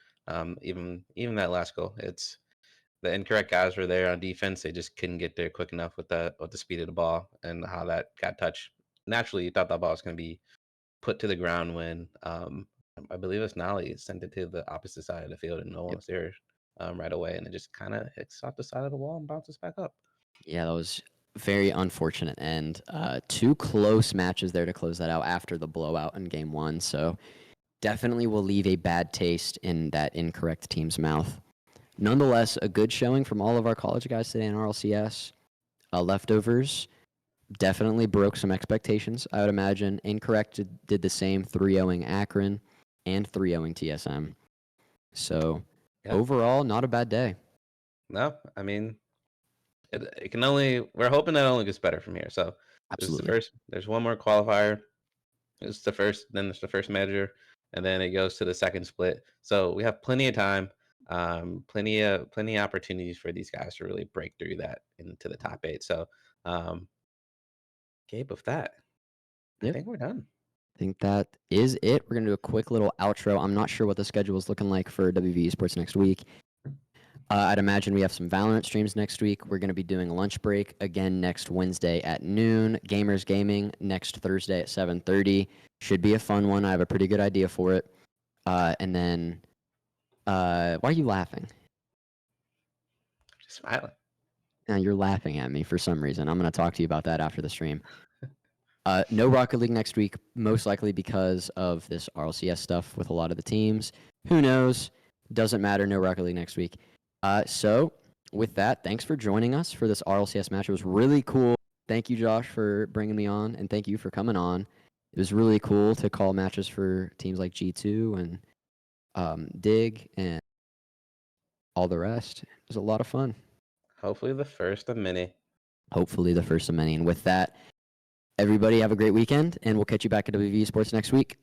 Even that last goal, it's the incorrect guys were there on defense. They just couldn't get there quick enough with the speed of the ball and how that got touched. Naturally, you thought that ball was gonna be put to the ground when I believe it's Nolly sent it to the opposite side of the field and no one was there right away, and it just kind of hits off the side of the wall and bounces back up. Yeah, that was very unfortunate end. 2 close matches there to close that out after the blowout in game 1. So definitely will leave a bad taste in that incorrect team's mouth. Nonetheless, a good showing from all of our college guys today in RLCS. Leftovers definitely broke some expectations, I would imagine. Incorrect did the same, 3-0ing Akron and 3-0ing TSM. So overall, not a bad day. No, I mean, it can only, we're hoping that it only gets better from here. So Absolutely. there's one more qualifier. It's the first, then it's the first major, and then it goes to the second split. So we have plenty of time, plenty of opportunities for these guys to really break through that into the top 8. So, Gabe, with that, I think we're done. I think that is it. We're going to do a quick little outro. I'm not sure what the schedule is looking like for WV Esports next week, I'd imagine we have some Valorant streams next week. We're going to be doing lunch break again next Wednesday at noon. Gamers Gaming next Thursday at 7:30. Should be a fun one. I have a pretty good idea for it. And then, why are you laughing? Just smiling. Now you're laughing at me for some reason. I'm going to talk to you about that after the stream. No Rocket League next week, most likely because of this RLCS stuff with a lot of the teams. Who knows? Doesn't matter. No Rocket League next week. So with that, thanks for joining us for this RLCS match. It was really cool. Thank you, Josh, for bringing me on, and thank you for coming on. It was really cool to call matches for teams like G2 and Dig and all the rest. It was a lot of fun. Hopefully the first of many. Hopefully the first of many. And with that, everybody have a great weekend, and we'll catch you back at WV Sports next week.